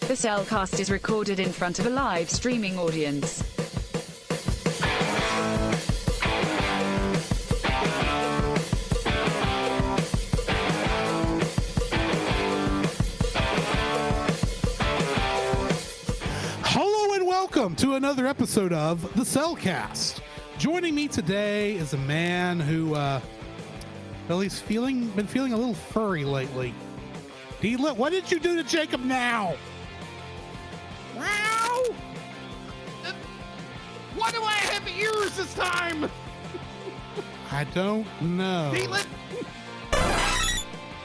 The Cellcast is recorded in front of a live streaming audience. Hello and welcome to another episode of The Cellcast. Joining me today is a man who, well, he's been feeling a little furry lately. What did you do to Jacob now? Wow! Why do I have ears this time? I don't know. Dealet!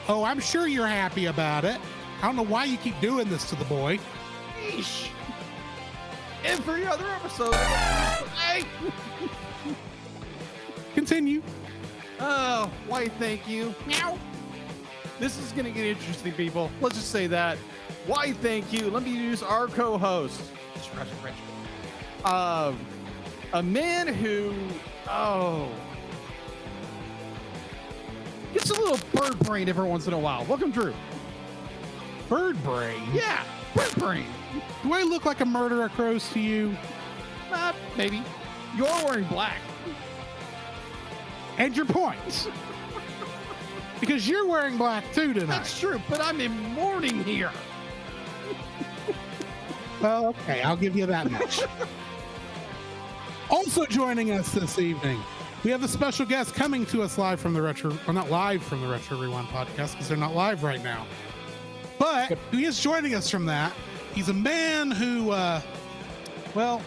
Oh, I'm sure you're happy about it. I don't know why you keep doing this to the boy. Yeesh. Every other episode. Hey! Continue. Oh, why thank you. Meow. This is going to get interesting, people. Let's just say that. Why thank you. Let me use our co-host. A man who, gets a little bird brain every once in a while. Welcome, Drew. Bird brain? Yeah, bird brain. Do I look like a murderer of crows to you? Maybe. You're wearing black. And your points. Because you're wearing black too tonight. That's true, but I'm in mourning here. Well, okay, I'll give you that much. Also joining us this evening, we have a special guest coming to us live from the Retro, well, not live from the Retro Rewind podcast because they're not live right now. But he is joining us from that. He's a man who, well,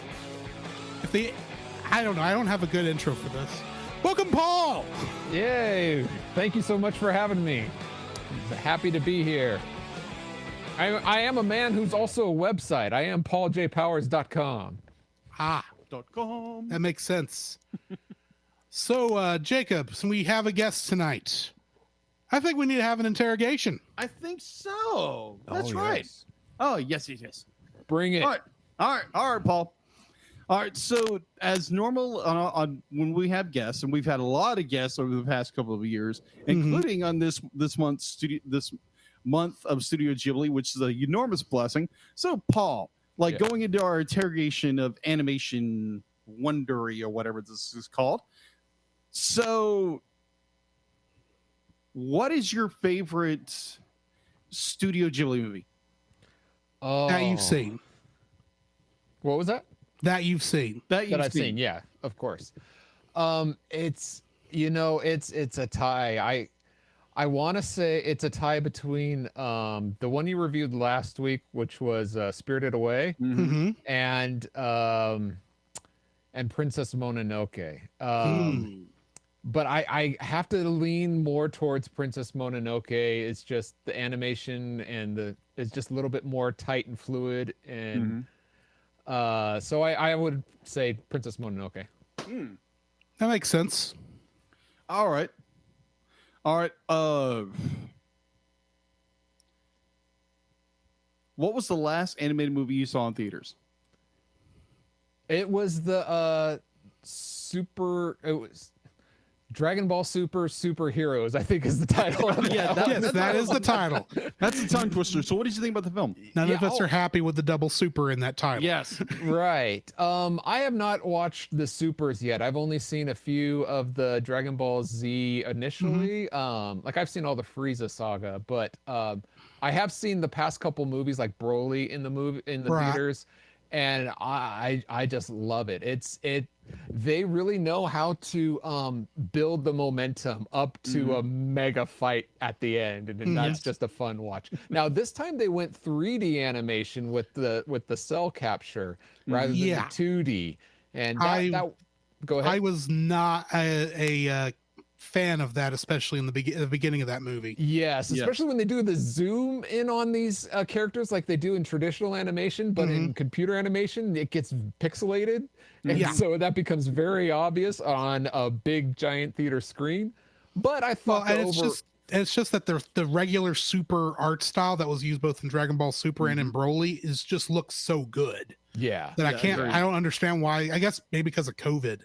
I don't know, I don't have a good intro for this. Welcome, Paul. Yay! Thank you so much for having me. I'm happy to be here. I am a man who's also a website. I am pauljpowers.com. .com. That makes sense. So, Jacob, so we have a guest tonight. I think we need to have an interrogation. I think so. That's right. Yes. Oh, yes. Bring it. All right, Paul. All right, so as normal on when we have guests, and we've had a lot of guests over the past couple of years, including on this month of Studio Ghibli, which is an enormous blessing. So, Paul, going into our interrogation of animation wondery or whatever this is called. So, what is your favorite Studio Ghibli movie? Oh. That you've seen. What was that? That you've seen. That I've seen. Yeah, of course. It's a tie. I want to say it's a tie between the one you reviewed last week, which was Spirited Away, and Princess Mononoke. But I have to lean more towards Princess Mononoke. It's just the animation and it's just a little bit more tight and fluid, and so I would say Princess Mononoke. That makes sense. All right. What was the last animated movie you saw in theaters? It was the Dragon Ball Super Superheroes, I think is the title. That is the title. That's the tongue twister. So what did you think about the film? None of us are happy with the double super in that title. Yes. Right. I have not watched the Supers yet. I've only seen a few of the Dragon Ball Z initially. I've seen all the Frieza saga, but I have seen the past couple movies like Broly in the theaters, and I just love it. They really know how to build the momentum up to a mega fight at the end, and that's just a fun watch. Now this time they went 3D animation with the cell capture rather than the 2D, and go ahead. I was not a fan of that, especially in the beginning of that movie. Yes, especially when they do the zoom in on these characters like they do in traditional animation, but in computer animation it gets pixelated, and so that becomes very obvious on a big giant theater screen. But I thought it's just that the regular super art style that was used both in Dragon Ball Super and in Broly just looks so good. Yeah, that I don't understand why. I guess maybe because of COVID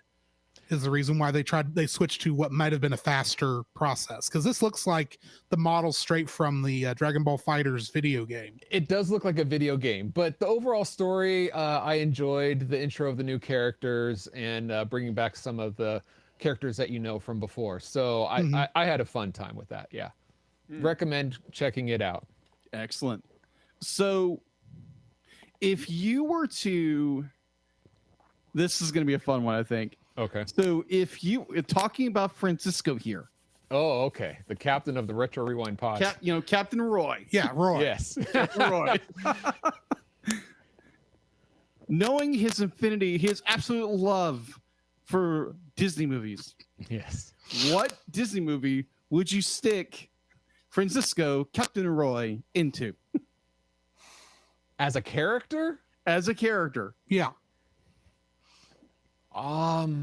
is the reason why they switched to what might have been a faster process. Because this looks like the model straight from the Dragon Ball Fighters video game. It does look like a video game, but the overall story, I enjoyed the intro of the new characters and bringing back some of the characters that you know from before. So I had a fun time with that. Yeah. Recommend checking it out. Excellent. So if you were to, this is going to be a fun one, I think. Okay. So if you talking about Francisco here, Oh, okay. The captain of the Retro Rewind pod. Captain Roy. Yeah, Roy. Yes. Roy. Knowing his infinity, his absolute love for Disney movies. Yes. What Disney movie would you stick Francisco, Captain Roy, into? As a character? As a character. Yeah. I'd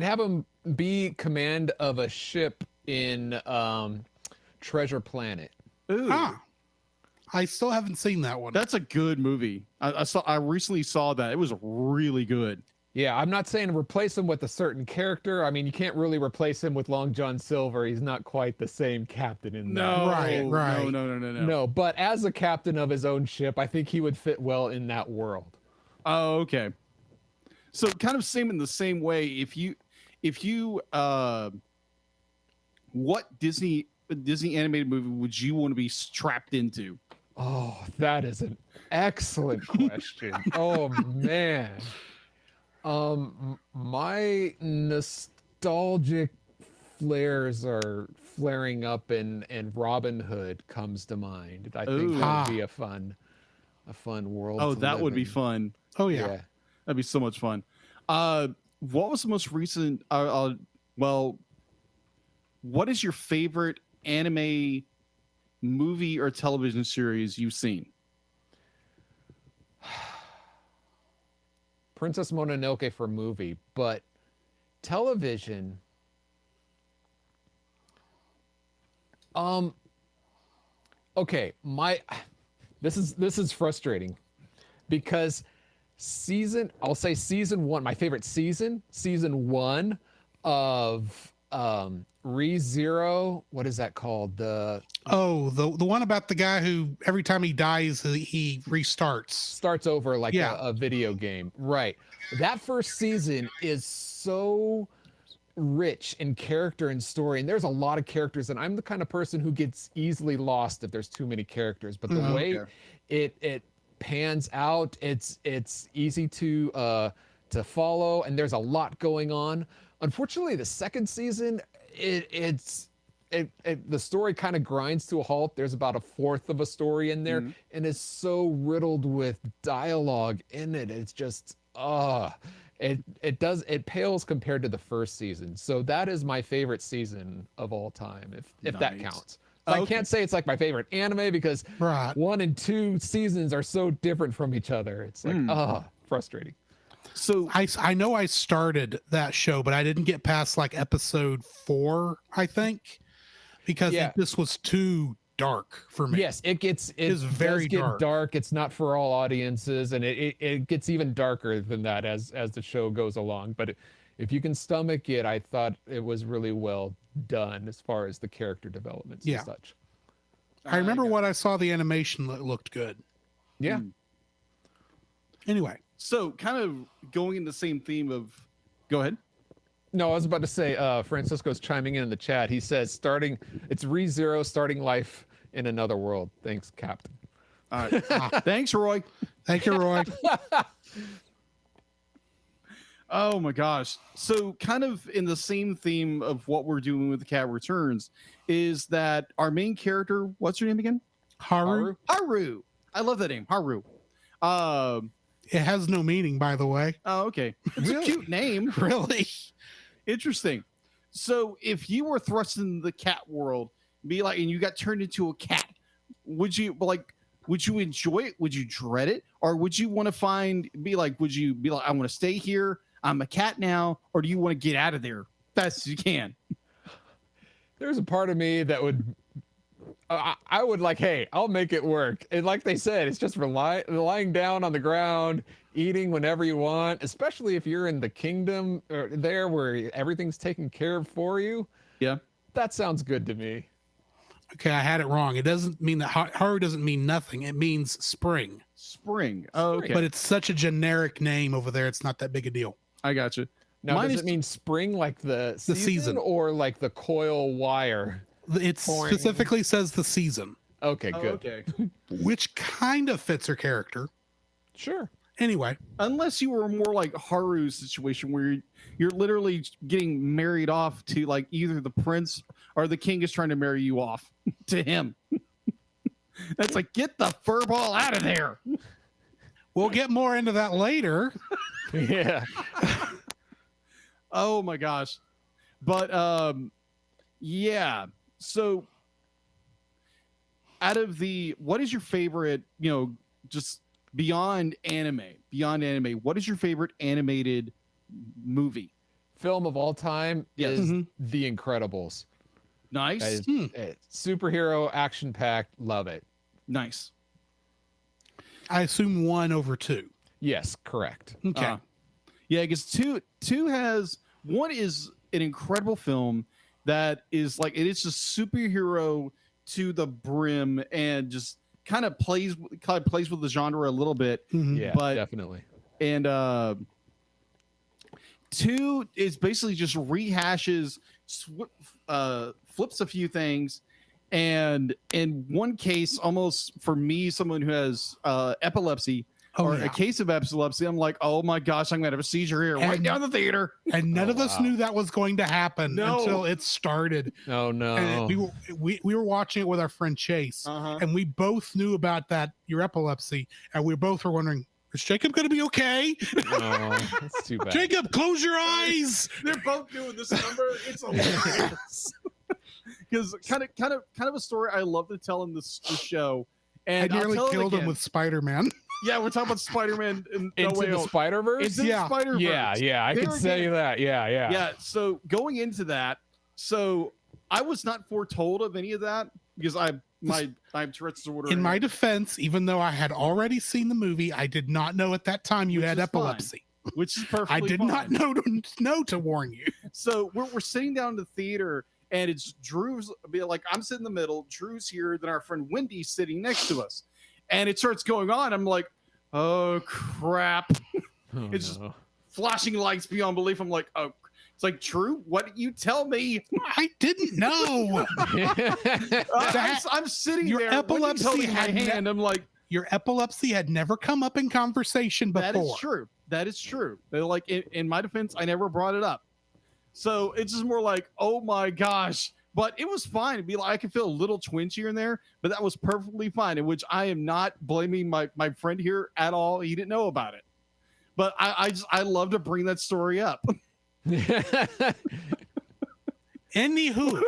have him be command of a ship in Treasure Planet. Ooh. I still haven't seen that one. That's a good movie. I recently saw that. It was really good. Yeah, I'm not saying replace him with a certain character. I mean, you can't really replace him with Long John Silver. He's not quite the same captain in that. Right. No. No, but as a captain of his own ship, I think he would fit well in that world. Oh, okay. So kind of same in the same way. If you what Disney animated movie would you want to be strapped into? Oh, that is an excellent question. Oh man. My nostalgic flares are flaring up and Robin Hood comes to mind. I think that would be a fun world. Oh, to that live would be in. fun. Oh yeah. That'd be so much fun. What was the most recent? Well, what is your favorite anime movie or television series you've seen? Princess Mononoke for movie, but television. Okay, this is frustrating because I'll say season 1, my favorite season 1 of ReZero, what is that called? The one about the guy who every time he dies he restarts. Starts over like a video game. Right. That first season is so rich in character and story, and there's a lot of characters, and I'm the kind of person who gets easily lost if there's too many characters, but the way it pans out, it's easy to follow, and there's a lot going on. Unfortunately, the second season, the story kind of grinds to a halt. There's about a fourth of a story in there, and it's so riddled with dialogue in it. It's just it pales compared to the first season. So that is my favorite season of all time, if that counts. So I can't say it's like my favorite anime because 1 and 2 seasons are so different from each other. It's like frustrating. So I know I this that show, but I didn't get past like episode 4, I think, because it just was too dark for me. Yes, it is very dark. It's not for all audiences, and it gets even darker than that as the show goes along. But if you can stomach it, I thought it was really well done as far as the character developments and such. I remember what I saw the animation that looked good. Yeah. Anyway. So kind of going in the same theme of, go ahead. No, I was about to say, Francisco's chiming in the chat. He says, it's ReZero, starting life in another world. Thanks, Captain. All right. Thanks, Roy. Thank you, Roy. Oh my gosh. So kind of in the same theme of what we're doing with The Cat Returns is that our main character, what's her name again? Haru. Haru. I love that name, Haru. It has no meaning, by the way. Oh, okay. It's a cute name. Really? Interesting. So if you were thrust in the cat world, and you got turned into a cat, would you enjoy it? Would you dread it? Or would you want to would you be like, I want to stay here, I'm a cat now, or do you want to get out of there fast as you can? There's a part of me that would I would like, hey, I'll make it work. And like they said, it's just lying down on the ground, eating whenever you want, especially if you're in the kingdom there where everything's taken care of for you. Yeah. That sounds good to me. Okay, I had it wrong. It doesn't mean that Haru doesn't mean nothing. It means spring. Spring. Oh, okay. But it's such a generic name over there. It's not that big a deal. I got you. Now, does it mean spring like the season or like the coil wire? It specifically says the season. Okay, good. Okay. Which kind of fits her character. Sure. Anyway. Unless you were more like Haru's situation where you're literally getting married off to like either the prince or the king is trying to marry you off to him. That's like, get the fur ball out of there. We'll get more into that later. Yeah. Oh my gosh. But yeah. So out of what is your favorite, just beyond anime, what is your favorite animated movie? Film of all time is The Incredibles. Nice. Superhero action packed. Love it. Nice. I assume 1 over 2. Yes, correct. Okay. Yeah, because two has, one is an incredible film that is like, it is just superhero to the brim and just kind of plays with the genre a little bit. Yeah, but definitely. And 2 is basically just rehashes, flips a few things, and in one case, almost for me, someone who has epilepsy or a case of epilepsy, I'm like, oh my gosh, I'm gonna have a seizure here right now in the theater. And none of us knew that was going to happen until it started. Oh no. And we were watching it with our friend Chase, and we both knew about your epilepsy, and we both were wondering, is Jacob going to be okay? Oh, that's too bad. Jacob, close your eyes. They're both doing this number. It's hilarious. Because kind of a story I love to tell in this show. And I nearly killed him with Spider-Man. Yeah, we're talking about Spider-Man and Into the Spider-Verse? Into the Spider-Verse. Yeah, I can say that. Yeah. Yeah, so going into that, so I was not foretold of any of that because I have Tourette's disorder. In my defense, even though I had already seen the movie, I did not know at that time you had epilepsy. Which is perfectly I did not know to warn you. So we're sitting down in the theater, and it's Drew's, like, I'm sitting in the middle, Drew's here, then our friend Wendy's sitting next to us. And it starts going on. I'm like, oh, crap. It's just flashing lights beyond belief. I'm like, oh, it's like, Drew, what did you tell me? I didn't know. I'm sitting there. Epilepsy had my hand. I'm like, your epilepsy had never come up in conversation before. That is true. They're like, in my defense, I never brought it up. So it's just more like, oh my gosh. But it was fine. It'd be like, I could feel a little twinge here and there, but that was perfectly fine. In which I am not blaming my friend here at all. He didn't know about it. But I love to bring that story up. Anywho.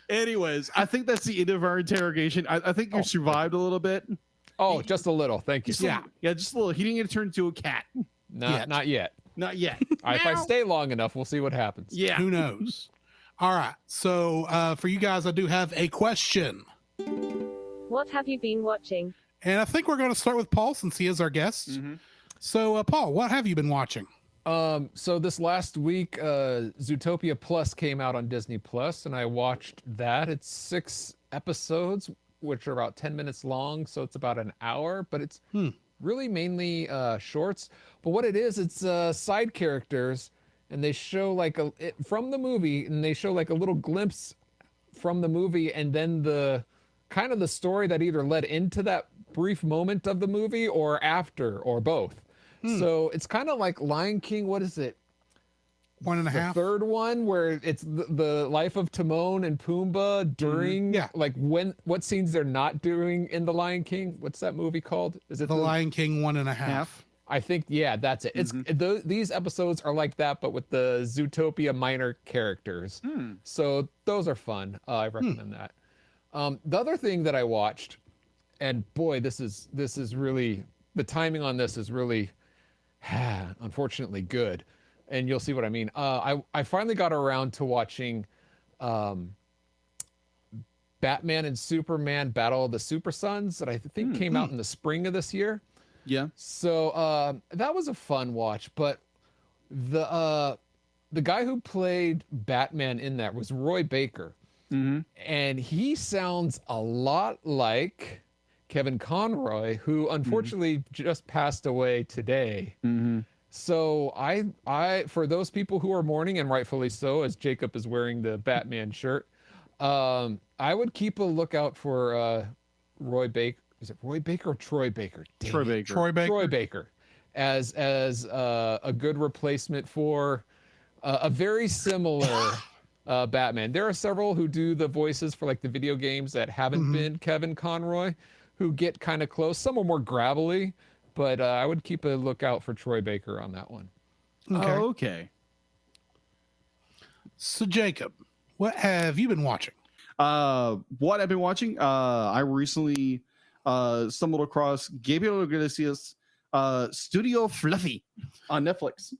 Anyways, I think that's the end of our interrogation. I think you survived a little bit. Oh, just a little. Thank you. Yeah, just a little. He didn't get to turn into a cat. Not yet. Not yet. If I stay long enough, we'll see what happens. Yeah. Who knows? All right. So for you guys, I do have a question. What have you been watching? And I think we're going to start with Paul since he is our guest. Mm-hmm. So, Paul, what have you been watching? So this last week, Zootopia Plus came out on Disney Plus, and I watched that. It's 6 episodes, which are about 10 minutes long, so it's about an hour, but it's really mainly shorts. But what it is, it's side characters, and they show like from the movie, and they show like a little glimpse from the movie, and then the kind of the story that either led into that brief moment of the movie or after, or both. So it's kind of like Lion King. What is it? 1.5. The third one, where it's the life of Timon and Pumbaa during, like what scenes they're not doing in the Lion King. What's that movie called? Is it the Lion King 1.5? I think, yeah, that's it. It's these episodes are like that, but with the Zootopia minor characters. So those are fun. I recommend that. The other thing that I watched, and boy, this is really, the timing on this is really, unfortunately good. And you'll see what I mean. I finally got around to watching Batman and Superman Battle of the Super Sons that I think came out in the spring of this year. Yeah. So that was a fun watch, but the guy who played Batman in that was Roy Baker. And he sounds a lot like Kevin Conroy, who unfortunately just passed away today. So I for those people who are mourning, and rightfully so, as Jacob is wearing the Batman shirt, I would keep a lookout for Roy Baker. Is it Roy Baker or Troy Baker? Troy Baker. Troy Baker. As a good replacement for a very similar Batman. There are several who do the voices for like the video games that haven't been Kevin Conroy, who get kind of close. Some are more gravelly, but I would keep a lookout for Troy Baker on that one. Okay. Oh, okay. So Jacob, what have you been watching? What I've been watching, I recently stumbled across Gabriel Iglesias' Studio Fluffy on Netflix.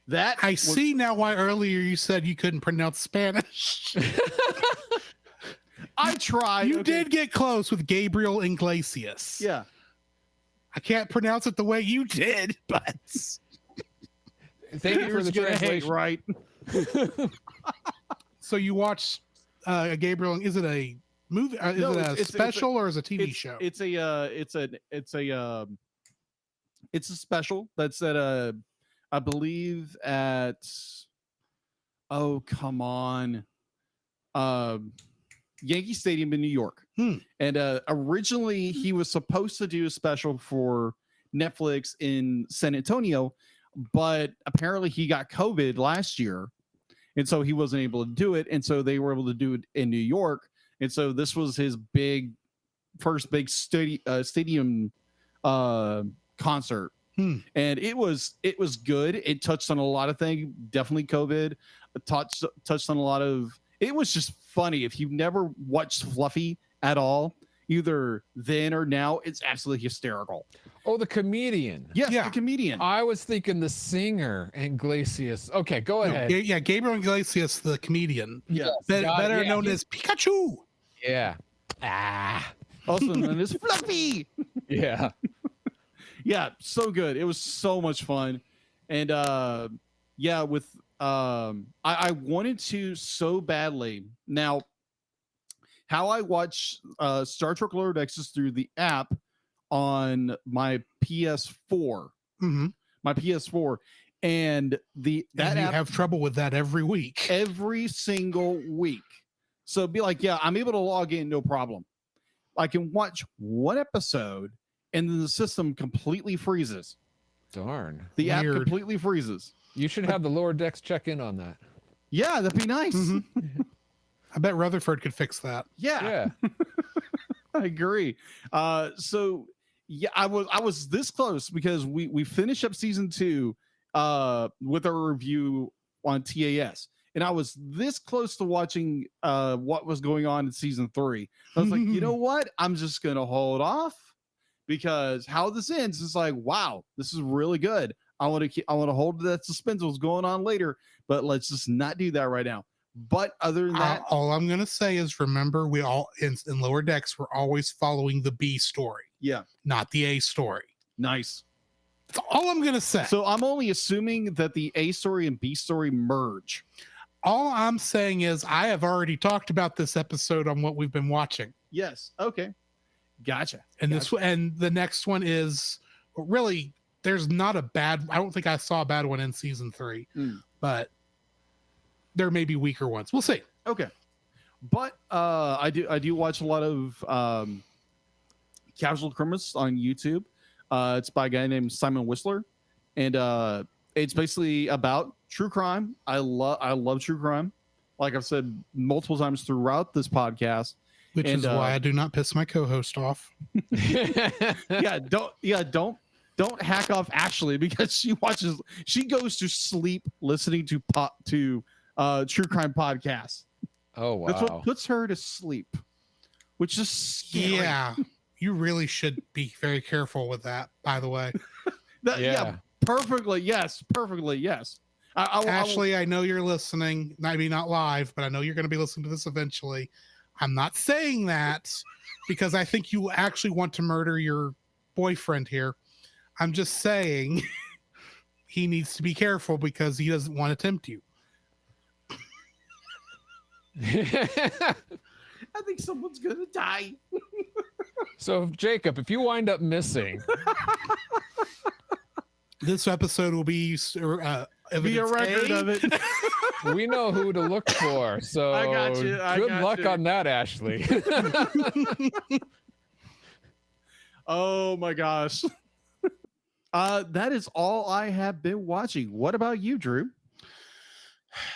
That I see now why earlier you said you couldn't pronounce Spanish. I tried. You did get close with Gabriel Iglesias. Yeah. I can't pronounce it the way you did, but Thank you for the translation. Right. so you watched Gabriel. Is it a movie? Is No, it a special or is it a TV show? It's a special that's at I believe at Yankee Stadium in New York. And originally he was supposed to do a special for Netflix in San Antonio, but apparently he got COVID last year, and so he wasn't able to do it, and so they were able to do it in New York, and so this was his first big stadium concert. And it was good. It touched on a lot of things. Definitely COVID. Touched on a lot of. It was just funny. If you've never watched Fluffy at all, either then or now, it's absolutely hysterical. Oh, the comedian. Yes, the comedian. I was thinking the singer Iglesias. Okay, go ahead. Yeah, Gabriel Iglesias, the comedian. Yeah, better known as Pikachu. Yeah. Also known as Fluffy. Yeah. Yeah, so good. It was so much fun. And I wanted to so badly. Now, how I watch Star Trek Lower Decks is through the app on my PS4. My PS4. And that you app have trouble with that every week. Every single week. So be like, yeah, I'm able to log in, no problem. I can watch one episode and then the system completely freezes. Darn. The app Weird. completely freezes. You should have the Lower Decks check in on that. Yeah, that'd be nice. I bet Rutherford could fix that. Yeah. I agree. So yeah, I was this close because we finished up season 2 with our review on TAS. And I was this close to watching what was going on in season 3. I was like, you know what? I'm just gonna hold off because how this ends is like, wow, this is really good. I want to hold that suspense of what's going on later, but let's just not do that right now. But other than that, all I'm gonna say is remember we all in Lower Decks we're always following the B story. Yeah, not the A story. Nice. That's all I'm gonna say. So I'm only assuming that the A story and B story merge. All I'm saying is I have already talked about this episode on what we've been watching. Yes. Okay. Gotcha. And the next one is really there's not a bad. I don't think I saw a bad one in season 3, but there may be weaker ones. We'll see. Okay. But I do watch a lot of Casual Criminals on YouTube. It's by a guy named Simon Whistler, and it's basically about true crime. I love true crime. Like I've said multiple times throughout this podcast, which is why I do not piss my co-host off. Don't hack off Ashley because she goes to sleep listening to true crime podcasts. Oh wow. That's what puts her to sleep, which is scary. Yeah. You really should be very careful with that, by the way. Yeah, perfectly. Yes. Ashley, I know you're listening. Maybe not live, but I know you're going to be listening to this eventually. I'm not saying that because I think you actually want to murder your boyfriend here. I'm just saying he needs to be careful because he doesn't want to tempt you. I think someone's gonna die. So, Jacob, if you wind up missing, This episode will be Be a evidence record A. of it. we know who to look for. So, I got you, good luck on that, Ashley. Oh my gosh. That is all I have been watching. What about you, Drew?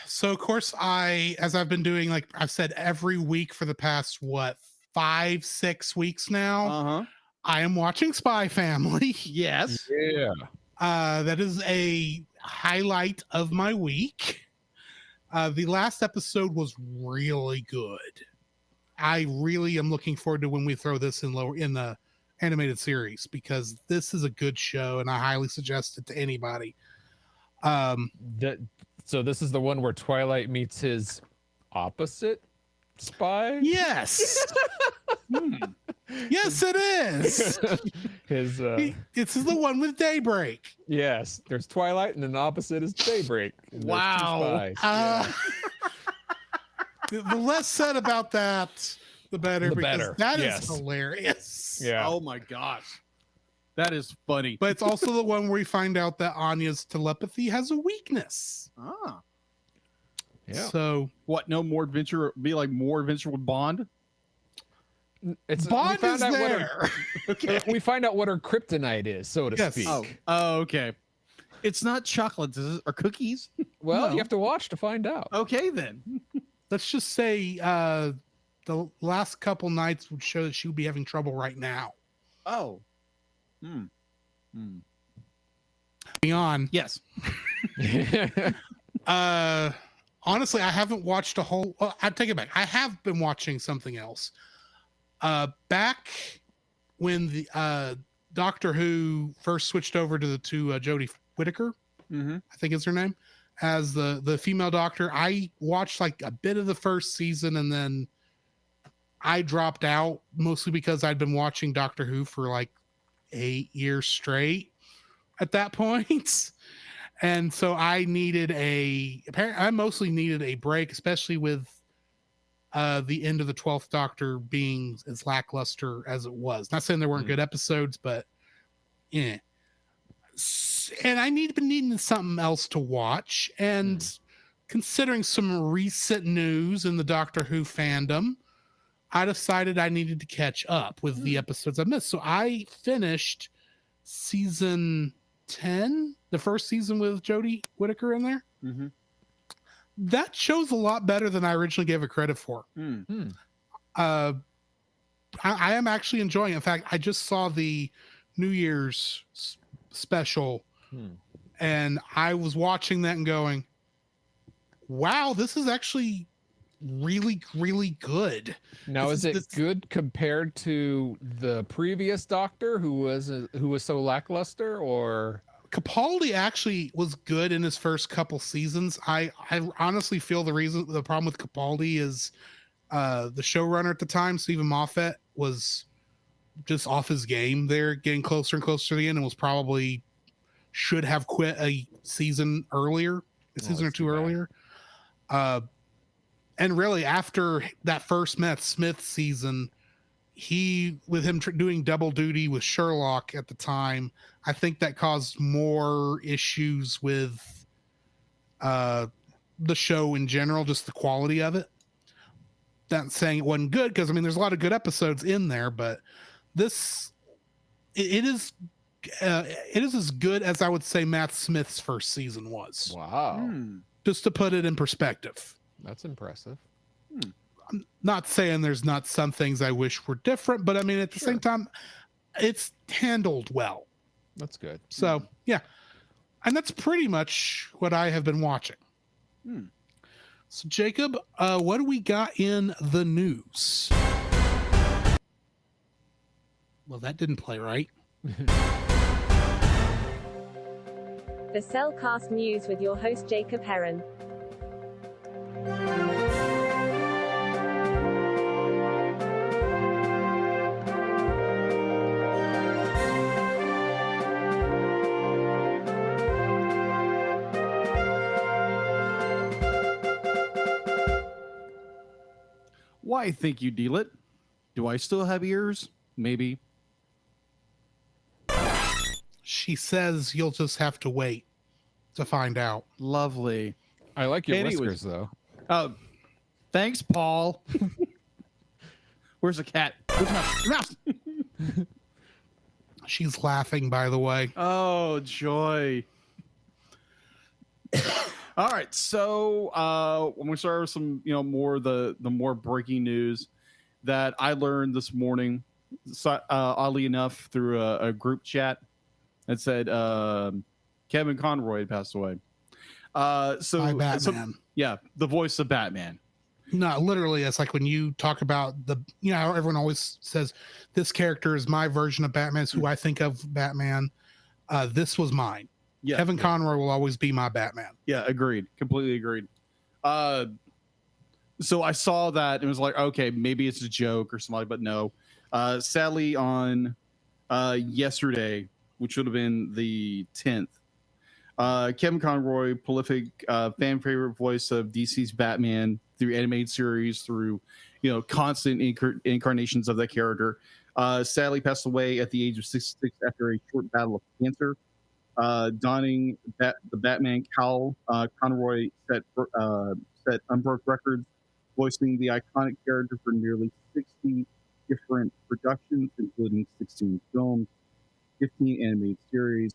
So of course as I've been doing, like I've said every week for the past 5-6 weeks now, Uh-huh. I am watching Spy Family. Yes. Yeah. That is a highlight of my week. The last episode was really good. I really am looking forward to when we throw this in the animated series because this is a good show and I highly suggest it to anybody. So this is the one where Twilight meets his opposite spy? Yes. Yes, it is. This is the one with Daybreak. Yes, there's Twilight and then the opposite is Daybreak. And there's two Wow. spies. The less said about that, the better. The because better, that is yes. hilarious. Yeah. Oh my gosh. That is funny. But it's also the one where we find out that Anya's telepathy has a weakness. Ah. Yeah. So What? No more adventure? Be like more adventure with Bond? It's Bond we found is out there. we find out what her kryptonite is, so to Yes. speak. Oh, okay. It's not chocolates, is it? Or cookies? Well, No. you have to watch to find out. Okay, then. Let's just say the last couple nights would show that she would be having trouble right now. Oh. Hmm. Hmm. Beyond. Yes. Honestly, I haven't watched a whole. Well, I take it back. I have been watching something else. Back when the Doctor Who first switched over to Jodie Whittaker, Mm-hmm. I think is her name, as the female Doctor. I watched like a bit of the first season and then I dropped out mostly because I'd been watching Doctor Who for like 8 years straight at that point. And so I mostly needed a break, especially with the end of the 12th Doctor being as lackluster as it was. Not saying there weren't good episodes, but yeah. And I been needing something else to watch. And considering some recent news in the Doctor Who fandom, I decided I needed to catch up with the episodes I missed. So I finished season 10, the first season with Jodie Whittaker in there. Mm-hmm. That show's a lot better than I originally gave it credit for. I am actually enjoying it. In fact, I just saw the New Year's special and I was watching that and going, wow, this is actually really, really good. Now, is it good compared to the previous Doctor who was so lackluster, or? Capaldi actually was good in his first couple seasons. I honestly feel the problem with Capaldi is the showrunner at the time, Stephen Moffat, was just off his game there, getting closer and closer to the end, and was probably should have quit a season earlier, a season or two earlier. And really, after that first Matt Smith season, with him doing double duty with Sherlock at the time, I think that caused more issues with the show in general, just the quality of it. Not saying it wasn't good, because I mean, there's a lot of good episodes in there, but it is as good as I would say Matt Smith's first season was. Wow, Just to put it in perspective. that's impressive. I'm not saying there's not some things I wish were different, but I mean, at the same time, it's handled well. That's good. So yeah, and that's pretty much what I have been watching. So Jacob, what do we got in the news? Well, that didn't play right. The Cellcast News with your host Jacob Heron. Why think you deal it? Do I still have ears? Maybe. She says you'll just have to wait to find out. Lovely. I like your Anyways. whiskers though. Oh, thanks, Paul. Where's the cat? Where's my mouse? She's laughing, by the way. Oh, joy. All right, so I'm gonna start with some, more the more breaking news that I learned this morning. Oddly enough, through a group chat that said Kevin Conroy had passed away. By Batman. Yeah, the voice of Batman. No, literally, it's like when you talk about how everyone always says this character is my version of Batman. It's who I think of Batman. This was mine. Yeah, Kevin Conroy will always be my Batman. Yeah, agreed. Completely agreed. So I saw that and was like, okay, maybe it's a joke or something, but no. Sadly, on yesterday, which would have been the 10th, Kevin Conroy, prolific fan favorite voice of DC's Batman through animated series, through constant incarnations of that character, sadly passed away at the age of 66 after a short battle of cancer. Donning the Batman cowl, Conroy set unbroke records, voicing the iconic character for nearly 60 different productions, including 16 films, 15 animated series,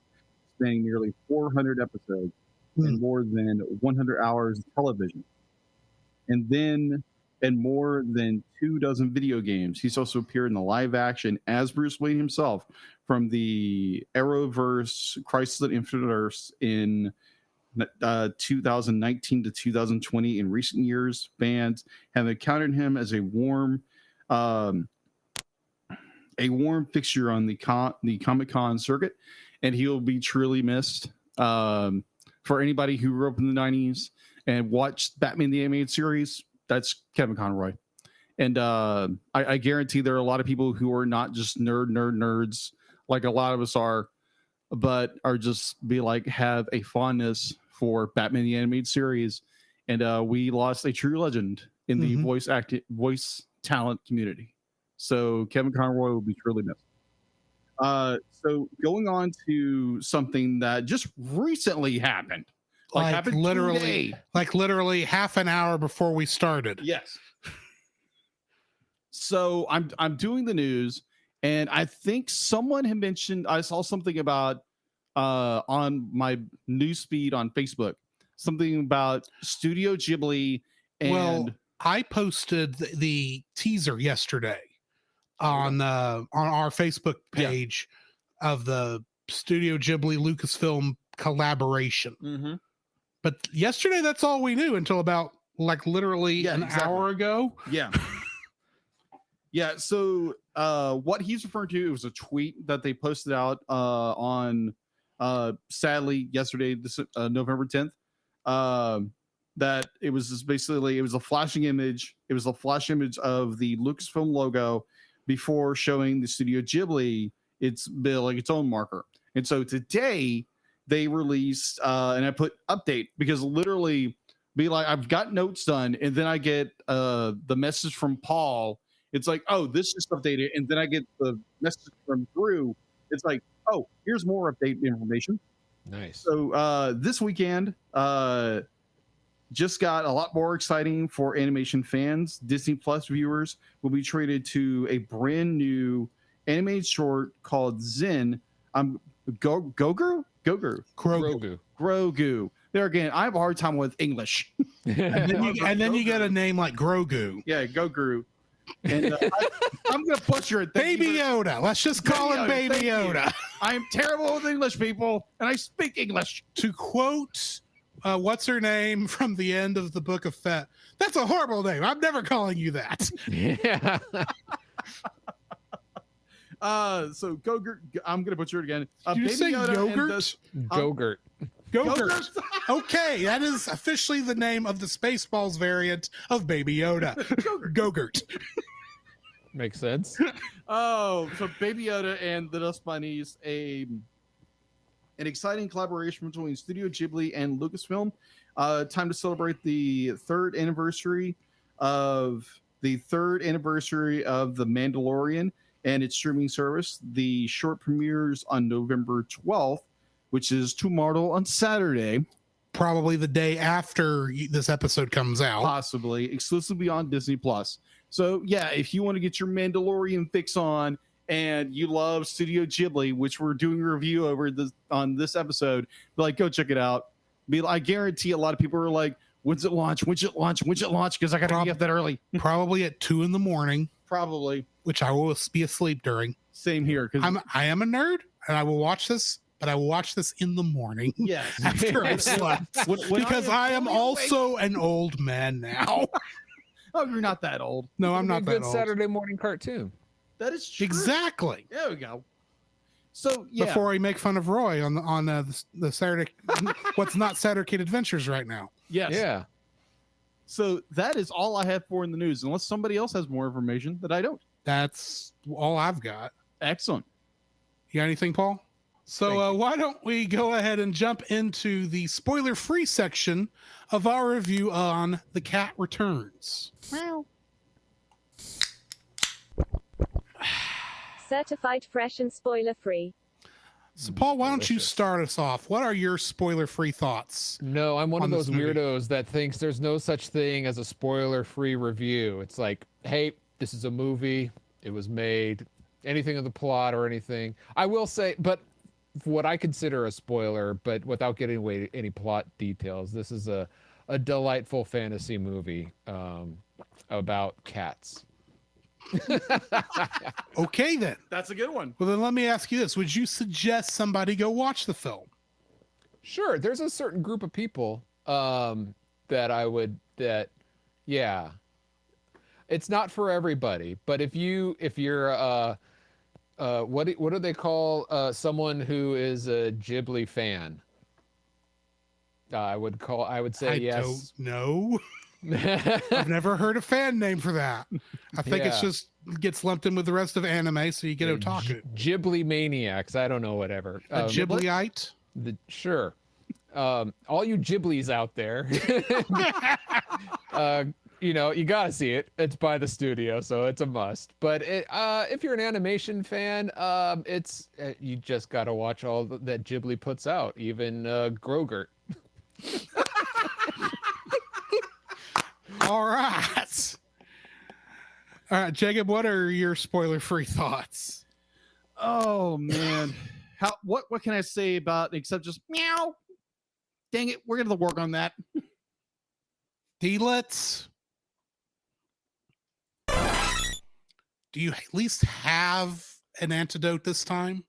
spanning nearly 400 episodes and more than 100 hours of television. And more than 24 video games. He's also appeared in the live action as Bruce Wayne himself from the Arrowverse Crisis on Infinite Earths in 2019 to 2020. In recent years, fans have encountered him as a warm fixture on the Comic-Con circuit, and he'll be truly missed. For anybody who grew up in the 90s and watched Batman the Animated Series, that's Kevin Conroy. And I guarantee there are a lot of people who are not just nerds like a lot of us are, but are just have a fondness for Batman the Animated Series. And we lost a true legend in the voice talent community. So Kevin Conroy will be truly missed. So going on to something that just recently happened. Happened today. Literally half an hour before we started. Yes. So I'm doing the news, and I think someone had mentioned, I saw something about on my newsfeed on Facebook, something about Studio Ghibli. And I posted the teaser yesterday on our Facebook page of the Studio Ghibli Lucasfilm collaboration. Mm-hmm. But yesterday, that's all we knew until about literally an hour ago. Yeah. Yeah. So what he's referring to, it was a tweet that they posted out on sadly yesterday, November 10th. That it was just basically, it was a flashing image. It was a flash image of the Lucasfilm logo before showing the Studio Ghibli its own marker. And so today they released and I put update because literally I've got notes done, and then I get the message from Paul. It's like, oh, this just updated, and then I get the message from Drew. It's like, oh, here's more update information. Nice. So this weekend just got a lot more exciting for animation fans. Disney Plus viewers will be treated to a brand new animated short called Zen. Grogu. There again, I have a hard time with English. and then you get a name like Grogu. Yeah, Grogu. And I'm going to butcher it. Baby Yoda. Let's just call him Baby Yoda. I am terrible with English, people, and I speak English. To quote, what's her name from the end of the Book of Fett? That's a horrible name. I'm never calling you that. Yeah. So Gogurt, I'm gonna butcher it again. Did you say Yoda yogurt? Gogurt. Go-Gurt. Okay, that is officially the name of the Spaceballs variant of Baby Yoda. Go-Gurt. Makes sense. Oh, so Baby Yoda and the Dust Bunnies, an exciting collaboration between Studio Ghibli and Lucasfilm. Time to celebrate the third anniversary of The Mandalorian and its streaming service. The short premieres on November 12th, which is tomorrow on Saturday. Probably the day after this episode comes out. Possibly exclusively on Disney Plus. So yeah, if you want to get your Mandalorian fix on and you love Studio Ghibli, which we're doing a review over on this episode, go check it out. I guarantee a lot of people are like, when's it launch? When's it launch? Because I got to be up that early. Probably at 2 a.m. Probably. Which I will be asleep during. Same here. I am a nerd and I will watch this, but I will watch this in the morning. Yes. After I've slept. Because I am also an old man now. Oh, you're not that old. No, I'm not that old. Good Saturday morning cartoon. That is true. Exactly. There we go. So yeah. Before we make fun of Roy on the Saturday, what's not Saturday Kid Adventures right now. Yes. Yeah. So that is all I have for in the news, unless somebody else has more information that I don't. That's all I've got. Excellent. You got anything, Paul? So why don't we go ahead and jump into the spoiler-free section of our review on The Cat Returns. Wow. Certified fresh and spoiler-free. So, Paul, why don't you start us off? What are your spoiler-free thoughts? No, I'm one of those this movie? weirdos that thinks there's no such thing as a spoiler-free review. It's like, hey, this is a movie. It was made. Anything of the plot or anything. I will say, but what I consider a spoiler, but without getting away any plot details, this is a delightful fantasy movie about cats. Okay, then. That's a good one. Well, then let me ask you this. Would you suggest somebody go watch the film? Sure. There's a certain group of people yeah. It's not for everybody, but if you're what do they call someone who is a Ghibli fan? I would say yes. I don't know. I've never heard a fan name for that. I think it's just gets lumped in with the rest of anime, so you get otaku. Ghibli maniacs. I don't know, whatever. A Ghibliite? Sure. All you Ghiblis out there, you gotta see it. It's by the studio, so it's a must. But if you're an animation fan, you just gotta watch all that Ghibli puts out, even Grogurt. All right, Jacob. What are your spoiler-free thoughts? Oh man, what can I say about except just meow? Dang it, we're gonna work on that. D-lets. Do you at least have an antidote this time?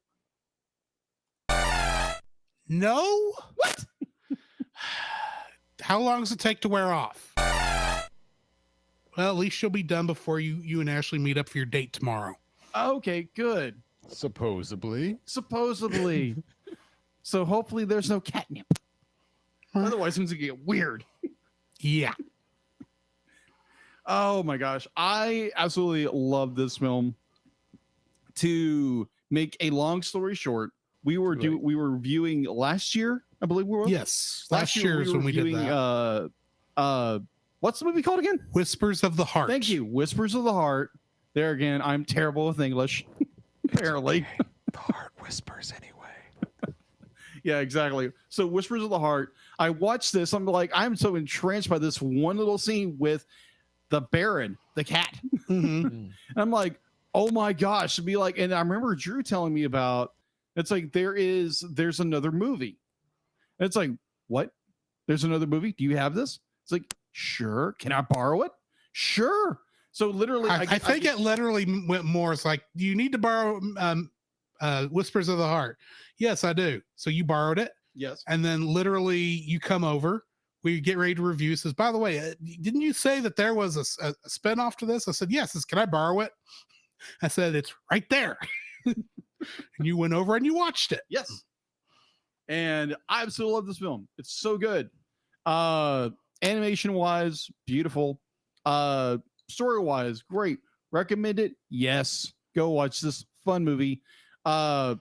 No? What? How long does it take to wear off? Well, at least you'll be done before you and Ashley meet up for your date tomorrow. Okay, good. Supposedly. So hopefully there's no catnip. Otherwise, things will get weird. Yeah. Oh my gosh. I absolutely love this film. To make a long story short, we were reviewing last year, I believe we were. Yes. Last year is when we did that. What's the movie called again? Whispers of the Heart. Thank you. Whispers of the Heart. There again, I'm terrible with English. Apparently. The heart whispers anyway. Yeah, exactly. So Whispers of the Heart. I watched this. I'm so entranced by this one little scene with the Baron, the cat. Mm-hmm. And I'm like, oh my gosh. And I remember Drew telling me about, it's like, there's another movie. And it's like, what? There's another movie? Do you have this? It's like, sure. Can I borrow it? Sure. So literally, I think it literally went more. It's like, do you need to borrow Whispers of the Heart? Yes, I do. So you borrowed it. Yes. And then literally you come over, we get ready to review. Says, by the way, didn't you say that there was a spinoff to this? I said, yes. Says, can I borrow it? I said, it's right there. And you went over and you watched it. Yes. And I absolutely love this film. It's so good. Animation wise, beautiful. Story wise, great. Recommend it? Yes. Go watch this fun movie. I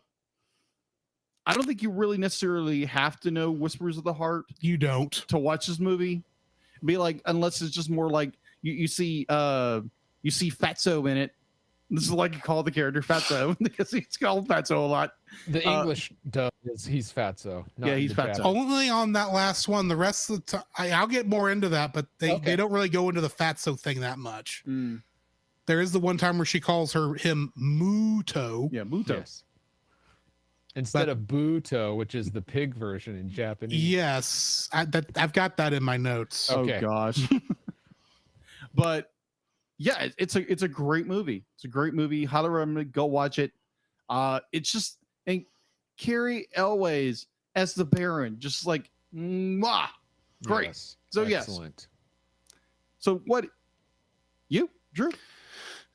don't think you really necessarily have to know Whispers of the Heart. You don't. To watch this movie. Be like, unless it's just more like you see Fatso in it. This is like you call the character Fatso because he's called Fatso a lot. The English dub is he's Fatso. Yeah, he's Fatso. Only on that last one. The rest of the time, I'll get more into that, but they don't really go into the Fatso thing that much. Mm. There is the one time where she calls him Muto. Yeah, Muto. Yes. Instead of Buto, which is the pig version in Japanese. Yes, I've got that in my notes. Okay. Oh gosh. But yeah, it's a great movie. It's a great movie. Highly recommend. Go watch it. It's just, and Carrie Elways as the Baron, just like mwah, great. Yes. So Excellent. yes. So what? You, Drew?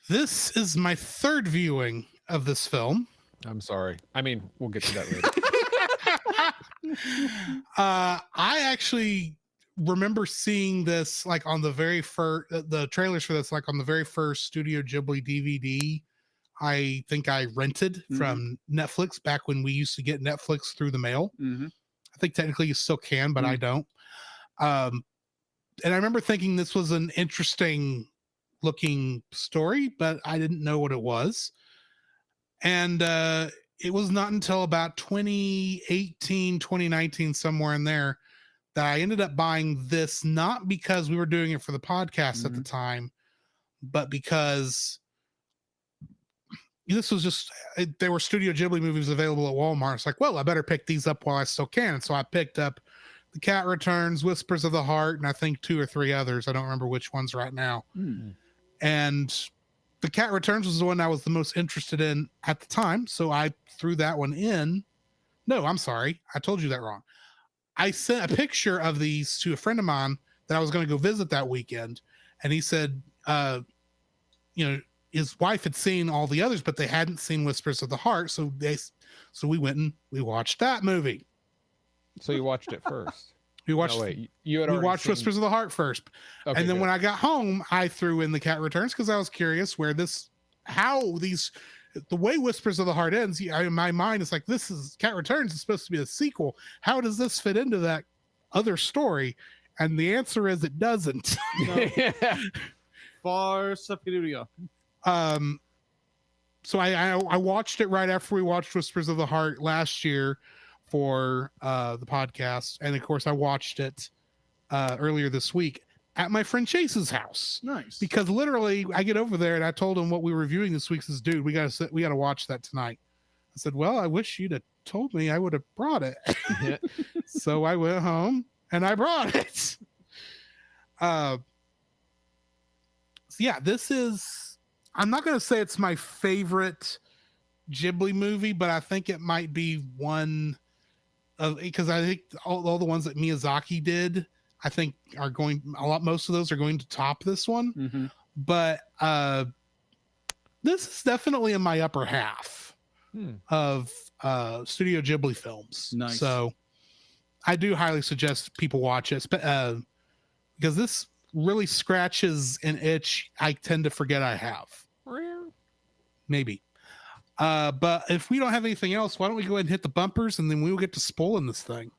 This is my third viewing of this film. I'm sorry. I mean, we'll get to that later. I actually remember seeing this like on the very first, the trailers for this, like on the very first Studio Ghibli DVD. I think I rented from Netflix back when we used to get Netflix through the mail. Mm-hmm. I think technically you still can, but I don't. And I remember thinking this was an interesting looking story, but I didn't know what it was. And it was not until about 2018, 2019, somewhere in there, that I ended up buying this, not because we were doing it for the podcast at the time, but because this was just, there were Studio Ghibli movies available at Walmart. It's like, well, I better pick these up while I still can. And so I picked up The Cat Returns, Whispers of the Heart, and I think 2 or 3 others. I don't remember which ones right now. And The Cat Returns was the one I was the most interested in at the time. So I threw that one in. No, I'm sorry. I told you that wrong. I sent a picture of these to a friend of mine that I was going to go visit that weekend. And he said, his wife had seen all the others, but they hadn't seen Whispers of the Heart. So we went and we watched that movie. So you watched it first. We watched. No, wait, we watched Whispers of the Heart first, and then when I got home, I threw in The Cat Returns because I was curious the way Whispers of the Heart ends. In my mind, it's like this is Cat Returns is supposed to be a sequel. How does this fit into that other story? And the answer is it doesn't. Far superior. So I watched it right after we watched Whispers of the Heart last year for the podcast, and of course I watched it earlier this week at my friend Chase's house. Nice. Because literally I get over there and I told him what we were reviewing this week. Says, dude, we gotta watch that tonight. I said, well, I wish you'd have told me. I would have brought it. So I went home and I brought it. So yeah, this is, I'm not going to say it's my favorite Ghibli movie, but I think it might be one of, because I think all the ones that Miyazaki did, I think most of those are going to top this one. But this is definitely in my upper half of Studio Ghibli films. Nice. So I do highly suggest people watch it, because this really scratches an itch I tend to forget I have. Maybe. But if we don't have anything else, why don't we go ahead and hit the bumpers, and then we will get to spoiling this thing.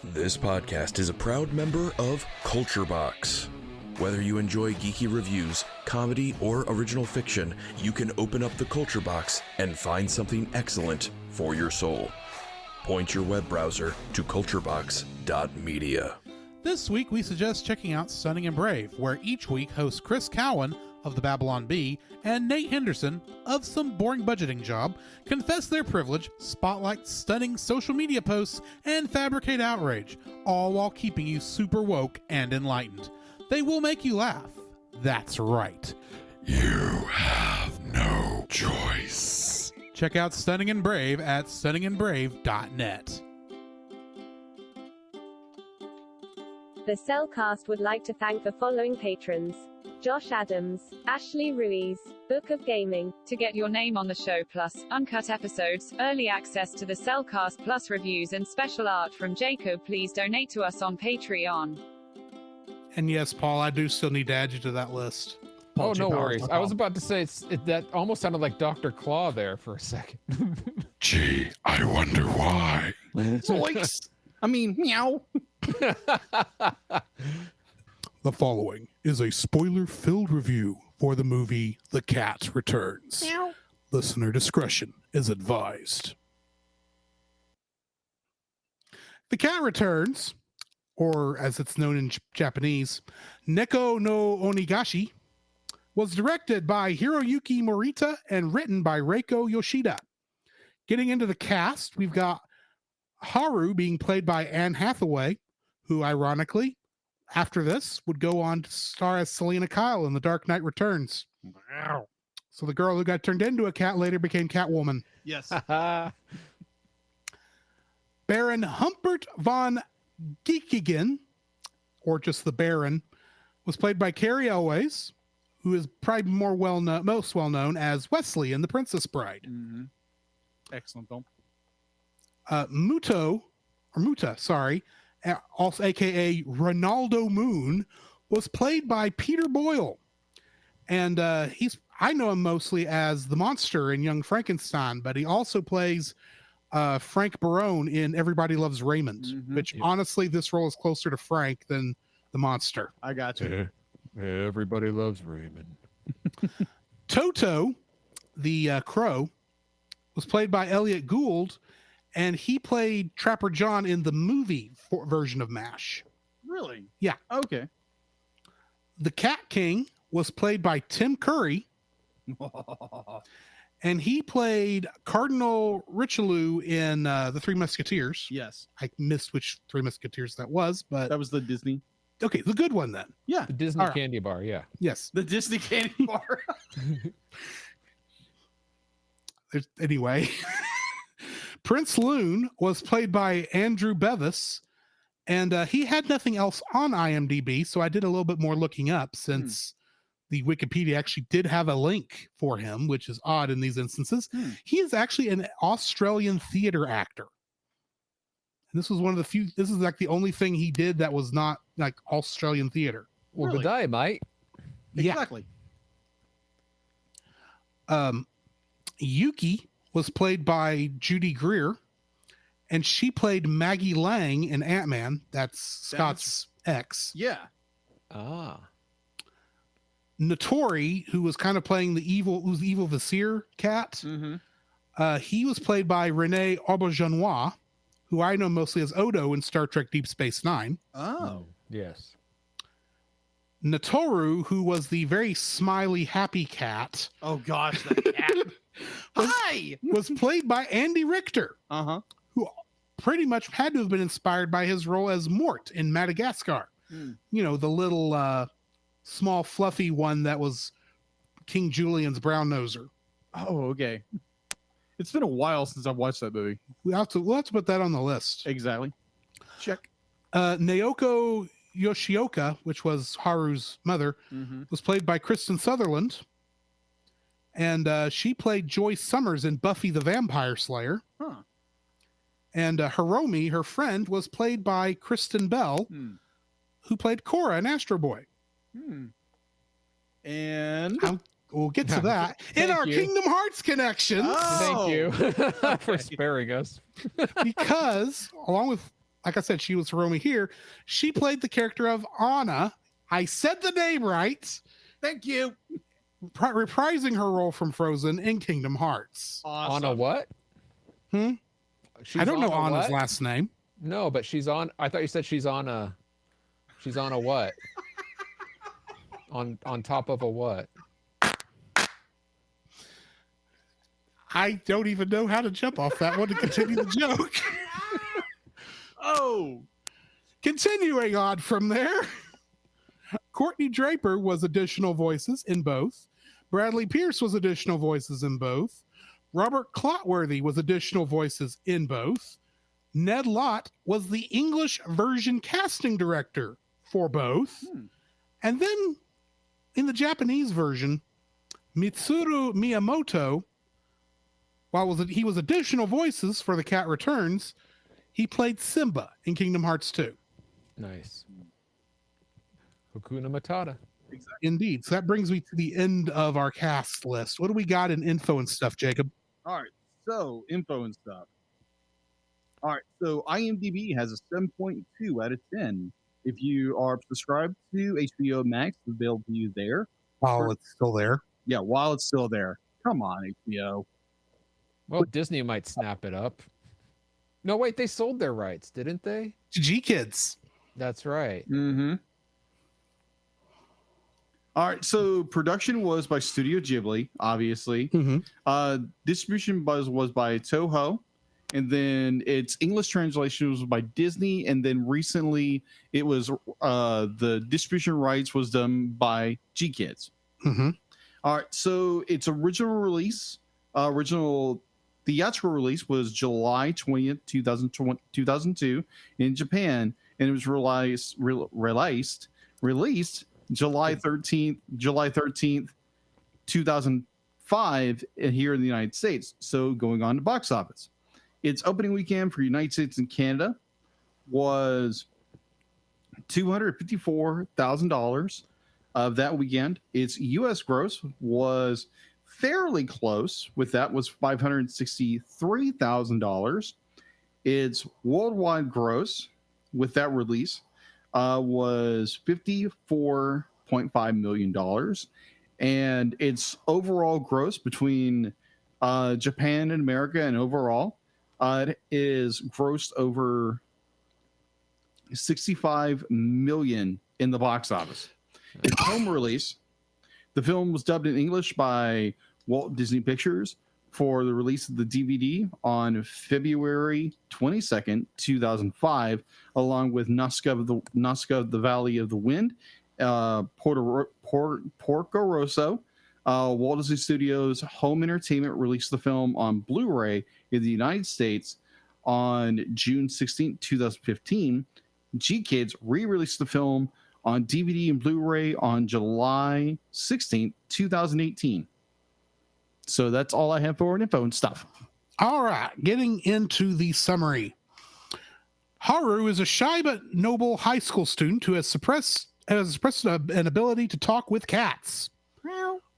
This podcast is a proud member of Culture Box. Whether you enjoy geeky reviews, comedy, or original fiction, you can open up the Culture Box and find something excellent for your soul. Point your web browser to culturebox.media. This week, we suggest checking out Stunning and Brave, where each week hosts Chris Cowan of the Babylon Bee and Nate Henderson of Some Boring Budgeting Job confess their privilege, spotlight stunning social media posts, and fabricate outrage, all while keeping you super woke and enlightened. They will make you laugh. That's right. You have no choice. Check out Stunning and Brave at stunningandbrave.net. The Cellcast would like to thank the following patrons: Josh Adams, Ashley Ruiz, Book of Gaming. To get your name on the show, plus uncut episodes, early access to the Cellcast Plus reviews, and special art from Jacob, please donate to us on Patreon. And yes, Paul, I do still need to add you to that list. Oh, no PaulJPowers.com. worries. I was about to say that almost sounded like Dr. Claw there for a second. Gee, I wonder why. Zoinks! I mean, meow. The following is a spoiler-filled review for the movie The Cat Returns. Meow. Listener discretion is advised. The Cat Returns, or as it's known in Japanese, Neko no Onigashi, was directed by Hiroyuki Morita and written by Reiko Yoshida. Getting into the cast, we've got Haru being played by Anne Hathaway, who ironically, after this, would go on to star as Selena Kyle in The Dark Knight Returns. Wow. So the girl who got turned into a cat later became Catwoman. Yes. Baron Humpert von Geekigen, or just the Baron, was played by Carrie Elways, who is probably most well known as Wesley in The Princess Bride. Mm-hmm. Excellent film. Muta, also aka Ronaldo Moon, was played by Peter Boyle, and I know him mostly as the monster in Young Frankenstein, but he also plays Frank Barone in Everybody Loves Raymond, which honestly, this role is closer to Frank than the monster. I got you. Everybody loves Raymond. Toto, the crow, was played by Elliot Gould, and he played Trapper John in the movie version of MASH. Really? Yeah. Okay. The Cat King was played by Tim Curry, and he played Cardinal Richelieu in The Three Musketeers. Yes. I missed which Three Musketeers that was, but That was the Disney. okay, the good one then. Yeah. The Disney All right. candy bar, yeah. Yes. The Disney candy bar. Anyway, Prince Loon was played by Andrew Bevis, and he had nothing else on IMDb, so I did a little bit more looking up since the Wikipedia actually did have a link for him, which is odd in these instances. He is actually an Australian theater actor. And this was one of the few, this is like the only thing he did that was not like Australian theater. Well, Really? good day, mate. Exactly. Yuki was played by Judy Greer, and she played Maggie Lang in Ant-Man. That's Scott's ex. Yeah. Ah. Notori, who was kind of playing the evil Vizier cat, he was played by Rene Auberjonois, who I know mostly as Odo in Star Trek Deep Space Nine. Oh. Yes. Natoru, who was the very smiley, happy cat, Oh gosh, that cat. Hi. was played by Andy Richter, Uh-huh. who pretty much had to have been inspired by his role as Mort in Madagascar. You know, the little small fluffy one that was King Julian's brown noser. Oh, okay. It's been a while since I've watched that movie. We'll have to put that on the list. Exactly. Check. Naoko Yoshioka, which was Haru's mother, was played by Kristen Sutherland, and she played Joyce Summers in Buffy the Vampire Slayer. Huh. And Hiromi, her friend, was played by Kristen Bell, who played Korra in Astro Boy. And We'll get to that in our you. Kingdom Hearts connection, Thank you for sparing us. because along with, like I said, she was Hiromi here. She played the character of Anna. I said the name right. thank you. Reprising her role from Frozen in Kingdom Hearts. Awesome. On a what? She's I don't know on a Anna's what? last name. No, but she's on. I thought you said she's on a what? on top of a what? I don't even know how to jump off that one to continue the joke. Oh. Continuing on from there, Courtney Draper was additional voices in both. Bradley Pierce was additional voices in both. Robert Clotworthy was additional voices in both. Ned Lott was the English version casting director for both. And then in the Japanese version, Mitsuru Miyamoto, while he was additional voices for The Cat Returns, he played Simba in Kingdom Hearts 2. Nice. Hakuna Matata. Indeed. So that brings me to the end of our cast list. What do we got in info and stuff, Jacob? All right, so info and stuff. All right, so IMDb has a 7.2 out of 10. If you are subscribed to HBO Max, it's available to you there. While it's still there. Yeah, while it's still there. Come on, HBO. Well, Disney might snap it up. No, wait, they sold their rights, didn't they? G Kids. That's right. Mm-hmm. All right, so production was by Studio Ghibli, obviously. Mm-hmm. Distribution was by Toho, and then its English translation was by Disney, and then recently it was the distribution rights was done by G Kids. Mm-hmm. All right, so its original theatrical release was July 20th, 2002 in Japan, and it was released July 13th, 2005 here in the United States. So going on to box office. Its opening weekend for United States and Canada was $254,000 of that weekend. Its U.S. gross was fairly close with that, was $563,000. Its worldwide gross with that release was $54.5 million. And its overall gross between Japan and America and overall, it is grossed over $65 million in the box office. Its home release, the film was dubbed in English by Walt Disney Pictures for the release of the DVD on February 22nd, 2005, along with Nazca, the Valley of the Wind, Porco Rosso. Walt Disney Studios Home Entertainment released the film on Blu-ray in the United States on June 16, 2015. G Kids re-released the film on DVD and Blu-ray on July 16, 2018. So that's all I have for info and stuff. All right, getting into the summary. Haru is a shy but noble high school student who has suppressed an ability to talk with cats.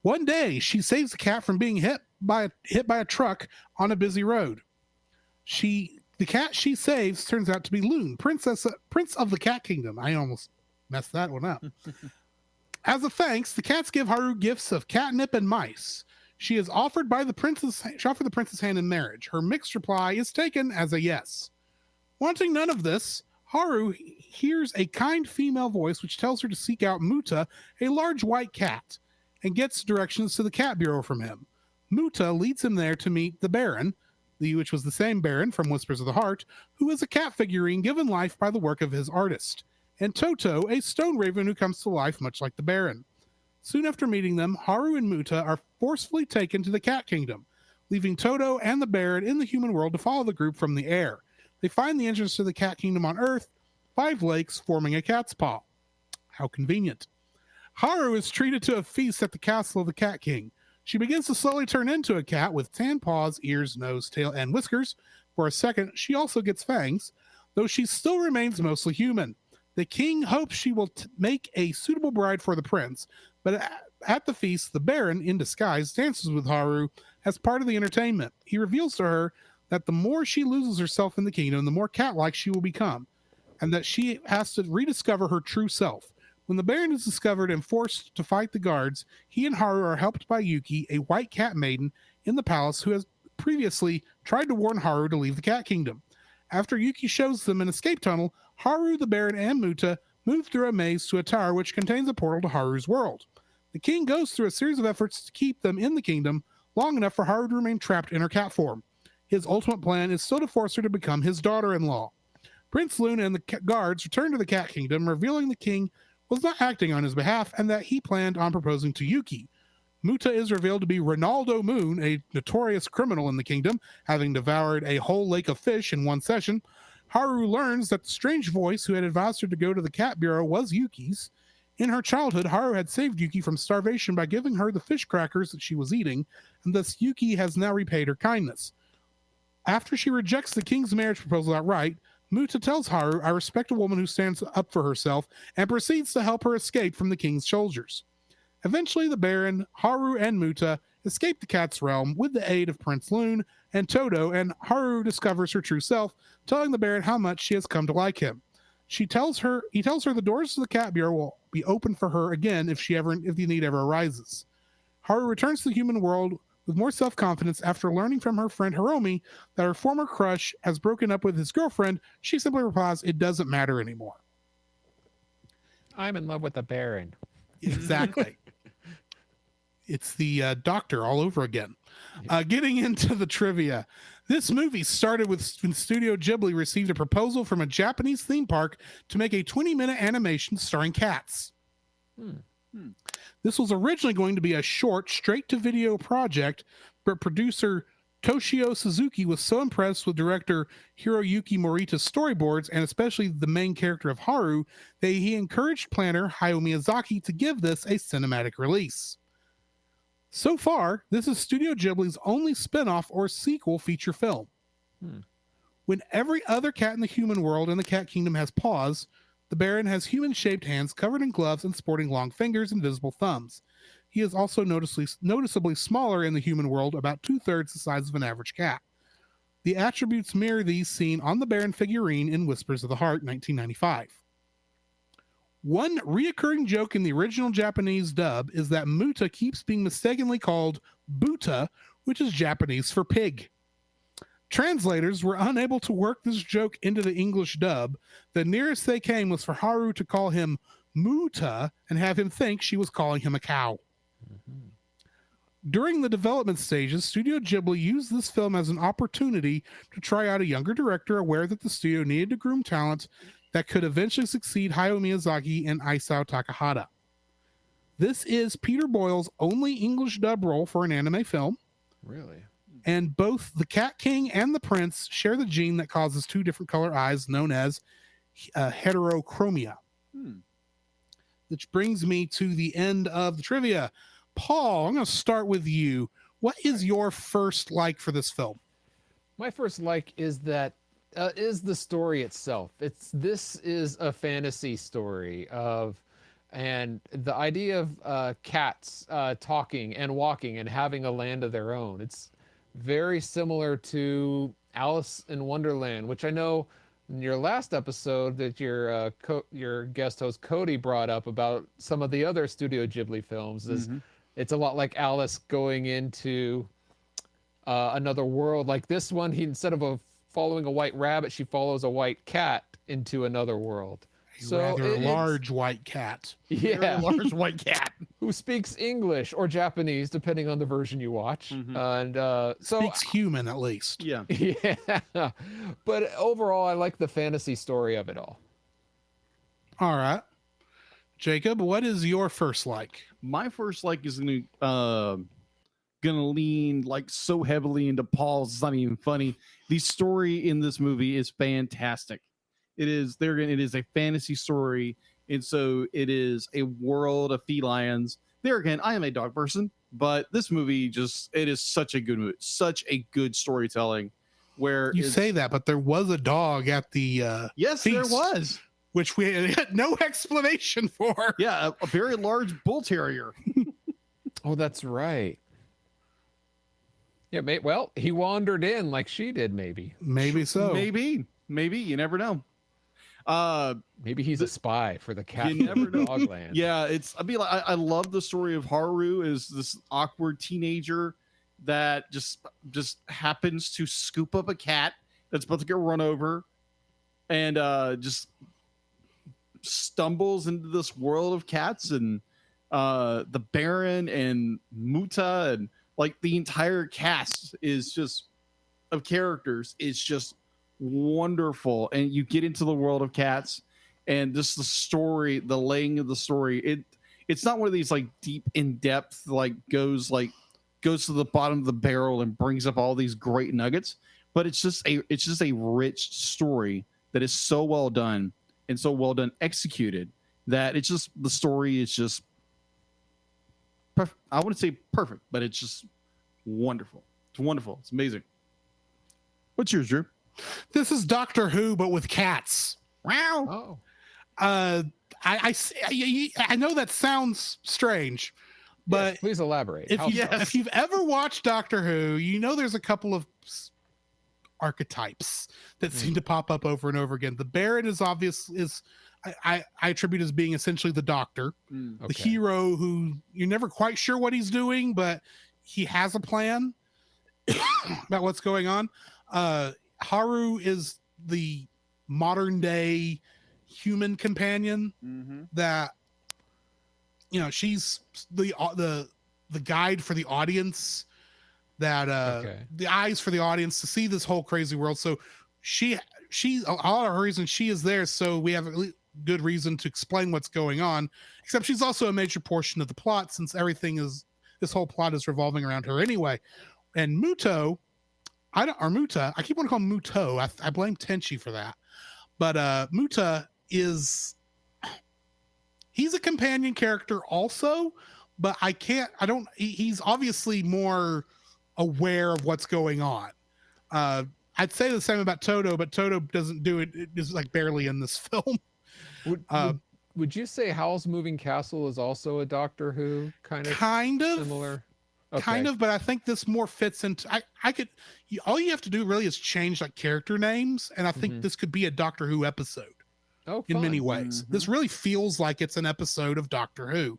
One day, she saves the cat from being hit by a truck on a busy road. The cat she saves turns out to be Loon, Prince of the Cat Kingdom. I almost messed that one up. As a thanks, the cats give Haru gifts of catnip and mice. She is offered the prince's hand in marriage. Her mixed reply is taken as a yes. Wanting none of this, Haru hears a kind female voice which tells her to seek out Muta, a large white cat, and gets directions to the cat bureau from him. Muta leads him there to meet the Baron, which was the same Baron from Whispers of the Heart, who is a cat figurine given life by the work of his artist, and Toto, a stone raven who comes to life much like the Baron. Soon after meeting them, Haru and Muta are forcefully taken to the Cat Kingdom, leaving Toto and the Baron in the human world to follow the group from the air. They find the entrance to the Cat Kingdom on Earth, 5 lakes forming a cat's paw. How convenient. Haru is treated to a feast at the castle of the Cat King. She begins to slowly turn into a cat with tan paws, ears, nose, tail, and whiskers. For a second, she also gets fangs, though she still remains mostly human. The king hopes she will make a suitable bride for the prince, but at the feast, the Baron, in disguise, dances with Haru as part of the entertainment. He reveals to her that the more she loses herself in the kingdom, the more cat-like she will become, and that she has to rediscover her true self. When the Baron is discovered and forced to fight the guards, he and Haru are helped by Yuki, a white cat maiden in the palace who has previously tried to warn Haru to leave the Cat Kingdom. After Yuki shows them an escape tunnel, Haru, the Baron, and Muta move through a maze to a tower which contains a portal to Haru's world. The king goes through a series of efforts to keep them in the kingdom long enough for Haru to remain trapped in her cat form. His ultimate plan is still to force her to become his daughter-in-law. Prince Luna and the guards return to the Cat Kingdom, revealing the king was not acting on his behalf and that he planned on proposing to Yuki. Muta is revealed to be Ronaldo Moon, a notorious criminal in the kingdom, having devoured a whole lake of fish in one session. Haru learns that the strange voice who had advised her to go to the cat bureau was Yuki's. In her childhood, Haru had saved Yuki from starvation by giving her the fish crackers that she was eating, and thus Yuki has now repaid her kindness. After she rejects the king's marriage proposal outright, Muta tells Haru, "I respect a woman who stands up for herself," and proceeds to help her escape from the king's soldiers. Eventually, the Baron, Haru, and Muta escape the cat's realm with the aid of Prince Loon and Toto, and Haru discovers her true self, telling the Baron how much she has come to like him. He tells her the doors to the cat bureau will be open for her again if the need ever arises. Haru returns to the human world with more self-confidence after learning from her friend Hiromi that her former crush has broken up with his girlfriend. She simply replies, "It doesn't matter anymore." I'm in love with the Baron. Exactly. It's the doctor all over again. Getting into the trivia. This movie started when Studio Ghibli received a proposal from a Japanese theme park to make a 20-minute animation starring cats. This was originally going to be a short, straight-to-video project, but producer Toshio Suzuki was so impressed with director Hiroyuki Morita's storyboards, and especially the main character of Haru, that he encouraged planner Hayao Miyazaki to give this a cinematic release. So far, this is Studio Ghibli's only spin-off or sequel feature film. When every other cat in the human world and the cat kingdom has paws, the Baron has human-shaped hands covered in gloves and sporting long fingers and visible thumbs. He is also noticeably smaller in the human world, about 2/3 the size of an average cat. The attributes mirror these seen on the Baron figurine in Whispers of the Heart, 1995. One reoccurring joke in the original Japanese dub is that Muta keeps being mistakenly called Buta, which is Japanese for pig. Translators were unable to work this joke into the English dub. The nearest they came was for Haru to call him Muta and have him think she was calling him a cow. During the development stages, Studio Ghibli used this film as an opportunity to try out a younger director, aware that the studio needed to groom talent that could eventually succeed Hayao Miyazaki and Isao Takahata. This is Peter Boyle's only English dub role for an anime film. Really? And both the Cat King and the Prince share the gene that causes two different color eyes, known as heterochromia. Which brings me to the end of the trivia. Paul, I'm going to start with you. What is your first like for this film? My first like is that is the story itself. This is a fantasy story and the idea of cats talking and walking and having a land of their own. It's very similar to Alice in Wonderland, which I know in your last episode that your guest host Cody brought up about some of the other Studio Ghibli films. It's a lot like Alice going into another world. Like this one, instead of following a white rabbit, she follows a white cat into another world. Rather large white cat. Yeah, large white cat who speaks English or Japanese, depending on the version you watch. And so speaks human, at least. Yeah. Yeah. But overall, I like the fantasy story of it all. All right. Jacob, what is your first like? My first like is gonna lean like so heavily into Paul's. It's not even funny. The story in this movie is fantastic. It is a fantasy story, and so it is a world of felines. There again, I am a dog person, but this movie it is such a good movie, such a good storytelling. Where you say that, but there was a dog at the yes, feast, there was, which we had no explanation for. Yeah, a very large bull terrier. Oh, that's right. Yeah, well, he wandered in like she did, maybe. Maybe so. Maybe you never know. Maybe he's a spy for the cat. You never know. Dogland. Yeah, I love the story of Haru as this awkward teenager that just happens to scoop up a cat that's about to get run over, and just stumbles into this world of cats, and the Baron and Muta and like the entire cast of characters is just wonderful. And you get into the world of cats and just the story, the laying of the story. It's not one of these like deep in depth, like goes to the bottom of the barrel and brings up all these great nuggets, but it's just a rich story that is so well done and so well done executed. that it's just the story is just I wouldn't say perfect, but it's just wonderful. It's wonderful. It's amazing. What's yours, Drew? This is Doctor Who, but with cats. Wow. Oh, I know that sounds strange, but yes, please elaborate. if you've ever watched Doctor Who, you know there's a couple of archetypes that seem to pop up over and over again. The Baron is I attribute as being essentially the Doctor, the hero who you're never quite sure what he's doing, but he has a plan about what's going on. Haru is the modern day human companion that, you know, she's the guide for the audience, that the eyes for the audience to see this whole crazy world. So she's a lot of her reason she is there, so we have a good reason to explain what's going on, except she's also a major portion of the plot, since this whole plot is revolving around her anyway. And Muto, I keep wanting to call him Muto. I blame Tenchi for that. But Muta he's a companion character also, but he's obviously more aware of what's going on. I'd say the same about Toto, but Toto doesn't do it. It is like barely in this film. Would you say Howl's Moving Castle is also a Doctor Who kind of similar? Okay. Kind of, but I think this more fits into. All you have to do really is change like character names, and I think this could be a Doctor Who episode. Oh, in many ways, this really feels like it's an episode of Doctor Who,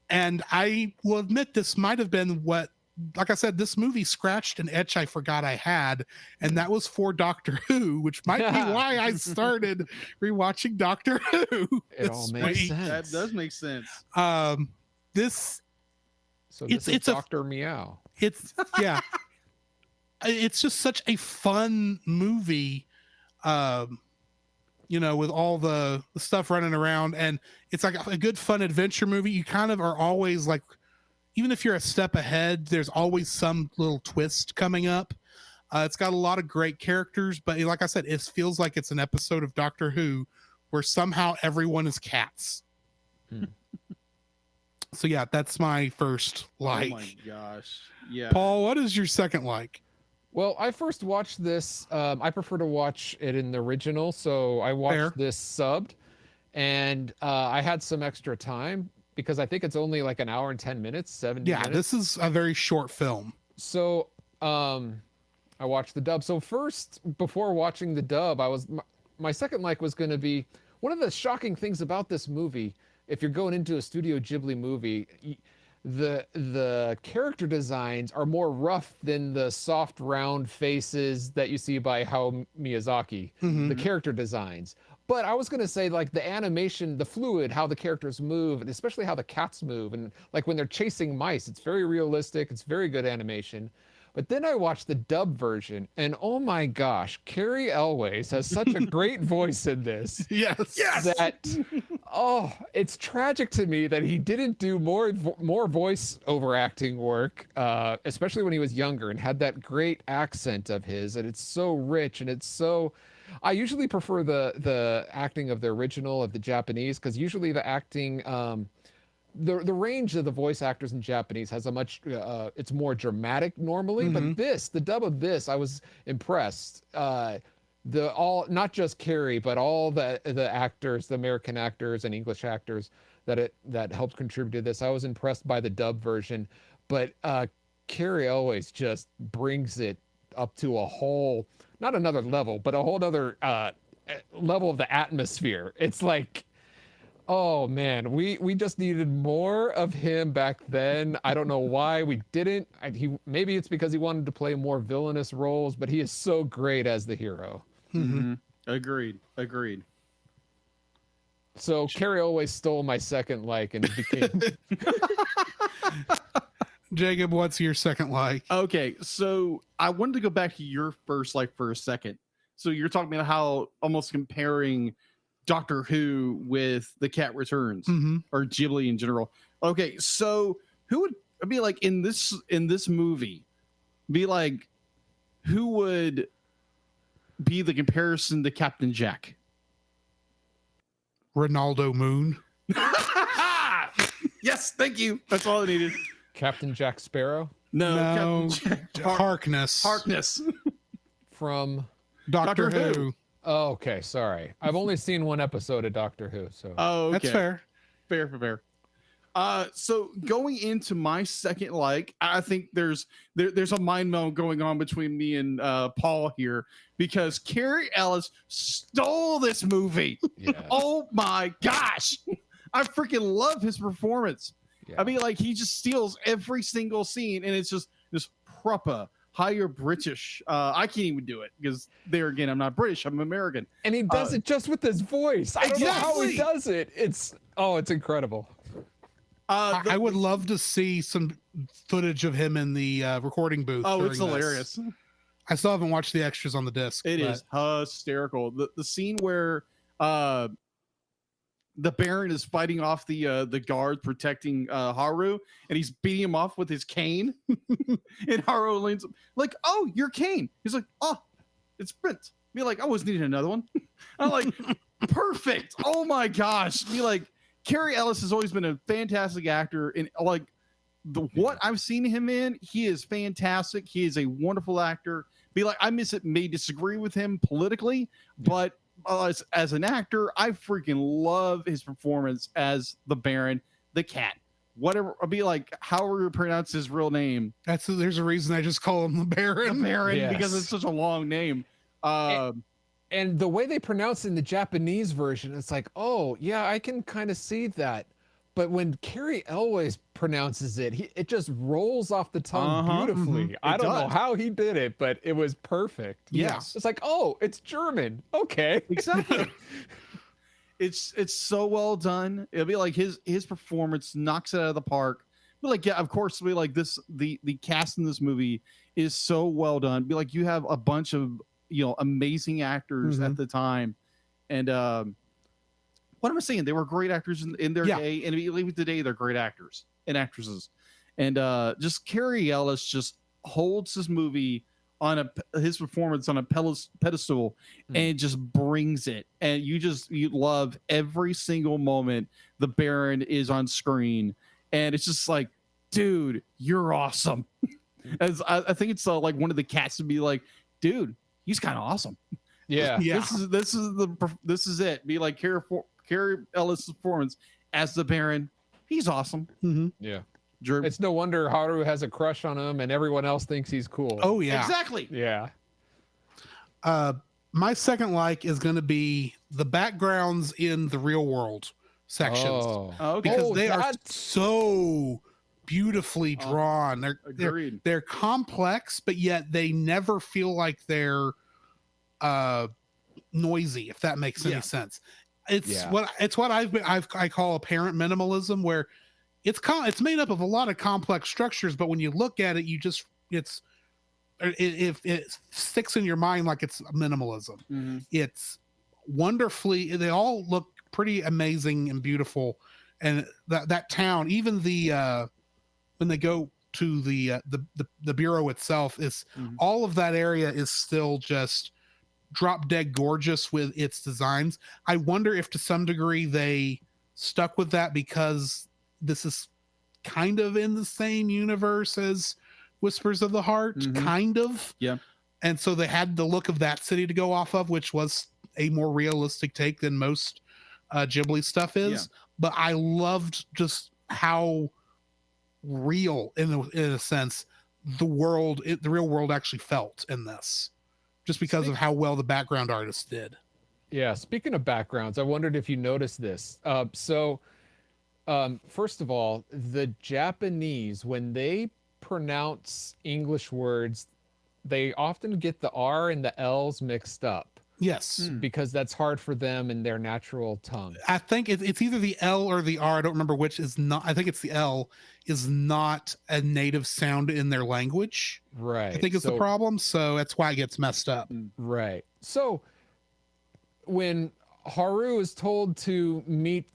and I will admit this might have been what. Like I said, this movie scratched an itch I forgot I had, and that was for Doctor Who, which might be why I started rewatching Doctor Who. It all makes sense. That does make sense. This is Dr. Meow. It's just such a fun movie, you know, with all the stuff running around, and it's like a good fun adventure movie. You kind of are always like, even if you're a step ahead, there's always some little twist coming up. It's got a lot of great characters, but like I said, it feels like it's an episode of Doctor Who where somehow everyone is cats. So yeah, that's my first like. Oh my gosh. Yeah. Paul, what is your second like? Well, I first watched this. I prefer to watch it in the original, so I watched this subbed, and I had some extra time because I think it's only like an hour and 10 minutes, 70 minutes. Yeah, this is a very short film. So I watched the dub. So first, before watching the dub, my second like was going to be one of the shocking things about this movie. If you're going into a Studio Ghibli movie, the character designs are more rough than the soft, round faces that you see by Hayao Miyazaki, the character designs. But I was going to say, like, the animation, the fluid, how the characters move, and especially how the cats move. And, like, when they're chasing mice, it's very realistic. It's very good animation. But then I watched the dub version, and oh my gosh, Carrie Elways has such a great voice in this. Yes. That, it's tragic to me that he didn't do more voice overacting work, especially when he was younger, and had that great accent of his. And it's so rich, and it's so... I usually prefer the acting of the original, of the Japanese, because usually the acting, the range of the voice actors in Japanese has a much, it's more dramatic normally. But the dub of this, I was impressed. Not just Carrie, but all the actors, the American actors and English actors that helped contribute to this. I was impressed by the dub version, but Carrie always just brings it up to a whole. Not another level, but a whole other level of the atmosphere. It's like, oh man, we just needed more of him back then. I don't know why we didn't. Maybe it's because he wanted to play more villainous roles, but he is so great as the hero. Agreed. So Carrie always stole my second like, and it became. Jacob, what's your second like? Okay, so I wanted to go back to your first like for a second. So you're talking about how almost comparing Doctor Who with The Cat Returns or Ghibli in general. Okay, so who would be like in this movie? Be like, who would be the comparison to Captain Jack? Ronaldo Moon. Yes, thank you. That's all I needed. Captain Jack Sparrow No, Harkness. Harkness. from. Doctor Doctor Who. Oh, okay, sorry. I've only seen one episode of Doctor Who, so. Oh, okay. That's fair. Fair. So going into my second like, I think there's a mind meld going on between me and Paul here because Carrie Ellis stole this movie. Yeah. Oh my gosh, I freaking love his performance. Yeah. I mean, like he just steals every single scene, and it's just this proper higher British. I can't even do it because there again, I'm not British. I'm American. And he does it just with his voice. I don't know how he Exactly. does it. It's incredible. I would love to see some footage of him in the recording booth. Oh, it's during this. hilarious. I still haven't watched the extras on the disc. It but is hysterical. The scene where the Baron is fighting off the guard protecting Haru, and he's beating him off with his cane. And Haru leans like, "Oh, your cane." He's like, "Oh, it's Brent." Be like, "I was needing another one." I'm like, "Perfect." Oh my gosh. Be like, Carrie Ellis has always been a fantastic actor, and like what I've seen him in, he is fantastic. He is a wonderful actor. Be like, I may disagree with him politically, but as an actor, I freaking love his performance as the Baron, the cat. Whatever, I'll be like, however you pronounce his real name. there's a reason I just call him the Baron. The Baron, Yes. because it's such a long name. And the way they pronounce it in the Japanese version, it's like, oh, yeah, I can kind of see that. But when Carrie Elwes pronounces it, it just rolls off the tongue beautifully. I don't know how he did it, but it was perfect. Yes. It's like, oh, it's German. Okay. Exactly. It's so well done. It'll be like his performance knocks it out of the park. But like, yeah, of course, be like this. The cast in this movie is so well done. Be like, you have a bunch of amazing actors at the time, and what am I saying? They were great actors in their day, and even today they're great actors and actresses. And just Carrie Ellis just holds this movie on his performance on a pedestal and just brings it. And you love every single moment the Baron is on screen, and it's just like, dude, you're awesome. As I think it's like one of the cats to be like, dude, he's kind of awesome. Yeah. This is it. Be like Carrie Ellis' performance as the Baron. He's awesome. Mm-hmm. Yeah. Drew. It's no wonder Haru has a crush on him and everyone else thinks he's cool. Oh yeah, Exactly. Yeah. My second like is going to be the backgrounds in the real world sections. Oh. Okay. Because they are so beautifully drawn. Agreed. They're complex, but yet they never feel like they're noisy, if that makes any sense. It's what I call apparent minimalism, where it's made up of a lot of complex structures, but when you look at it, it sticks in your mind like it's minimalism. Mm-hmm. It's wonderfully, they all look pretty amazing and beautiful. And that town, even when they go to the bureau itself, is all of that area is still just drop dead gorgeous with its designs. I wonder if to some degree they stuck with that because this is kind of in the same universe as Whispers of the Heart, kind of. Yeah. And so they had the look of that city to go off of, which was a more realistic take than most Ghibli stuff is. Yeah. But I loved just how real, in a sense, the real world actually felt in this, just because of how well the background artist did. Yeah. Speaking of backgrounds, I wondered if you noticed this. First of all, the Japanese, when they pronounce English words, they often get the R and the L's mixed up. Yes. Because that's hard for them in their natural tongue. I think it's either the L or the R. I don't remember which is not. I think it's the L is not a native sound in their language. Right. I think it's the problem. So that's why it gets messed up. Right. So when Haru is told to meet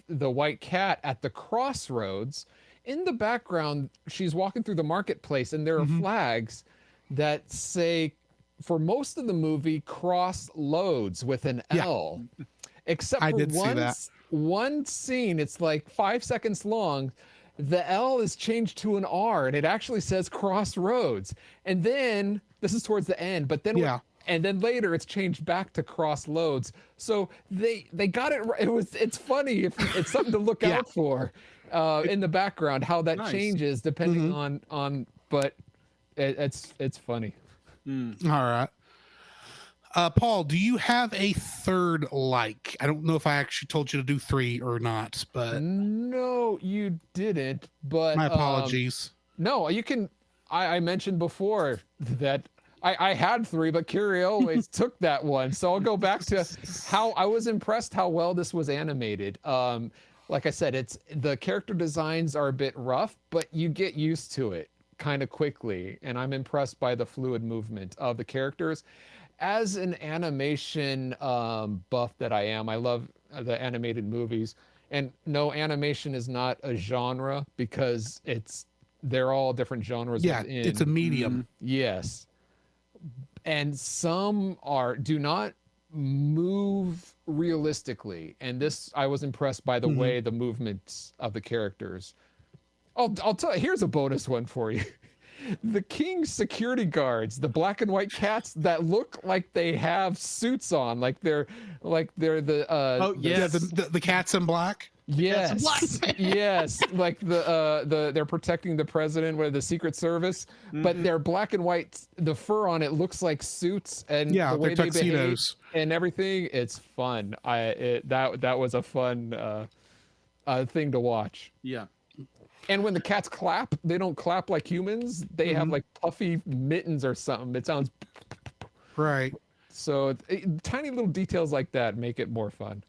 the white cat at the crossroads, in the background, she's walking through the marketplace and there are flags that say, for most of the movie, cross loads with an L. except I for did see that. one scene. It's like 5 seconds long. The L is changed to an R, and it actually says Crossroads. And then this is towards the end, but then Yeah. and then later it's changed back to Crossloads. So they got it right. It's funny. It's something to look Yeah. out for in the background, how that Nice. changes depending on. But it's funny. All right. Paul, do you have a third like? I don't know if I actually told you to do 3 or not, but No, you didn't. But my apologies. No, you can. I mentioned before that I had 3, but Curie always took that one. So I'll go back to how I was impressed how well this was animated. Like I said, the character designs are a bit rough, but you get used to it kind of quickly. And I'm impressed by the fluid movement of the characters. As an animation buff that I am, I love the animated movies. And no, animation is not a genre because they're all different genres. Yeah, within. it's a medium. Yes. And some do not move realistically. And this, I was impressed by the way the movements of the characters. I'll tell you, here's a bonus one for you. The King's security guards, the black and white cats that look like they have suits on, like they're the Yeah, the cats in black. Yes, yes, like they're protecting the president with the Secret Service, but they're black and white. The fur on it looks like suits, and the way they're they behave tuxedos and everything. It's fun. That was a fun thing to watch. Yeah. And when the cats clap, they don't clap like humans. They have like puffy mittens or something. It sounds right. So tiny little details like that make it more fun.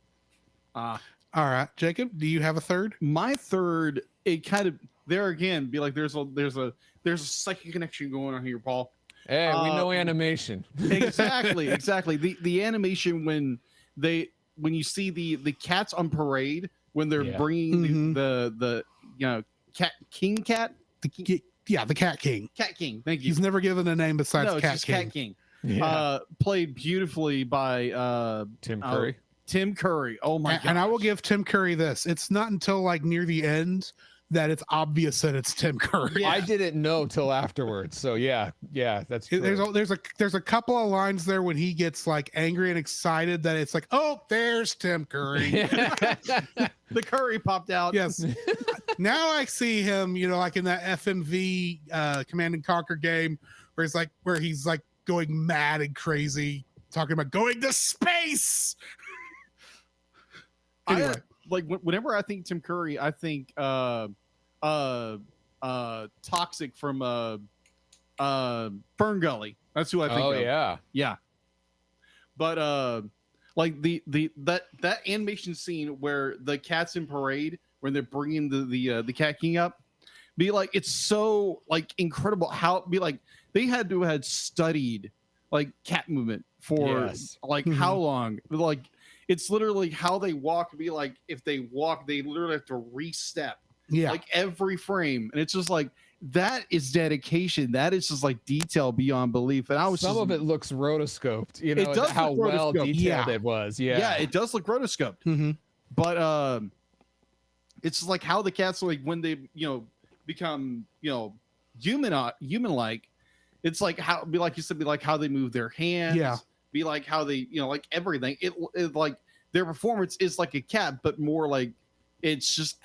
All right, Jacob, do you have a third? My third, it kind of there again, be like there's a psychic connection going on here, Paul. Hey, we know animation. Exactly. The animation when you see the cats on parade when they're bringing the king cat. The Cat King. Cat King. Thank you. He's never given a name besides No, it's Cat just King. Cat King. Yeah. Played beautifully by Tim Curry. Tim Curry. Oh my god! And I will give Tim Curry this. It's not until like near the end that it's obvious that it's Tim Curry. Yeah. I didn't know till afterwards. So yeah, that's true. There's a couple of lines there when he gets like angry and excited that it's like, oh, there's Tim Curry. The Curry popped out. Yes. Now I see him, like in that FMV Command and Conquer game where he's like going mad and crazy, talking about going to space. Anyway. Whenever I think Tim Curry, I think Toxic from Fern Gully. That's who I think of. Yeah. But like that animation scene where the cat's in parade when they're bringing the Cat King up, be like, it's so like incredible how they had to have studied like cat movement for how long, like it's literally how they walk. Be like, if they walk, they literally have to re-step like every frame, and it's just like that is dedication. That is just like detail beyond belief. And some of it looks rotoscoped, it does how look well rotoscoped. detailed it was. Yeah, it does look rotoscoped. But it's just like how the cats, like when they become human like, it's like how, be like you said, be like how they move their hands, be like how they like everything. It like their performance is like a cat, but more like it's just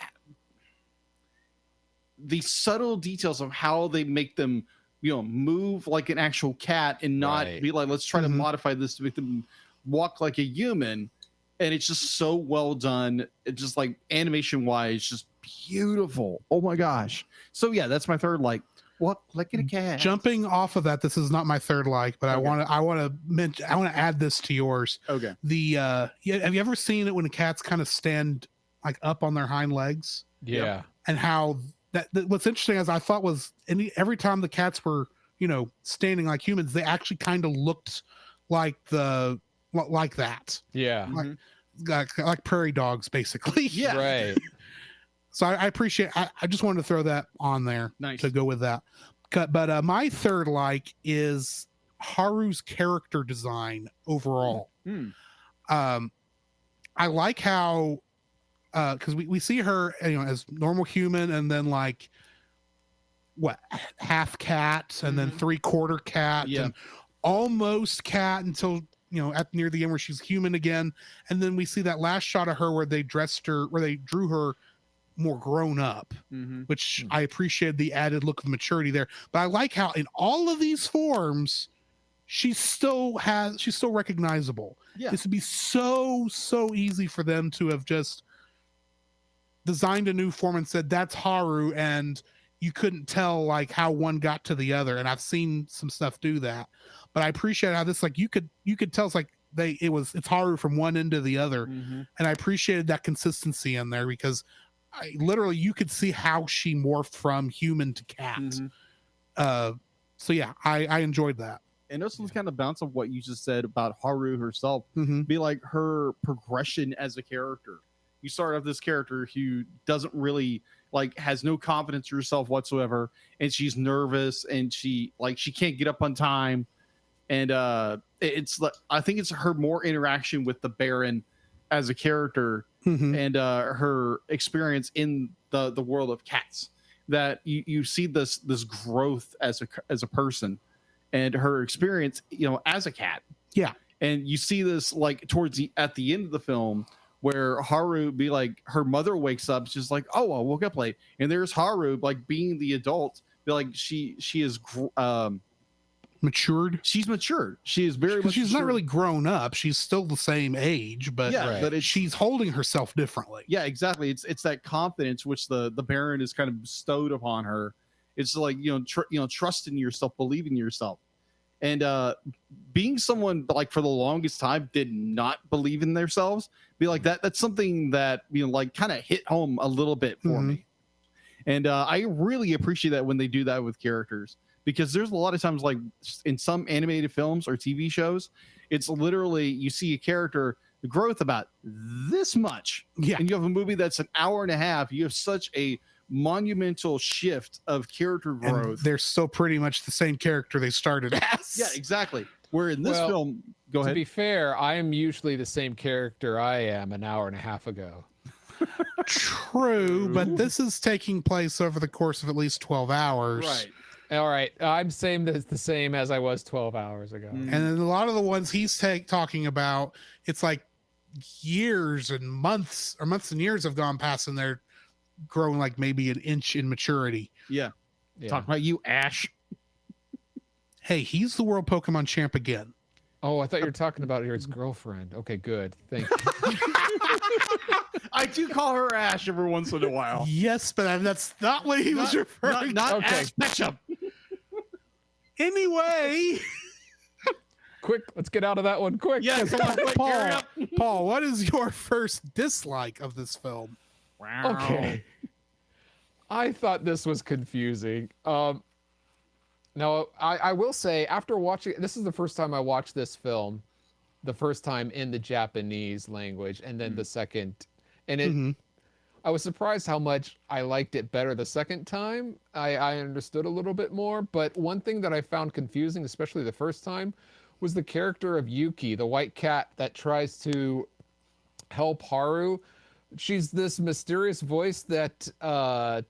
the subtle details of how they make them move like an actual cat and not be like, let's try to modify this to make them walk like a human. And it's just so well done. It's just like animation wise, just beautiful. Oh my gosh. So yeah, that's my third like. What, like in a cat? Jumping off of that, this is not my third like, but I want to add this to yours. Okay. Have you ever seen it when the cats kind of stand like up on their hind legs? Yeah. And how that what's interesting as I thought was every time the cats were standing like humans, they actually kind of looked like that. Yeah. Like prairie dogs, basically. Yeah. Right. So I appreciate. I just wanted to throw that on there to go with that. But my third like is Haru's character design overall. I I like how because we see her, as normal human, and then like half cat, and then 3/4 cat, and almost cat until at near the end where she's human again, and then we see that last shot of her where they drew her more grown up, which I appreciated the added look of maturity there. But I like how in all of these forms she's still recognizable. This would be so easy for them to have just designed a new form and said that's Haru, and you couldn't tell like how one got to the other. And I've seen some stuff do that, but I appreciate how this, like, you could tell it's like it's Haru from one end to the other. And I appreciated that consistency in there, because you could see how she morphed from human to cat. So yeah, I enjoyed that. And this was kind of bounce on what you just said about Haru herself. Be like her progression as a character. You start off this character who doesn't really has no confidence in herself whatsoever, and she's nervous, and she can't get up on time, and it's I think it's her more interaction with the Baron as a character, and her experience in the world of cats, that you see this growth as a person, and her experience as a cat. And you see this at the end of the film, where Haru be like, her mother wakes up, she's like, oh, I woke up late, and there's Haru being the adult, be like she is matured. She's matured. She is very much. She's not really grown up. She's still the same age, but but she's holding herself differently. Yeah, exactly. It's that confidence which the Baron is kind of bestowed upon her. It's like trust in yourself, believe in yourself. And being someone for the longest time did not believe in themselves, be like that's something that kind of hit home a little bit for me. And I really appreciate that when they do that with characters, because there's a lot of times in some animated films or TV shows, it's literally you see a character growth about this much, and you have a movie that's an hour and a half, you have such a monumental shift of character growth, and they're still pretty much the same character they started as. Yeah, exactly. Where in this film, go ahead. To be fair, I am usually the same character I am an hour and a half ago. True, but this is taking place over the course of at least 12 hours. Right. All right. I'm the same as I was 12 hours ago. And then a lot of the ones he's talking about, it's like years and months and years have gone past, and they're growing maybe an inch in maturity. Yeah. Talking about you, Ash. Hey, he's the world Pokemon champ again. Oh, I thought you were talking about his girlfriend. Okay, good. Thank you. I do call her Ash every once in a while. Yes, but that's not what he was referring to. Not Ash Ketchum. Anyway. Quick, let's get out of that one quick. Yeah, Paul, what is your first dislike of this film? Wow. Okay. I thought this was confusing. Now, I will say, after watching, this is the first time I watched this film, the first time in the Japanese language, and then the second, and I was surprised how much I liked it better the second time. I understood a little bit more, but one thing that I found confusing, especially the first time, was the character of Yuki, the white cat that tries to help Haru. She's this mysterious voice that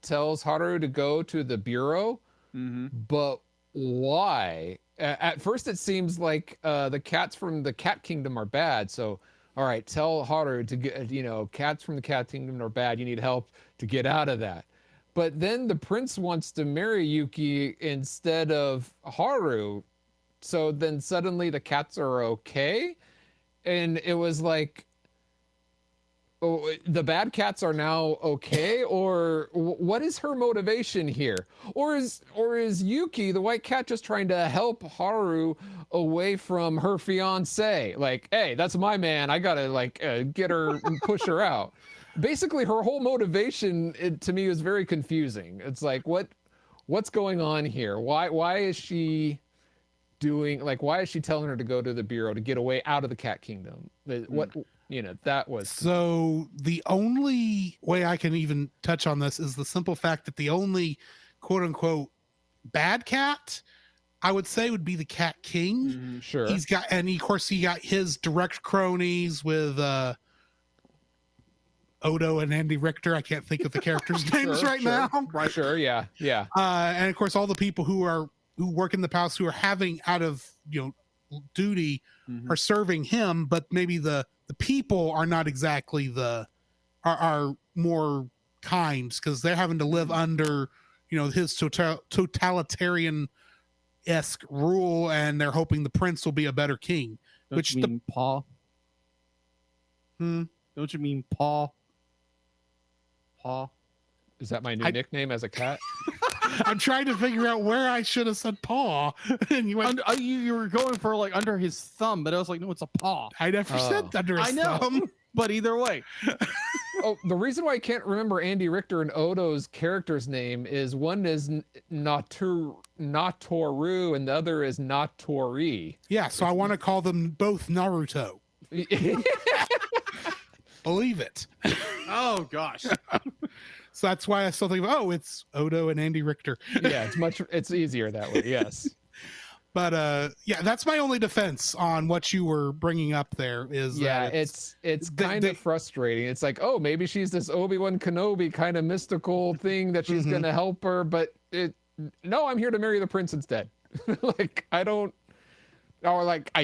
tells Haru to go to the bureau, but why? At first it seems like the cats from the Cat Kingdom are bad, so all right, tell Haru to get, cats from the Cat Kingdom are bad, you need help to get out of that. But then the prince wants to marry Yuki instead of Haru, so then suddenly the cats are okay, and it was like, oh, the bad cats are now okay, or what is her motivation here? Or is Yuki, the white cat, just trying to help Haru away from her fiance? Like, hey, that's my man, I gotta get her and push her out. Basically, her whole motivation, to me, is very confusing. It's like, what's going on here? Why is she doing, why is she telling her to go to the bureau to get away out of the Cat Kingdom? What? That was... So the only way I can even touch on this is the simple fact that the only quote unquote bad cat I would say would be the Cat King. Sure. He got his direct cronies with Odo and Andy Richter. I can't think of the characters' names right now. Right. Sure. Yeah. Yeah. And of course, all the people who work in the palace who are having out of duty are serving him, but maybe the people are not exactly are more kind because they're having to live under his totalitarian-esque rule, and they're hoping the prince will be a better king. Don't you mean Paw? Don't you mean Paw? Paw? Is that my new nickname as a cat? I'm trying to figure out where I should have said paw, and you went. You were going for like under his thumb, but I was like, no, it's a paw. I never said under his thumb. But either way. The reason why I can't remember Andy Richter and Odo's character's name is one is Natoru and the other is Natori. Yeah, so I want to call them both Naruto. Believe it. Oh gosh. So that's why I still think it's Odo and Andy Richter. Yeah, it's easier that way. Yes. But yeah, that's my only defense on what you were bringing up there is it's kind of frustrating. It's like, maybe she's this Obi-Wan Kenobi kind of mystical thing that she's going to help her, but no, I'm here to marry the prince instead. Like I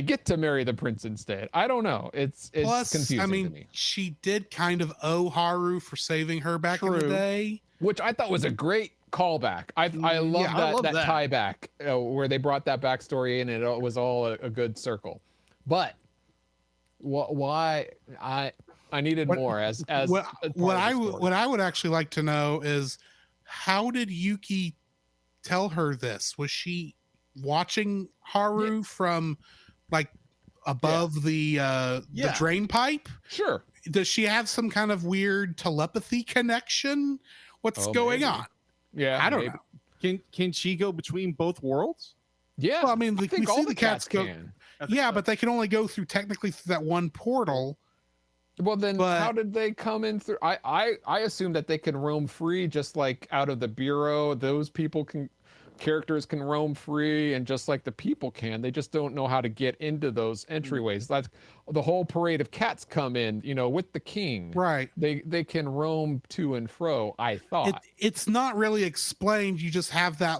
get to marry the prince instead. I don't know. It's Plus, confusing to me. She did kind of owe Haru for saving her back in the day, which I thought was a great callback. I love that tie back where they brought that backstory in, and it was all a good circle. But why I needed more as what I would actually like to know is, how did Yuki tell her this? Was she watching Haru from like above the drain pipe? Sure. Does she have some kind of weird telepathy connection? What's going on? Yeah, I don't know. Can she go between both worlds? Yeah, well, I mean, I think all the cats go. can. Yeah, but they can only go technically through that one portal. Well, then how did they come in through? I assume that they can roam free, just like out of the bureau. Those characters can roam free, and just like the people can, they just don't know how to get into those entryways. That's the whole parade of cats come in, with the king. Right. They can roam to and fro. I thought it's not really explained. You just have that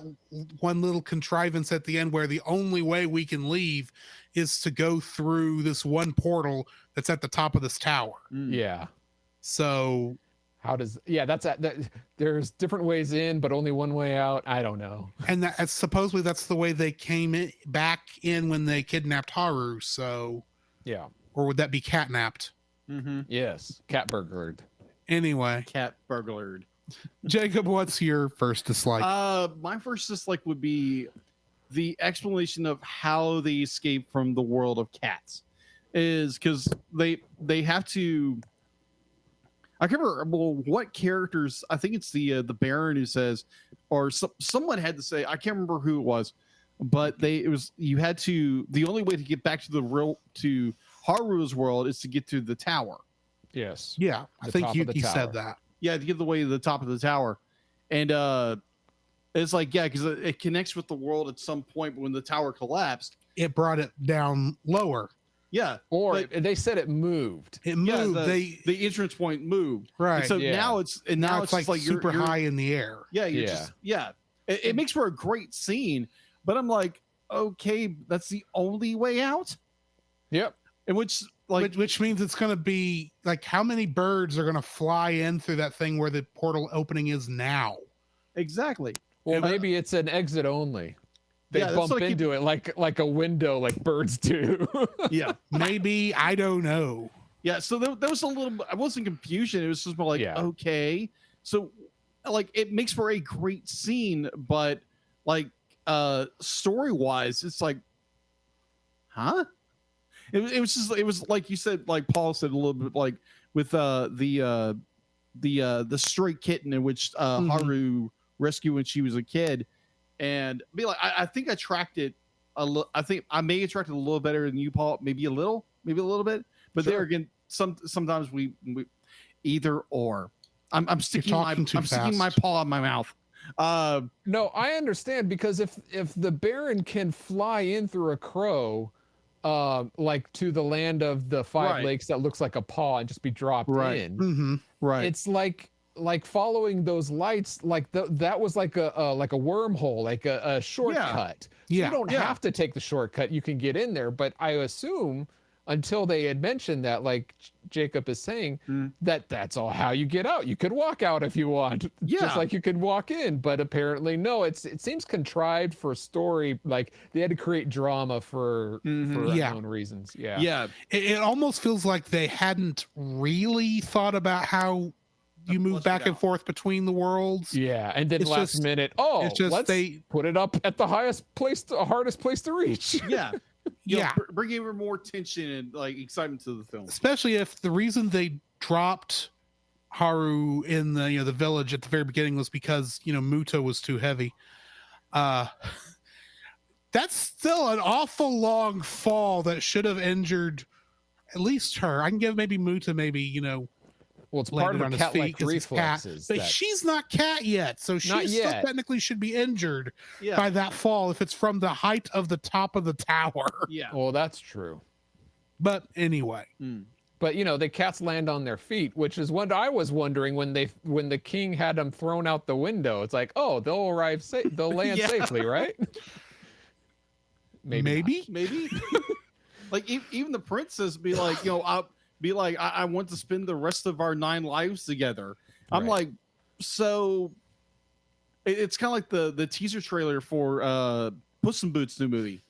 one little contrivance at the end where the only way we can leave is to go through this one portal that's at the top of this tower. Yeah. So how does there's different ways in, but only one way out. I don't know. And supposedly that's the way they came back in when they kidnapped Haru. So yeah. Or would that be catnapped? Yes. Cat burglared. Anyway. Cat burglared. Jacob, what's your first dislike? My first dislike would be the explanation of how they escape from the world of cats. Is because they have to. I can't remember what characters. I think it's the Baron who says, or someone had to say. I can't remember who it was, but you had to. The only way to get back to Haru's world is to get to the tower. Yes. Yeah, I think Yuki said that. Yeah, to get the way to the top of the tower, and it's like because it connects with the world at some point. But when the tower collapsed, it brought it down lower. Yeah, or they said it moved. It moved. Yeah, the entrance point moved. Right. And so now it's like super high in the air. Yeah, It makes for a great scene, but I'm like, okay, that's the only way out. Yep. And which means it's going to be like, how many birds are going to fly in through that thing where the portal opening is now? Exactly. Well, maybe it's an exit only. They bump into it like a window, like birds do. Yeah, maybe, I don't know. Yeah, so there was a little. I wasn't confusion. It was just more like, okay, so like it makes for a great scene, but like story wise, it's like, huh? It was like you said, like Paul said a little bit, like with the stray kitten in which Haru rescued when she was a kid. And be like, I think I tracked it I think I may have tracked it a little better than you, Paul. Maybe a little bit. But there again, sometimes we either or. I'm sticking my paw in my mouth. No, I understand, because if the Baron can fly in through a crow, like to the land of the five Right. lakes that looks like a paw and just be dropped Right. in. Mm-hmm. Right. It's like following those lights, like that was like a wormhole, like a shortcut. So Yeah. you don't Yeah. have to take the shortcut. You can get in there. But I assume until they had mentioned that, like Jacob is saying, that's all how you get out. You could walk out if you want, Yeah. just like you could walk in. But apparently, no. It seems contrived for story. Like they had to create drama for Yeah. unknown reasons. Yeah. Yeah. It almost feels like they hadn't really thought about how you move Flush it back and out. forth between the worlds. Yeah, and then It's last just- minute, it's just let's they- put it up at the hardest place to reach. Yeah. You know, Yeah. bring even more tension and like excitement to the film. Especially if the reason they dropped Haru in the the village at the very beginning was because Muto was too heavy. That's still an awful long fall that should have injured at least her. I can give maybe Muta Well, it's part landed of on a his feet cat-like 'cause he's cat, reflexes. but that- she's not cat yet, so she Not still yet. technically should be injured Yeah. by that fall if it's from the height of the top of the tower. Yeah. well, that's true. But anyway, But the cats land on their feet, which is what I was wondering when the king had them thrown out the window. It's like, oh, they'll arrive safe, they'll land Yeah. safely, right? maybe. Maybe. Like even the princess be like, I'll be like, I want to spend the rest of our 9 lives together. I'm Right. like, so it's kind of like the teaser trailer for Puss in Boots' new movie.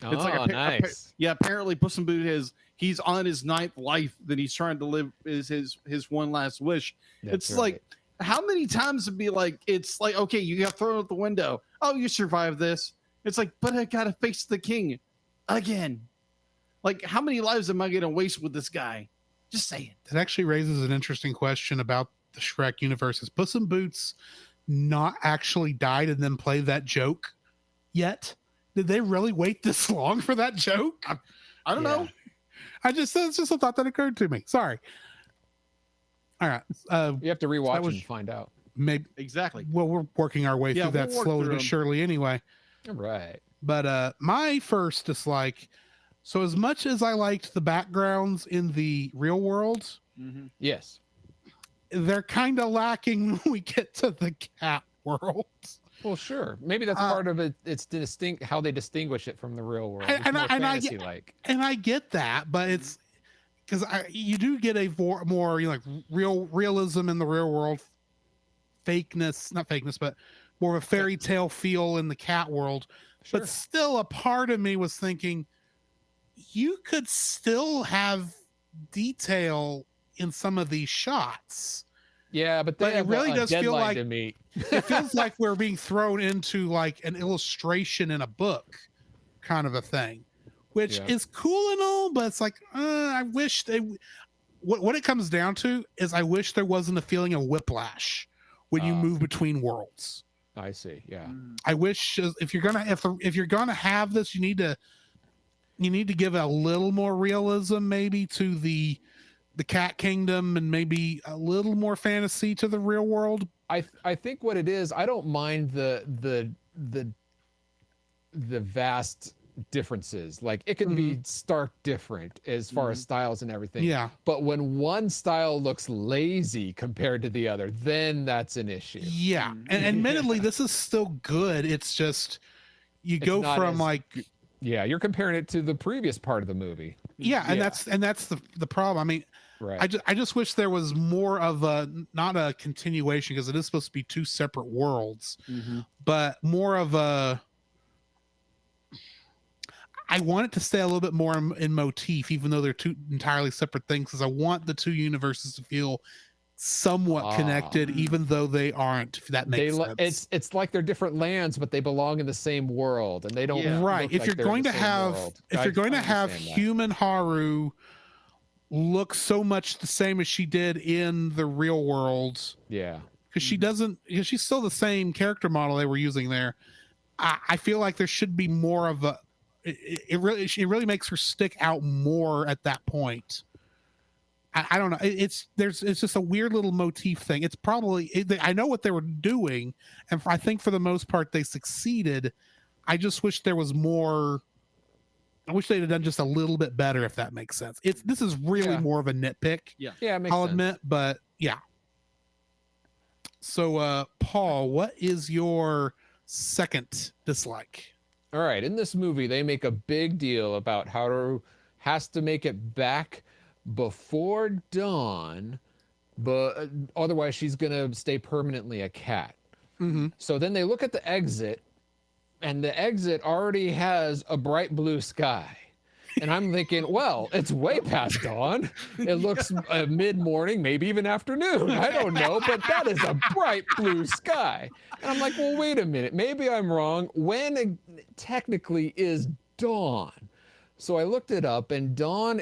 It's like Oh, nice. apparently Puss in Boots he's on his 9th life that he's trying to live is his one last wish. That's It's like, right. how many times would be like, it's like, okay, you got thrown out the window. Oh, you survived this. It's like, but I gotta face the king again. Like, how many lives am I gonna waste with this guy? Just saying. That actually raises an interesting question about the Shrek universe. Has Puss in Boots not actually died and then played that joke yet? Did they really wait this long for that joke? I don't know. It's just a thought that occurred to me. Sorry. All right. You have to rewatch was- and find out. Maybe. Exactly. Well, we're working our way Yeah, through that we'll work slowly through but 'em. surely anyway. All right. But my first dislike. So as much as I liked the backgrounds in the real world, Yes. they're kind of lacking when we get to the cat world. Well, sure. Maybe that's part of it. It's distinct how they distinguish it from the real world. It's And more I get- fantasy-like. And I get that, but it's because you do get a more realism in the real world, not fakeness, but more of a fairy tale feel in the cat world. Sure. But still, a part of me was thinking you could still have detail in some of these shots. Yeah, but But it really does feel deadline like- to meet. It feels like we're being thrown into like an illustration in a book kind of a thing, which Yeah. is cool and all, but it's like, I wish what it comes down to is I wish there wasn't a feeling of whiplash when you move between worlds. I see. Yeah. I wish if you're gonna have this, you need to give a little more realism maybe to the cat kingdom and maybe a little more fantasy to the real world. I think what it is, I don't mind the vast differences. Like it can be stark different as far as styles and everything. Yeah. But when one style looks lazy compared to the other, then that's an issue. Yeah. And admittedly, this is still good. It's just you It's go not from as like Yeah, you're comparing it to the previous part of the movie. yeah, and Yeah. that's the problem. I mean, Right. I just wish there was more of a not a continuation because it is supposed to be two separate worlds, but more of a. I want it to stay a little bit more in motif, even though they're two entirely separate things, because I want the two universes to feel somewhat connected, even though they aren't. If that makes sense. It's like they're different lands, but they belong in the same world, and they don't. Yeah. Right. look If like you're they're in going the to same have world. if you're going to I have understand that. human Haru look so much the same as she did in the real world, Yeah. because she's still the same character model they were using there. I feel like there should be more of a it really makes her stick out more at that point. I don't know. It's just a weird little motif thing. It's probably I know what they were doing, and I think for the most part they succeeded. I just wish there was more I wish they'd have done just a little bit better, if that makes sense. This is really more of a nitpick. Yeah, it makes I'll sense. admit, but yeah. So, Paul, what is your second dislike? All right, in this movie, they make a big deal about how has to make it back before dawn, but otherwise she's gonna stay permanently a cat. Mm-hmm. So then they look at the exit, and the exit already has a bright blue sky. And I'm thinking, well, it's way past dawn. It looks mid-morning, maybe even afternoon. I don't know, but that is a bright blue sky. And I'm like, well, wait a minute. Maybe I'm wrong. When technically is dawn? So I looked it up, and dawn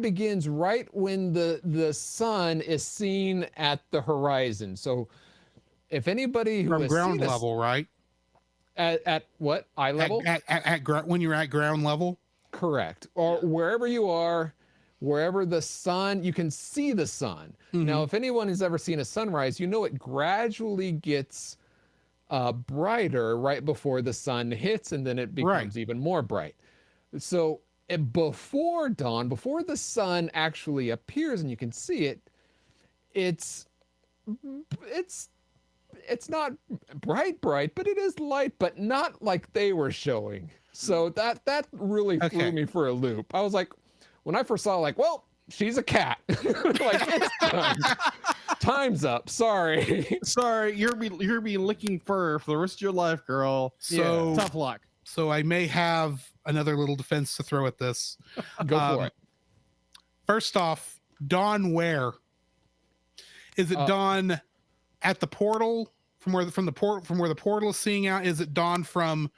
begins right when the sun is seen at the horizon. So if anybody who From has ground seen level, right? At what? Eye level? When you're at ground level? Correct. Or wherever you are, wherever the sun, you can see the sun. Mm-hmm. Now, if anyone has ever seen a sunrise, you know it gradually gets brighter right before the sun hits, and then it becomes even more bright. So before dawn, before the sun actually appears and you can see it, it's not bright, but it is light, but not like they were showing. So that really flew me for a loop. I was like, when I first saw, like, well, she's a cat. Like, it's done. Time's up. Sorry. Sorry, you're be licking fur for the rest of your life, girl. So tough luck. So I may have another little defense to throw at this. Go for it. First off, dawn where? Is it dawn at the portal from where the portal is seeing out? Is it dawn from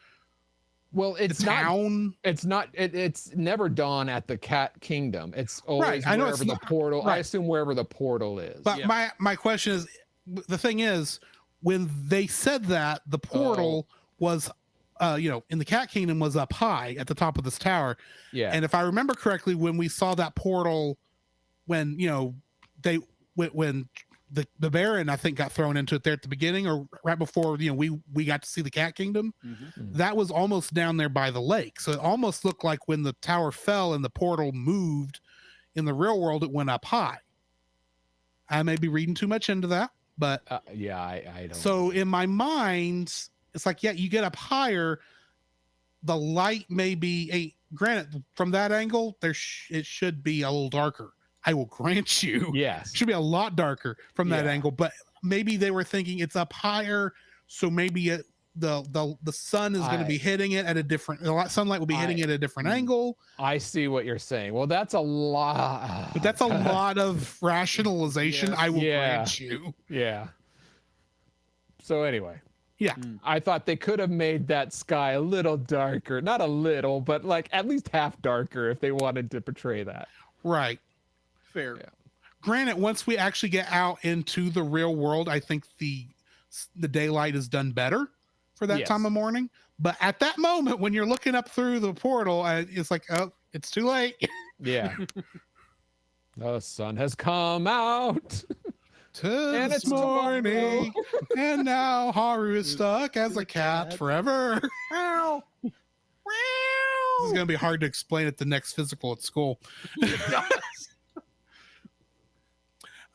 it's the town? It's never dawn at the Cat Kingdom. It's always wherever the portal. I assume wherever the portal is. But my question is, the thing is, when they said that, the portal was in the Cat Kingdom was up high at the top of this tower. Yeah. And if I remember correctly, when we saw that portal, when the Baron, I think, got thrown into it there at the beginning, or right before we got to see the Cat Kingdom. Mm-hmm. That was almost down there by the lake. So it almost looked like when the tower fell and the portal moved in the real world, it went up high. I may be reading too much into that, but I don't. So in my mind, it's like, you get up higher, the light may be granted from that angle. It should be a little darker. I will grant you. Yes. It should be a lot darker from that angle, but maybe they were thinking it's up higher, so maybe the sun is going to be hitting it at a different. The sunlight will be hitting it at a different angle. I see what you're saying. Well, that's a lot. But that's a lot of rationalization. Yes. I will grant you. Yeah. So anyway. Yeah. I thought they could have made that sky a little darker. Not a little, but like at least half darker if they wanted to portray that. Right. Fair. Yeah. Granted, once we actually get out into the real world, I think the daylight is done better for that time of morning. But at that moment, when you're looking up through the portal, it's like, oh, it's too late. Yeah. The sun has come out. And it's morning. And now Haru is stuck as a cat forever. This is going to be hard to explain at the next physical at school.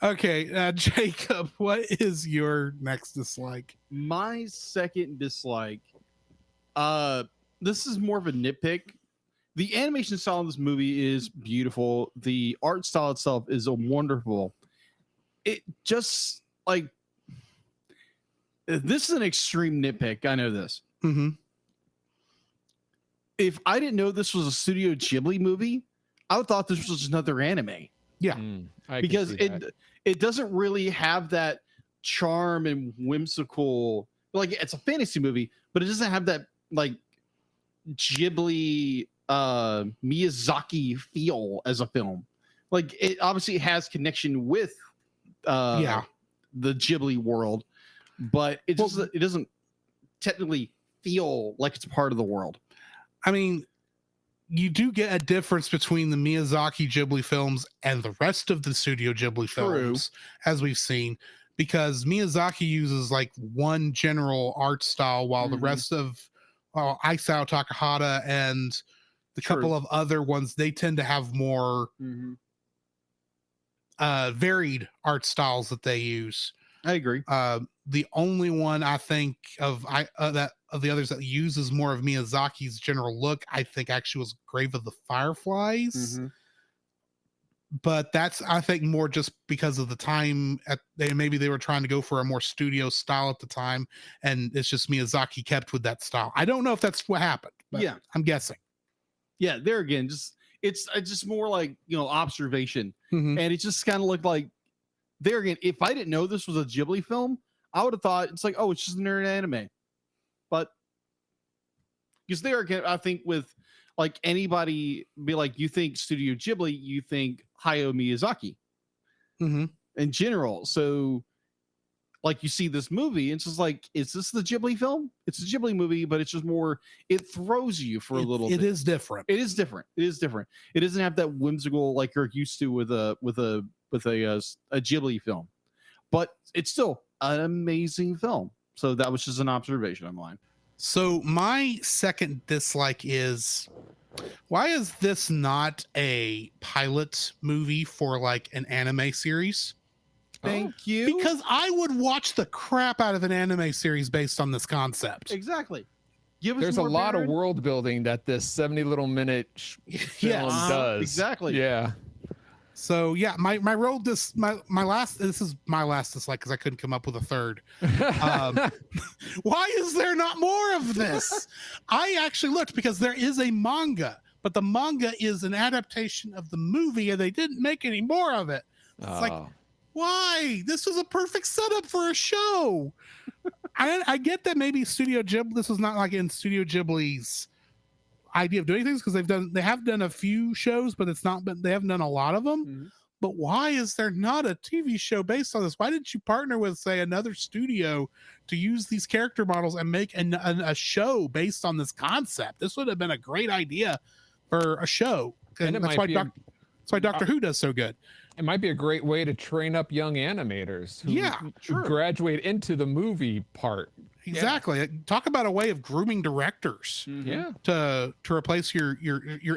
Okay, Jacob, what is your next dislike? My second dislike, this is more of a nitpick. The animation style of this movie is beautiful. The art style itself is wonderful. It just, like, this is an extreme nitpick. I know this. Mm-hmm. If I didn't know this was a Studio Ghibli movie, I would thought this was just another anime. Yeah. Because it doesn't really have that charm and whimsical, like, it's a fantasy movie, but it doesn't have that like Ghibli Miyazaki feel as a film. Like, it obviously has connection with the Ghibli world, but it doesn't technically feel like it's part of the world. I mean, you do get a difference between the Miyazaki Ghibli films and the rest of the Studio Ghibli films, as we've seen, because Miyazaki uses like one general art style, while the rest of Isao Takahata and The couple of other ones, they tend to have more varied art styles that they use. I agree. The only one I think of that of the others that uses more of Miyazaki's general look, I think actually was Grave of the Fireflies. But that's, I think, more just because of the time maybe they were trying to go for a more studio style at the time, and it's just Miyazaki kept with that style. I don't know if that's what happened, but Yeah, I'm guessing. Yeah, there again, it's just more like, observation, and it just kind of looked like, there again, if I didn't know this was a Ghibli film, I would have thought it's like, oh, it's just an nerd anime. But because there again, I think with like anybody be like, you think Studio Ghibli, you think Hayao Miyazaki in general. So like you see this movie, it's just like, is this the Ghibli film? It's a Ghibli movie, but it's just more, it throws you for a little bit. It is different. It is different. It is different. It doesn't have that whimsical like you're used to with a Ghibli film, but it's still an amazing film. So that was just an observation of mine. So my second dislike is, why is this not a pilot movie for like an anime series? Thank you. Because I would watch the crap out of an anime series based on this concept. Exactly. Give us There's a more, lot Baron. of world building that this 70 little minute film does. Exactly. Yeah. So yeah, my last dislike, because I couldn't come up with a third. Why is there not more of this? I actually looked, because there is a manga, but the manga is an adaptation of the movie, and they didn't make any more of it. It's like, why? This was a perfect setup for a show. I get that maybe Studio Ghibli, this was not like in Studio Ghibli's idea of doing things, because they have done a few shows, but they haven't done a lot of them. But why is there not a TV show based on this? Why didn't you partner with, say, another studio to use these character models and make a show based on this concept? This would have been a great idea for a show, and that's why Doctor Who does so good. It might be a great way to train up young animators who graduate into the movie part. Exactly. Yeah. Talk about a way of grooming directors. Yeah. To replace your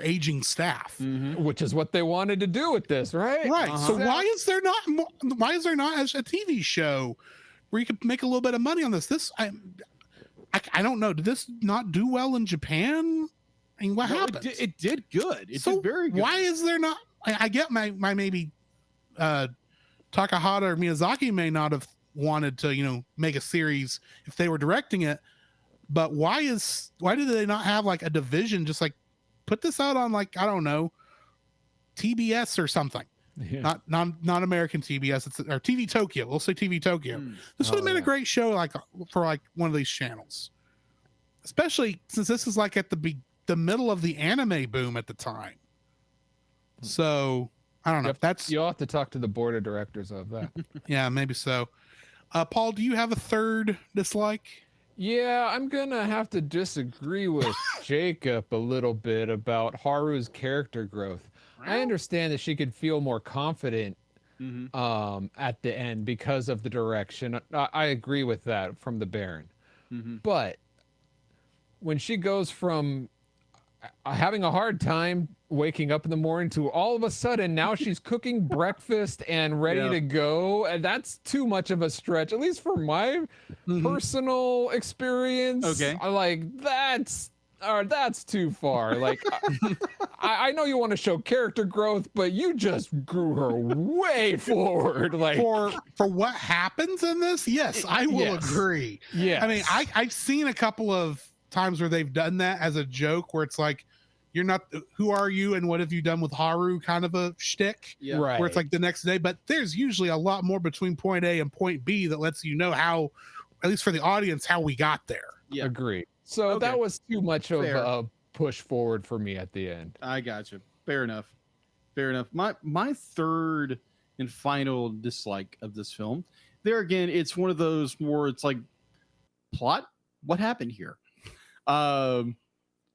aging staff. Which is what they wanted to do with this, right? Right. So why is there not a TV show where you could make a little bit of money on this? I don't know. Did this not do well in Japan? I mean, what happened? It did good. It did very good. Why is there not? I get my maybe Takahata or Miyazaki may not have wanted to make a series if they were directing it, but why did they not have like a division, just like put this out on, like, I don't know, TBS or something? Not American TBS, or TV Tokyo. We'll say TV Tokyo. This would have been a great show, like for like one of these channels, especially since this is like at the middle of the anime boom at the time. So I don't know. You'll have to talk to the board of directors of that. Yeah, maybe so. Paul, do you have a third dislike? Yeah, I'm gonna have to disagree with Jacob a little bit about Haru's character growth. I understand that she could feel more confident at the end because of the direction. I agree with that from the Baron. But when she goes from having a hard time waking up in the morning to all of a sudden now she's cooking breakfast and ready to go, and that's too much of a stretch, at least for my personal experience. I like that's too far. Like I know you want to show character growth, but you just grew her way forward. Like for what happens in this, yes, I will agree. Yeah, I mean, I've seen a couple of times where they've done that as a joke, where it's like, you're not, who are you and what have you done with Haru, kind of a shtick, right? Where it's like the next day, but there's usually a lot more between point A and point B that lets you know how, at least for the audience, how we got there. Agree. So that was too much of a push forward for me at the end. I got you. Fair enough. My third and final dislike of this film, there again, it's one of those more, it's like, plot, what happened here?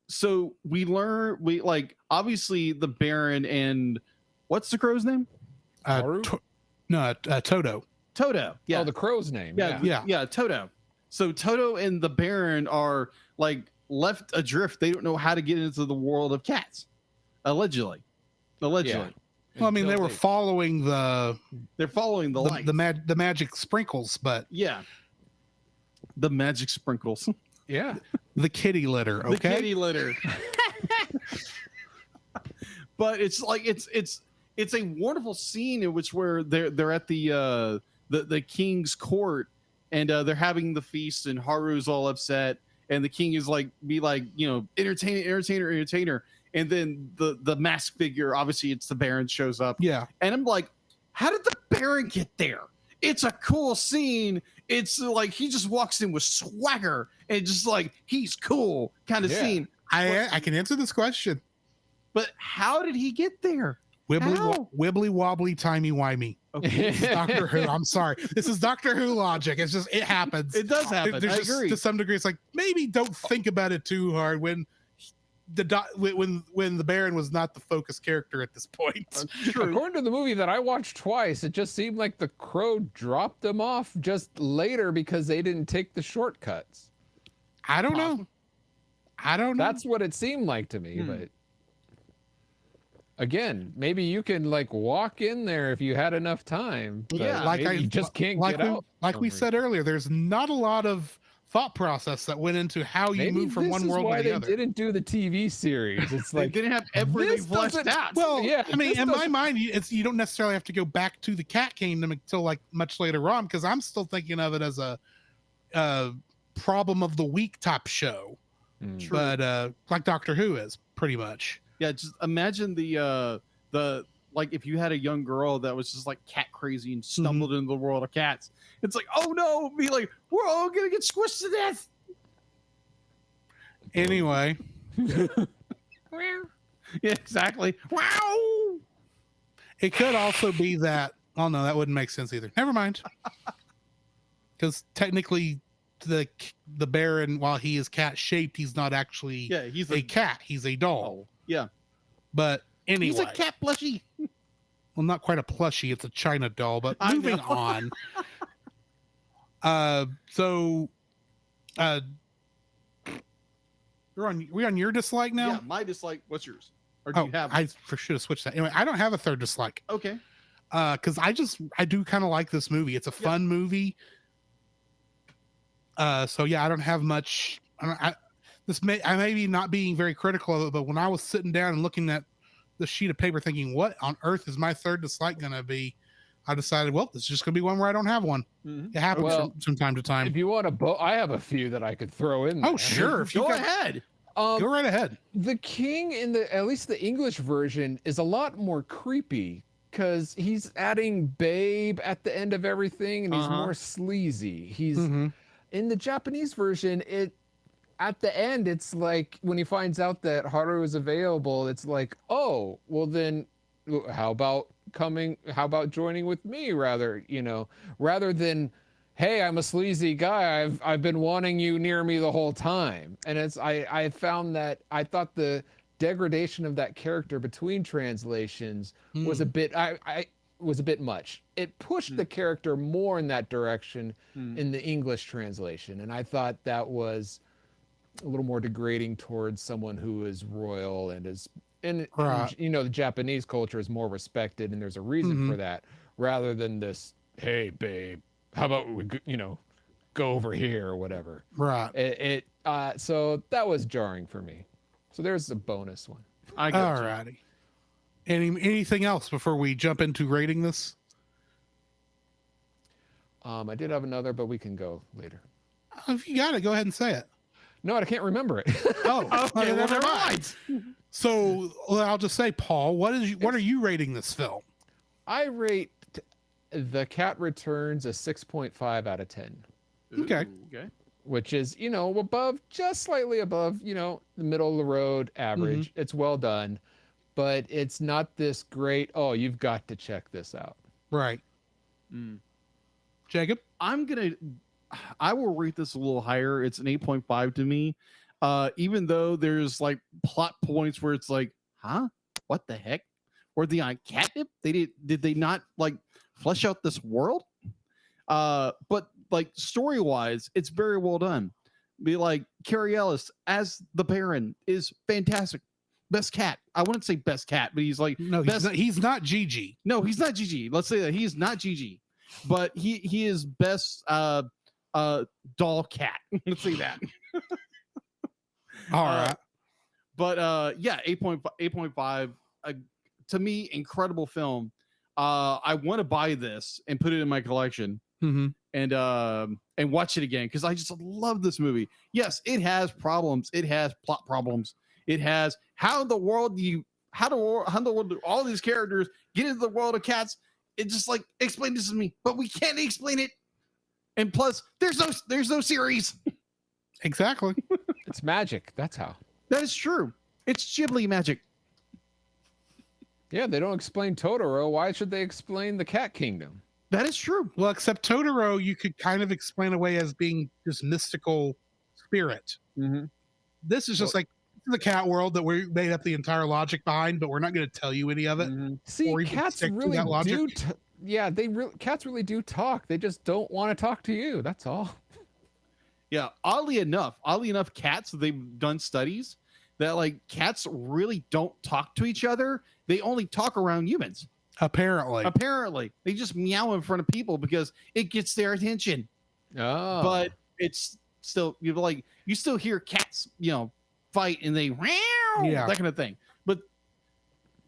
So we like, obviously the Baron and what's the crow's name? Toto. Toto. Yeah. Oh, the crow's name. Yeah. Toto. So Toto and the Baron are like left adrift. They don't know how to get into the world of cats. Allegedly. Well, I mean, they were following They're following the light. the magic sprinkles, but Yeah. The magic sprinkles. Yeah. the kitty litter. Okay. The kitty litter. But it's like it's a wonderful scene in which where they're at the king's court, and they're having the feast, and Haru's all upset, and the king is like entertainer, and then the masked figure, obviously it's the Baron, shows up. Yeah. And I'm like, how did the Baron get there? It's a cool scene. It's like he just walks in with swagger and just like he's cool kind of scene. I can answer this question. But how did he get there? Wibbly-wobbly, timey-wimey. Okay. This is Doctor Who. I'm sorry. This is Doctor Who logic. It's just, it happens. It does happen. There's I just, agree. to some degree, it's like, maybe don't think about it too hard when the Baron was not the focus character at this point. According to the movie that I watched twice, it just seemed like the crow dropped them off just later because they didn't take the shortcuts. I don't know. That's what it seemed like to me, but again, maybe you can like walk in there if you had enough time. But you just can't get out. Like we said earlier, there's not a lot of thought process that went into how you move from one world to the other. They didn't do the TV series. It's like they didn't have everything fleshed out. Well, yeah, I mean, in my mind, you don't necessarily have to go back to the Cat Kingdom until like much later on, because I'm still thinking of it as a problem of the week type show. But like Doctor Who is pretty much. Yeah, just imagine the like if you had a young girl that was just like cat crazy and stumbled into the world of cats. It's like, oh no, be like, we're all gonna get squished to death. Anyway. Yeah, exactly. Wow. It could also be that. Oh no, that wouldn't make sense either. Never mind. Because technically, the Baron, while he is cat shaped, he's not actually he's a cat. He's a doll. Yeah. But anyway, he's a cat plushie. Well, not quite a plushie. It's a China doll. But moving on. So, we on your dislike now? Yeah, my dislike. What's yours? Or do you have? I should have switched that. Anyway, I don't have a third dislike. Okay. Because I do kind of like this movie. It's a fun movie. So yeah, I don't have much. I may be not being very critical of it, but when I was sitting down and looking at the sheet of paper, thinking, "What on earth is my third dislike going to be?" I decided, well, this is just going to be one where I don't have one. It happens from time to time. If you want to, I have a few that I could throw in there. Oh, sure. If you go ahead. Go right ahead. The king in at least the English version is a lot more creepy because he's adding babe at the end of everything, and he's more sleazy. He's in the Japanese version. At the end, it's like when he finds out that Haru is available, it's like, oh, well then, how about joining with me rather than, hey, I'm a sleazy guy. I've been wanting you near me the whole time. And I found that I thought the degradation of that character between translations was a bit was a bit much. It pushed the character more in that direction in the English translation. And I thought that was a little more degrading towards someone who is royal and is the Japanese culture is more respected, and there's a reason for that, rather than this, hey babe, how about we go over here or whatever. Right. So that was jarring for me. So there's a bonus one. Alrighty. Anything else before we jump into rating this? I did have another, but we can go later. If you got it, go ahead and say it. No, I can't remember it. Oh, okay, well, never mind. So I'll just say, Paul, what are you rating this film? I rate The Cat Returns a 6.5 out of 10. Okay. Okay. Which is, above, just slightly above, the middle of the road average. It's well done, but it's not this great, oh, you've got to check this out. Right. Jacob? I will rate this a little higher. It's an 8.5 to me. Even though there's like plot points where it's like, huh? What the heck? Were they on catnip? Did they not like flesh out this world? But like story-wise, it's very well done. be like, Carrie Ellis as the Baron is fantastic. Best cat. I wouldn't say best cat, but he's like No, he's not Gigi. No, he's not Gigi. Let's say that he's not Gigi, but he is best doll cat. Let's say that. All right. But yeah, 8.5 to me, incredible film. I want to buy this and put it in my collection. And watch it again because I just love this movie. Yes, it has problems. It has plot problems. It has how in the world do all these characters get into the world of cats? It's just like, explain this to me, but we can't explain it. And plus, there's no series. Exactly. It's magic. That's how. That is true. It's Ghibli magic. Yeah, they don't explain Totoro. Why should they explain the Cat Kingdom? That is true. Well, except Totoro, you could kind of explain away as being this mystical spirit. This is just like the cat world that we made up the entire logic behind, but we're not going to tell you any of it. See, cats really do. Cats really do talk. They just don't want to talk to you. That's all. Yeah. Oddly enough, cats, they've done studies that like cats really don't talk to each other. They only talk around humans. Apparently, they just meow in front of people because it gets their attention. Oh, but it's still you still hear cats, fight and they that kind of thing. But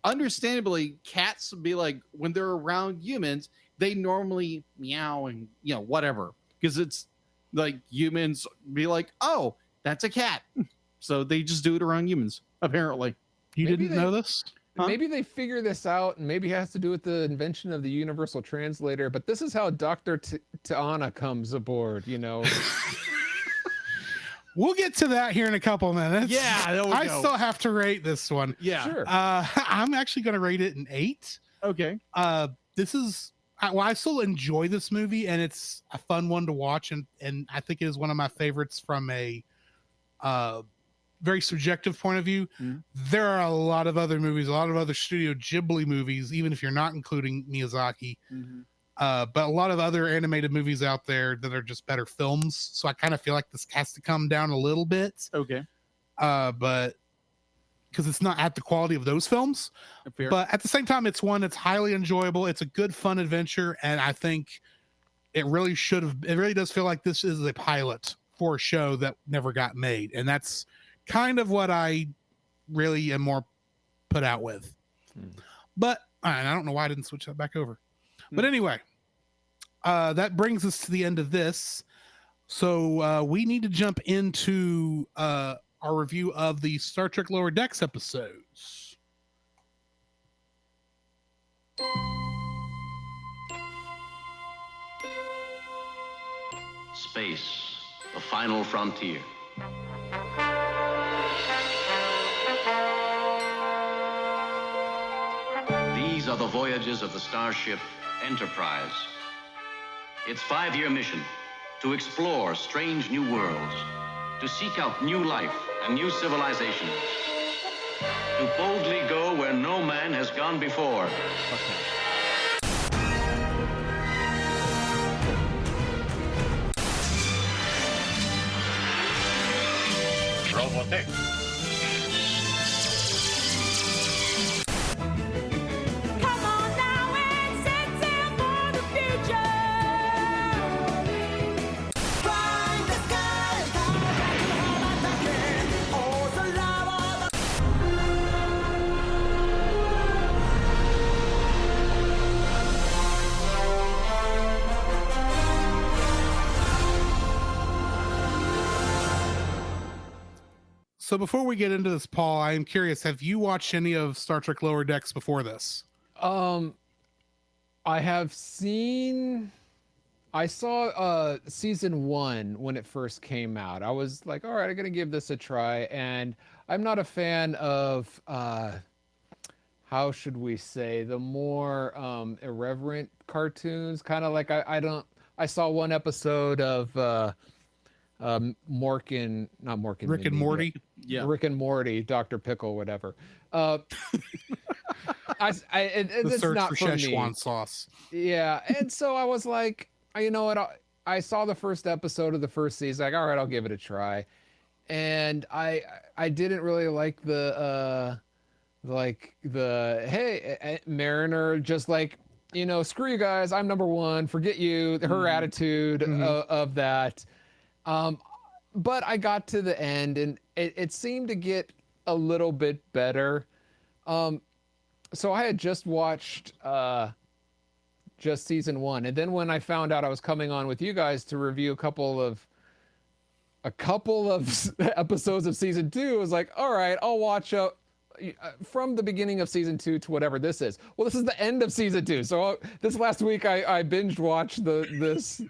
understandably, cats be like when they're around humans, they normally meow and whatever because it's like humans be like, oh, that's a cat, so they just do it around humans. Apparently, you didn't know this. Huh? Maybe they figure this out, and maybe it has to do with the invention of the universal translator. But this is how Dr. T'Ana comes aboard, We'll get to that here in a couple of minutes. Yeah, there we I go. still have to rate this one. Yeah, sure. I'm actually going to rate it an 8. Okay. I still enjoy this movie, and it's a fun one to watch, and I think it is one of my favorites from a very subjective point of view. There are a lot of other movies, a lot of other Studio Ghibli movies, even if you're not including Miyazaki, but a lot of other animated movies out there that are just better films. So I kind of feel like this has to come down a little bit. Okay. But because it's not at the quality of those films. Fair. But at the same time, it's one that's highly enjoyable. It's a good, fun adventure. And I think it really does feel like this is a pilot for a show that never got made. And that's kind of what I really am more put out with. But and I don't know why I didn't switch that back over. But anyway, that brings us to the end of this. So we need to jump into our review of the Star Trek Lower Decks episodes. Space, the final frontier. These are the voyages of the starship Enterprise. Its 5-year mission: to explore strange new worlds, to seek out new life and new civilizations, to boldly go where no man has gone before. Robotech. So before we get into this, Paul, I am curious, have you watched any of Star Trek Lower Decks before this? I saw season 1 when it first came out. I was like, all right, I'm gonna give this a try. And I'm not a fan of how should we say, the more irreverent cartoons. Kind of like I saw one episode of Rick and Morty. Yeah. Rick and Morty, Dr. Pickle, whatever. It's Search not for for me. Szechuan sauce. Yeah, and so I was like, you know what? I saw the first episode of the first season. Like, all right, I'll give it a try. And I didn't really like the hey, Mariner just like, you know, screw you guys, I'm number one, forget you, her attitude of that. But I got to the end and it seemed to get a little bit better. So I had just watched just season 1, and then when I found out I was coming on with you guys to review a couple of episodes of season 2, I was like, all right, I'll watch from the beginning of season 2 to whatever this is. Well, this is the end of season 2. So this last week I binge watched this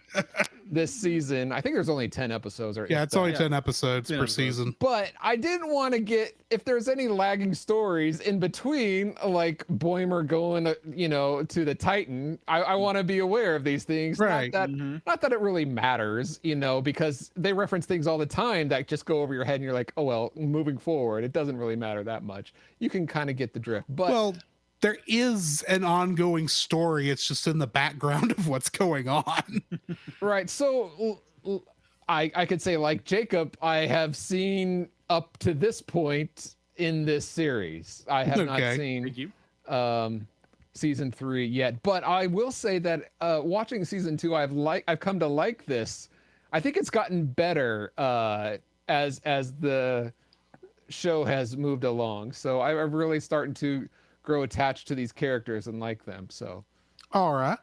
season. I think there's only 10 episodes. Or it's only 10 episodes per season. But I didn't want to get, if there's any lagging stories in between, like Boimer going, you know, to the Titan, I want to be aware of these things. Right. Not that it really matters, you know, because they reference things all the time that just go over your head and you're like, oh, well, moving forward, it doesn't really matter that much. You can kind of get the drift. But well, there is an ongoing story. It's just in the background of what's going on. Right. So I could say, like Jacob, I have seen up to this point in this series. I have not seen season 3 yet, but I will say that watching season 2, I've come to like this. I think it's gotten better as the show has moved along. So I'm really starting to grow attached to these characters and like them. So, all right.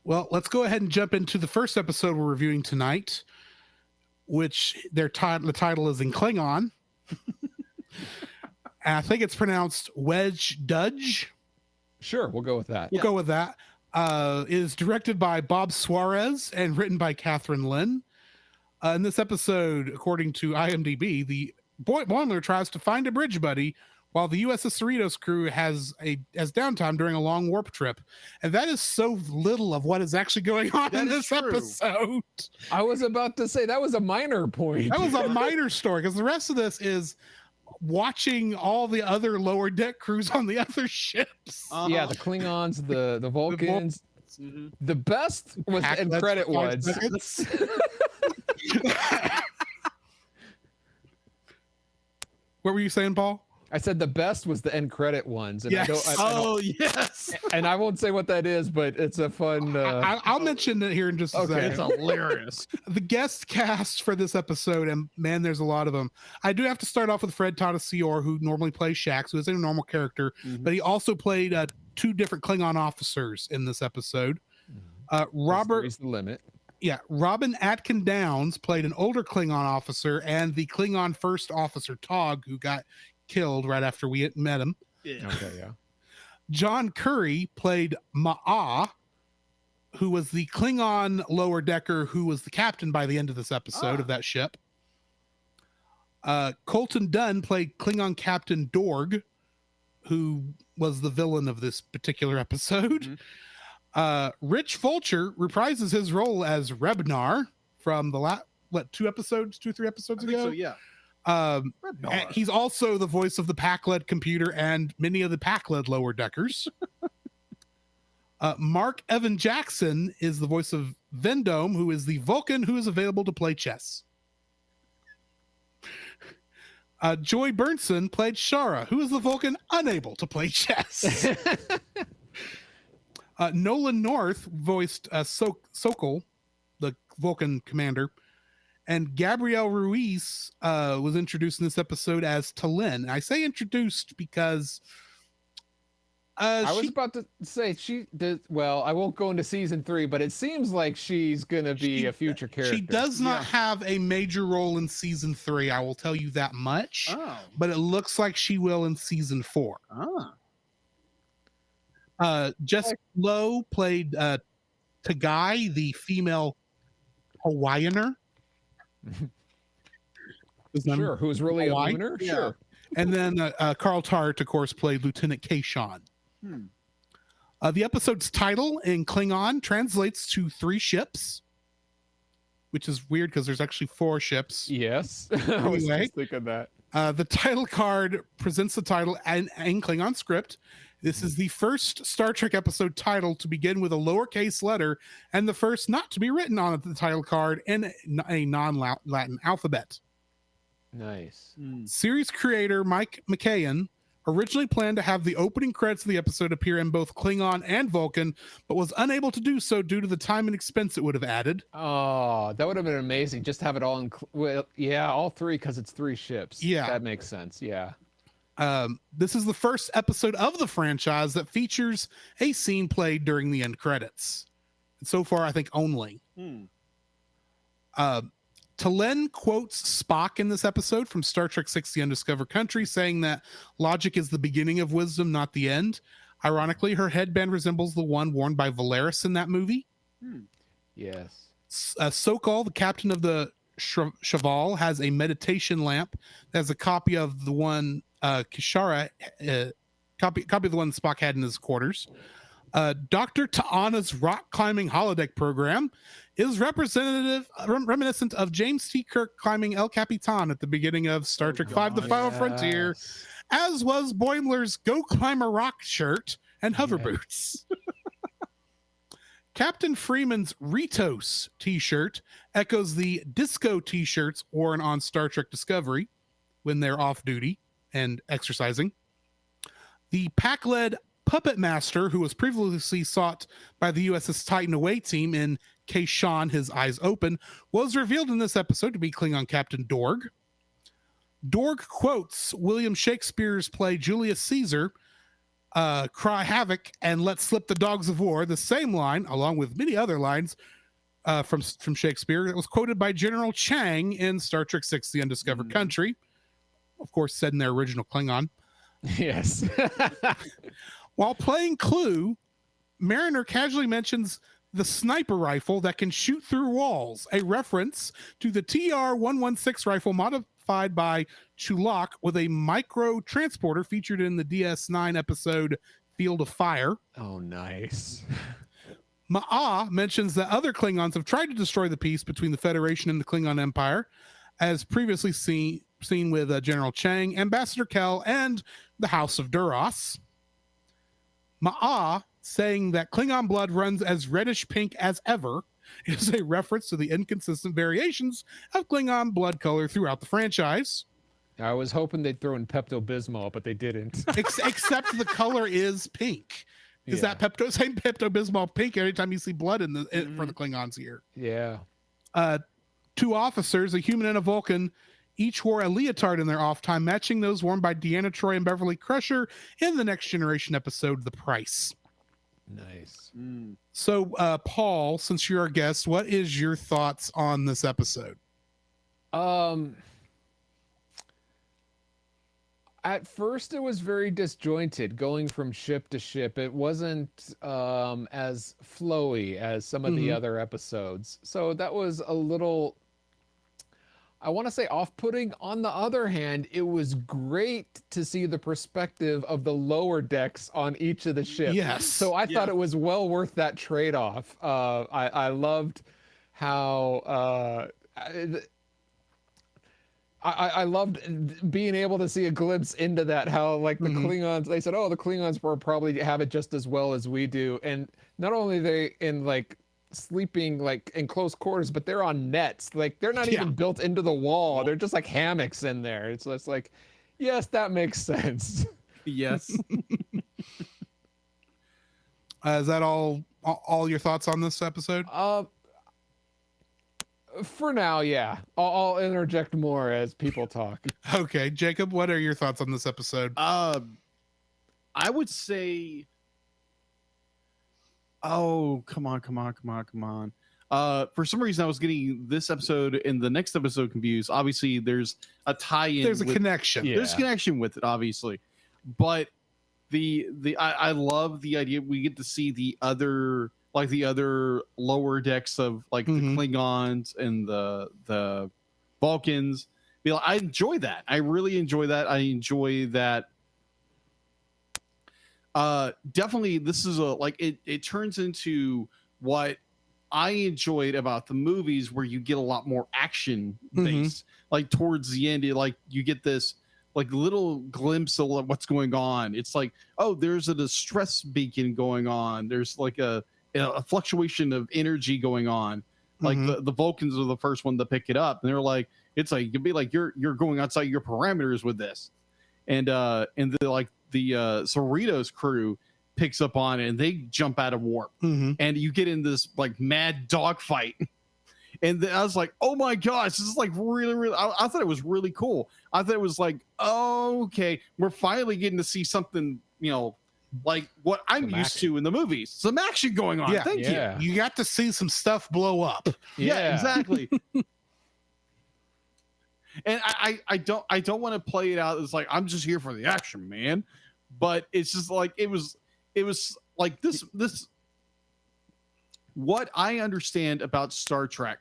Well, let's go ahead and jump into the first episode we're reviewing tonight, which the title is in Klingon. And I think it's pronounced Wedge Dudge. Sure, we'll go with that. We'll go with that. It is directed by Bob Suarez and written by Catherine Lynn. In this episode, according to IMDb, the Boimler tries to find a bridge buddy while the USS Cerritos crew has downtime during a long warp trip. And that is so little of what is actually going on in this episode. I was about to say that was a minor point. That was a minor story, because the rest of this is watching all the other lower deck crews on the other ships. Yeah, the Klingons, the Vulcans. The best was the end credit ones. What were you saying, Paul? I said the best was the end credit ones. And yes. Yes. And I won't say what that is, but it's a fun. I'll mention it here in just a second. It's hilarious. The guest cast for this episode, and man, there's a lot of them. I do have to start off with Fred Tatasciore, who normally plays Shax, who is a normal character, but he also played 2 different Klingon officers in this episode. Robert is the limit. Yeah, Robin Atkin Downs played an older Klingon officer and the Klingon first officer Tog, who got killed right after we had met him. Yeah. Okay, yeah. John Curry played Ma'a, who was the Klingon lower decker who was the captain by the end of this episode of that ship. Colton Dunn played Klingon Captain Dorg, who was the villain of this particular episode. Rich Fulcher reprises his role as Rebnar from the 2 or 3 episodes ago. So, yeah. He's also the voice of the Pac-led computer and many of the Pac-led lower deckers. Mark Evan Jackson is the voice of Vendome, who is the Vulcan who is available to play chess. Joy Bernson played Shara, who is the Vulcan unable to play chess. Nolan North voiced Sokol, the Vulcan commander. And Gabrielle Ruiz was introduced in this episode as Talin. I say introduced because I was about to say she did well. I won't go into season 3, but it seems like she's gonna be a future character. She does not have a major role in season 3. I will tell you that much. But it looks like she will in season 4. Jessica Lowe played Tagai, the female Hawaiianer. Sure, who's really Hawaii? A lunar? Yeah. Sure. And then Carl Tart, of course, played Lieutenant Kayshawn. The episode's title in Klingon translates to 3 ships, which is weird because there's actually 4 ships. Yes. I was just thinking that. The title card presents the title in Klingon script This is the first Star Trek episode title to begin with a lowercase letter and the first not to be written on the title card in a non-Latin alphabet. Nice. Series creator Mike McKayen originally planned to have the opening credits of the episode appear in both Klingon and Vulcan, but was unable to do so due to the time and expense it would have added. Oh, that would have been amazing. Just have it all in, all three, because it's 3 ships. Yeah. That makes sense. Yeah. This is the first episode of the franchise that features a scene played during the end credits. So far, I think only. Talen quotes Spock in this episode from Star Trek VI: The Undiscovered Country, saying that logic is the beginning of wisdom, not the end. Ironically, her headband resembles the one worn by Valeris in that movie. Yes. Sokol, the captain of the Cheval, has a meditation lamp that has a copy of the one Kishara, copy of the one Spock had in his quarters. Dr. Ta'ana's rock climbing holodeck program is reminiscent of James T. Kirk climbing El Capitan at the beginning of Star Trek V: The Final Frontier, as was Boimler's Go Climb a Rock shirt and hover boots. Captain Freeman's Ritos t-shirt echoes the disco t-shirts worn on Star Trek Discovery when they're off duty and exercising. The Pac-led Puppet Master, who was previously sought by the USS Titan away team in Case Sean, His Eyes Open, was revealed in this episode to be Klingon Captain Dorg. Dorg quotes William Shakespeare's play Julius Caesar, cry havoc and let slip the dogs of war, the same line, along with many other lines from Shakespeare, that was quoted by General Chang in Star Trek VI: The Undiscovered Country, of course said in their original Klingon. Yes. While playing Clue, Mariner casually mentions the sniper rifle that can shoot through walls, a reference to the TR-116 rifle modified by Chulak with a micro transporter featured in the DS9 episode Field of Fire. Oh, nice. Ma'a mentions that other Klingons have tried to destroy the peace between the Federation and the Klingon Empire, as previously seen with General Chang, Ambassador Kell, and the House of Duras. Ma'a saying that Klingon blood runs as reddish pink as ever is a reference to the inconsistent variations of Klingon blood color throughout the franchise. I was hoping they'd throw in Pepto-Bismol, but they didn't. Except the color is pink. Is that same Pepto-Bismol pink every time you see blood for the Klingons here? Yeah. 2 officers, a human and a Vulcan, each wore a leotard in their off time, matching those worn by Deanna Troi and Beverly Crusher in the Next Generation episode, The Price. Nice. So, Paul, since you're our guest, what is your thoughts on this episode? At first, it was very disjointed, going from ship to ship. It wasn't as flowy as some of the other episodes. So that was a little, I want to say, off-putting. On the other hand, it was great to see the perspective of the lower decks on each of the ships. Yes. So I thought it was well worth that trade-off. I loved how... I loved being able to see a glimpse into that, how like the Klingons, they said, oh, the Klingons will probably have it just as well as we do. And not only are they in like sleeping like in close quarters, but they're on nets. Like they're not even built into the wall. They're just like hammocks in there. It's just like, yes, that makes sense. Yes. Is that all your thoughts on this episode? For now, yeah. I'll interject more as people talk. Okay, Jacob, what are your thoughts on this episode? I would say, oh, come on. For some reason, I was getting this episode and the next episode confused. Obviously, there's a tie-in. There's a connection. Yeah. There's a connection with it, obviously. But I love the idea we get to see the other lower decks of like the Klingons and the Vulcans. I enjoy that. I really enjoy that. I enjoy that. Definitely, this is it turns into what I enjoyed about the movies, where you get a lot more action based. Like towards the end, you get this like little glimpse of what's going on. It's like, oh, there's a distress beacon going on. There's like a fluctuation of energy going on. Like the Vulcans are the first one to pick it up, and they're like, it's like you'd be like you're going outside your parameters with this, and the Cerritos crew picks up on it, and they jump out of warp, and you get in this like mad dogfight. And I was like, oh my gosh, this is like really, I thought it was really cool. I thought it was like, oh, okay, we're finally getting to see something, like what I'm used to in the movies. Some action going on. Yeah, Thank you. You got to see some stuff blow up. Yeah, exactly. And I don't want to play it out as like, I'm just here for the action, man. But it's just like, it was like this. What I understand about Star Trek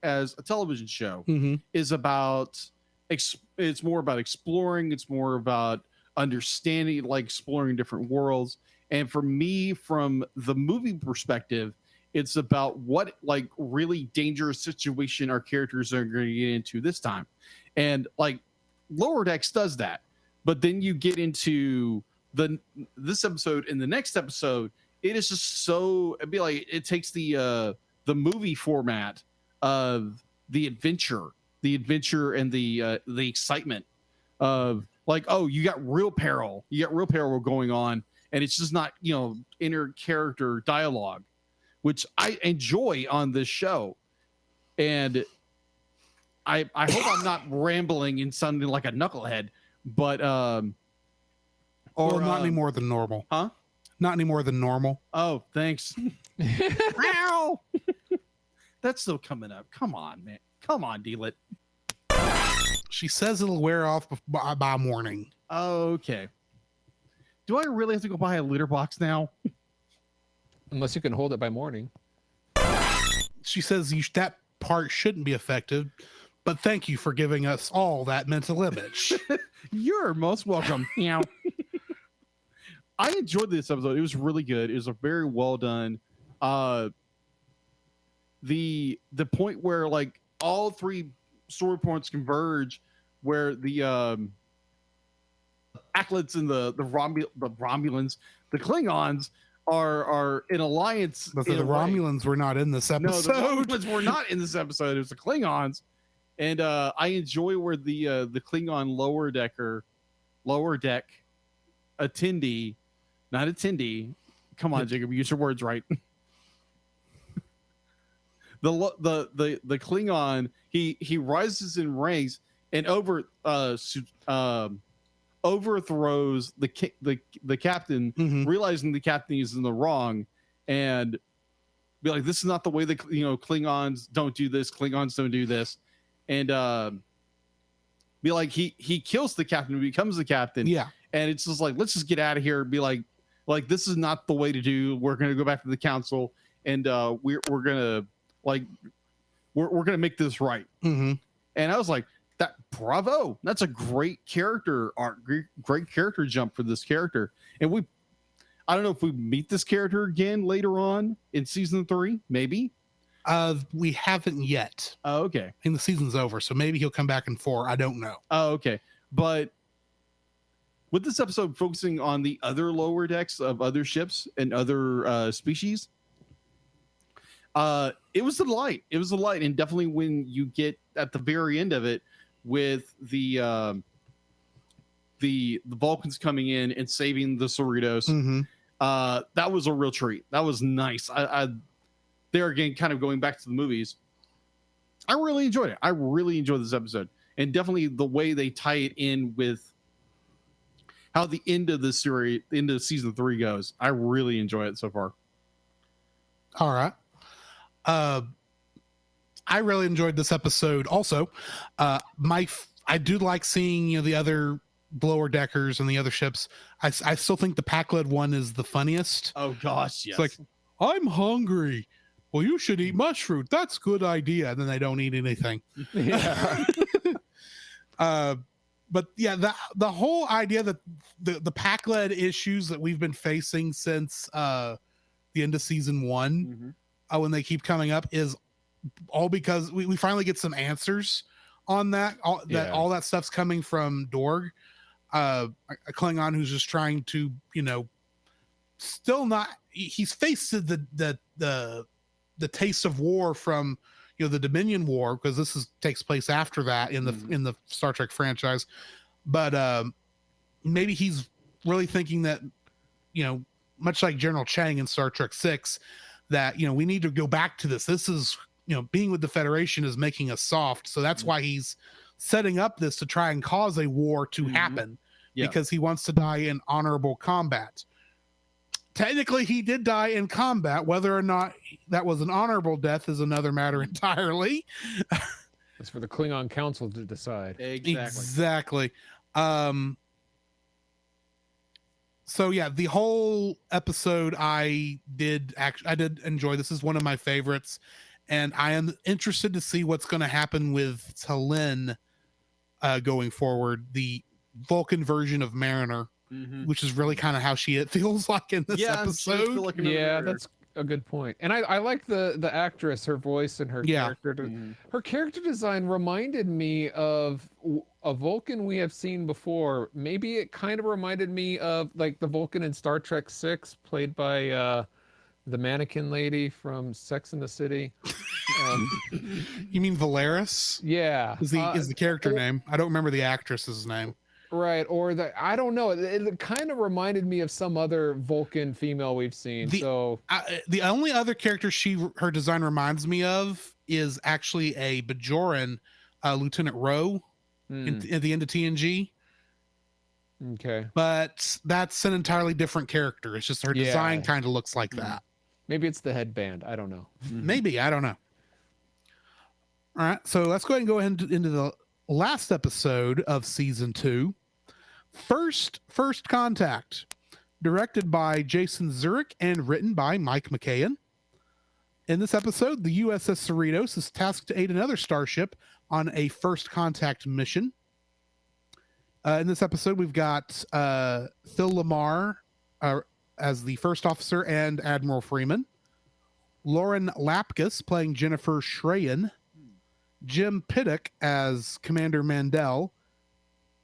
as a television show is about, it's more about exploring. It's more about understanding, like exploring different worlds. And for me, from the movie perspective, it's about what like really dangerous situation our characters are going to get into this time. And like Lower Decks does that. But then you get into this episode and the next episode, it is just so, it'd be like, it takes the movie format of the adventure and the excitement of like, oh, you got real peril going on, and it's just not, inner character dialogue, which I enjoy on this show. And I hope I'm not rambling and sounding like a knucklehead, but not any more than normal. Huh? Not any more than normal. Oh, thanks. Ow! That's still coming up. Come on, man. Come on, Deal-It. She says it'll wear off by morning. Okay. Do I really have to go buy a litter box now? Unless you can hold it by morning. She says that part shouldn't be effective, but thank you for giving us all that mental image. You're most welcome. I enjoyed this episode. It was really good. It was a very well done. The point where like all three story points converge, where the Acklets and the Romulans, the Klingons are in alliance. But the Romulans were not in this episode. No, the Romulans were not in this episode. It was the Klingons, and I enjoy where the Klingon lower deck attendee. Not attendee. Come on, Jacob, use your words right. The Klingon, he rises in ranks and overthrows the captain, realizing the captain is in the wrong, and be like, this is not the way that Klingons don't do this. Klingons don't do this, and be like, he kills the captain, becomes the captain. Yeah, and it's just like, let's just get out of here. Be like this is not the way to do. We're going to go back to the council, and we're going to make this right. And I was like, that bravo, that's a great character arc, great character jump for this character. And I don't know if we meet this character again later on in season 3, maybe. We haven't yet. Oh, okay. And the season's over, so maybe he'll come back in 4. I don't know. Oh, okay. But with this episode focusing on the other lower decks of other ships and other species, it was a delight. It was a delight, and definitely when you get at the very end of it with the Vulcans coming in and saving the Cerritos, that was a real treat. That was nice. I there again, kind of going back to the movies, I really enjoyed it. I really enjoyed this episode, and definitely the way they tie it in with how the end of the series, the end of season 3 goes. I really enjoy it so far. All right. I really enjoyed this episode also. I do like seeing the other lower deckers and the other ships. I still think the Pac-Led one is the funniest. Oh gosh, yes. It's like, I'm hungry. Well, you should eat mushroom. That's a good idea. And then they don't eat anything. Yeah. But yeah, the whole idea that the Pac-Led issues that we've been facing since the end of season 1, when they keep coming up, is all because we finally get some answers on that. All that stuff's coming from Dorg, a Klingon who's just trying to, still not. He's faced the taste of war from the Dominion War, because this takes place after that in the Star Trek franchise, but maybe he's really thinking that much like General Chang in Star Trek 6, that we need to go back to this. This is being with the Federation is making us soft, so that's why he's setting up this to try and cause a war to happen, because he wants to die in honorable combat. Technically, he did die in combat. Whether or not that was an honorable death is another matter entirely. That's for the Klingon Council to decide. Exactly. So yeah, the whole episode I did enjoy. This is one of my favorites, and I am interested to see what's going to happen with T'Lyn going forward. The Vulcan version of Mariner. Which is really kind of how it feels like in this episode. That's a good point. And I like the actress, her voice and her character. Her character design reminded me of a Vulcan we have seen before. Maybe it kind of reminded me of like the Vulcan in Star Trek 6, played by the mannequin lady from Sex and the City. You mean Valeris? Yeah. Is the character name. I don't remember the actress's name. Right, or I don't know. It kind of reminded me of some other Vulcan female we've seen. The only other character her design reminds me of is actually a Bajoran, Lieutenant Rowe, at the end of TNG. Okay, but that's an entirely different character. It's just her design kind of looks like that. Maybe it's the headband. I don't know. Maybe, I don't know. All right, so let's go ahead and go into the last episode of season 2. First Contact, directed by Jason Zurich and written by Mike McKayen. In this episode, the USS Cerritos is tasked to aid another starship on a first contact mission. In this episode, we've got Phil Lamar as the first officer and Admiral Freeman, Lauren Lapkus playing Jennifer Schrayen, Jim Piddock as Commander Mandel,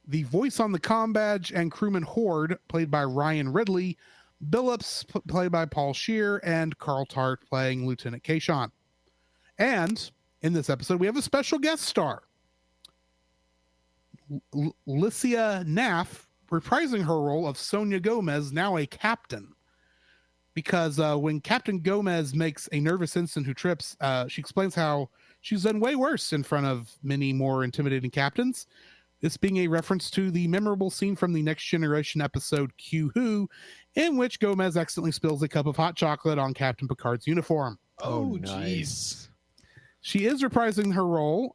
the voice on the comm badge and crewman Horde played by Ryan Ridley, Billups played by Paul Scheer, and Carl Tart playing Lieutenant Kayshawn. And in this episode, we have a special guest star, Lycia Naff, reprising her role of Sonia Gomez, now a captain. Because when Captain Gomez makes a nervous ensign who trips, she explains how she's done way worse in front of many more intimidating captains. This being a reference to the memorable scene from the Next Generation episode Q Who, in which Gomez accidentally spills a cup of hot chocolate on Captain Picard's uniform. Oh, jeez. She is reprising her role.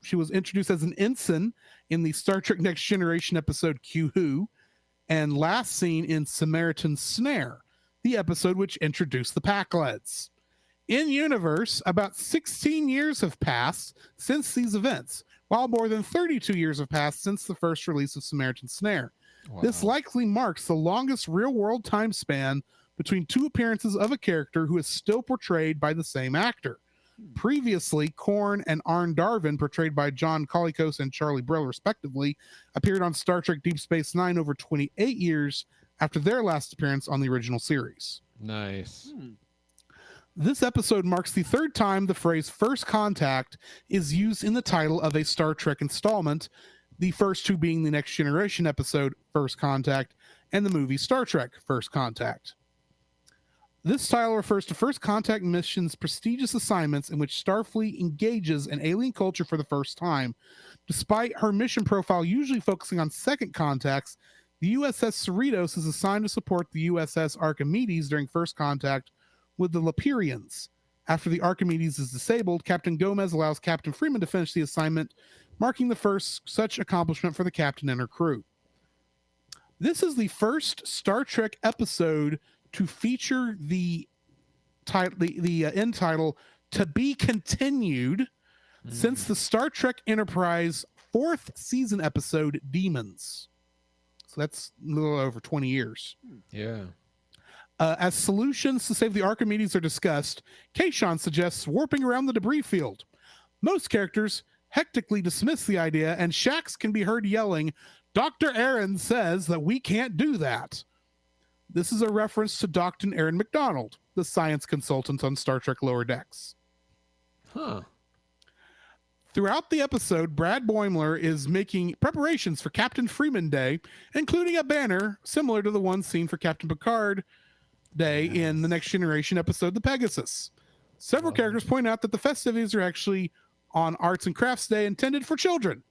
She was introduced as an ensign in the Star Trek Next Generation episode Q Who, and last seen in Samaritan Snare, the episode which introduced the Packlets. In universe, about 16 years have passed since these events, while more than 32 years have passed since the first release of Samaritan Snare. Wow. This likely marks the longest real-world time span between two appearances of a character who is still portrayed by the same actor. Previously, Korn and Arn Darvin, portrayed by John Colicos and Charlie Brill respectively, appeared on Star Trek Deep Space Nine over 28 years after their last appearance on the original series. Nice. This episode marks the third time the phrase First Contact is used in the title of a Star Trek installment, the first two being the Next Generation episode First Contact and the movie Star Trek First Contact. This title refers to First Contact missions' prestigious assignments in which Starfleet engages an alien culture for the first time. Despite her mission profile usually focusing on second contacts, the USS Cerritos is assigned to support the USS Archimedes during First Contact with the Lapirians. After the Archimedes is disabled, Captain Gomez allows Captain Freeman to finish the assignment, marking the first such accomplishment for the captain and her crew. This is the first Star Trek episode to feature the end title "To Be Continued" since the Star Trek Enterprise 4th season episode Demons. So that's a little over 20 years. Yeah. As solutions to save the Archimedes are discussed, Kayshawn suggests warping around the debris field. Most characters hectically dismiss the idea, and Shax can be heard yelling, "Dr. Aaron says that we can't do that." This is a reference to Dr. Aaron McDonald, the science consultant on Star Trek Lower Decks. Huh. Throughout the episode, Brad Boimler is making preparations for Captain Freeman Day, including a banner similar to the one seen for Captain Picard Day in the Next Generation episode, The Pegasus. Several characters point out that the festivities are actually on Arts and Crafts Day intended for children,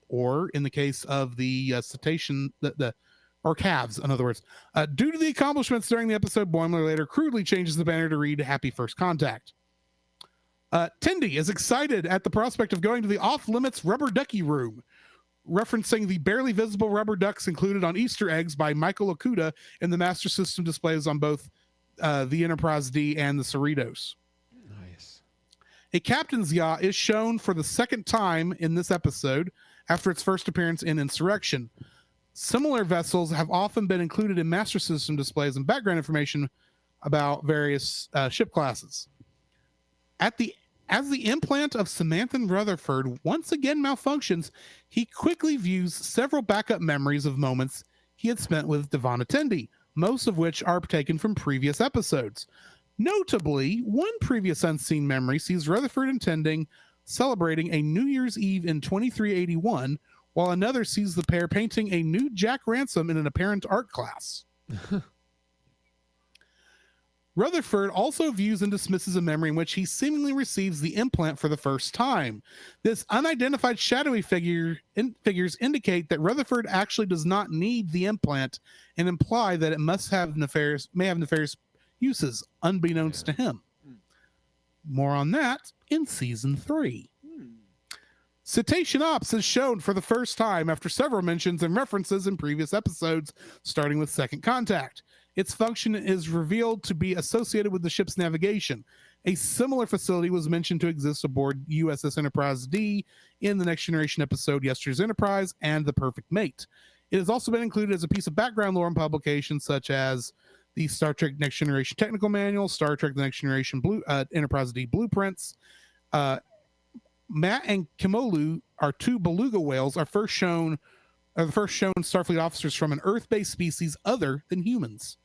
or in the case of the cetacean, or calves, in other words. Due to the accomplishments during the episode, Boimler later crudely changes the banner to read Happy First Contact. Tendi is excited at the prospect of going to the off-limits rubber ducky room, referencing the barely visible rubber ducks included on Easter eggs by Michael Okuda in the Master System displays on both the Enterprise D and the Cerritos. Nice. A captain's yacht is shown for the second time in this episode after its first appearance in Insurrection. Similar vessels have often been included in Master System displays and background information about various ship classes. As the implant of Samantha Rutherford once again malfunctions, he quickly views several backup memories of moments he had spent with Devon Tendi, most of which are taken from previous episodes. Notably, one previous unseen memory sees Rutherford and Tending celebrating a New Year's Eve in 2381, while another sees the pair painting a nude Jack Ransom in an apparent art class. Rutherford also views and dismisses a memory in which he seemingly receives the implant for the first time. This unidentified shadowy figures indicate that Rutherford actually does not need the implant and imply that it may have nefarious uses unbeknownst to him. More on that in season 3. Cetacean Ops is shown for the first time after several mentions and references in previous episodes, starting with Second Contact. Its function is revealed to be associated with the ship's navigation. A similar facility was mentioned to exist aboard USS Enterprise D in the Next Generation episode Yesterday's Enterprise and The Perfect Mate. It has also been included as a piece of background lore in publications such as the Star Trek Next Generation Technical Manual, Star Trek The Next Generation Enterprise D Blueprints. Matt and Kimolu, our two beluga whales, the first shown Starfleet officers from an Earth-based species other than humans.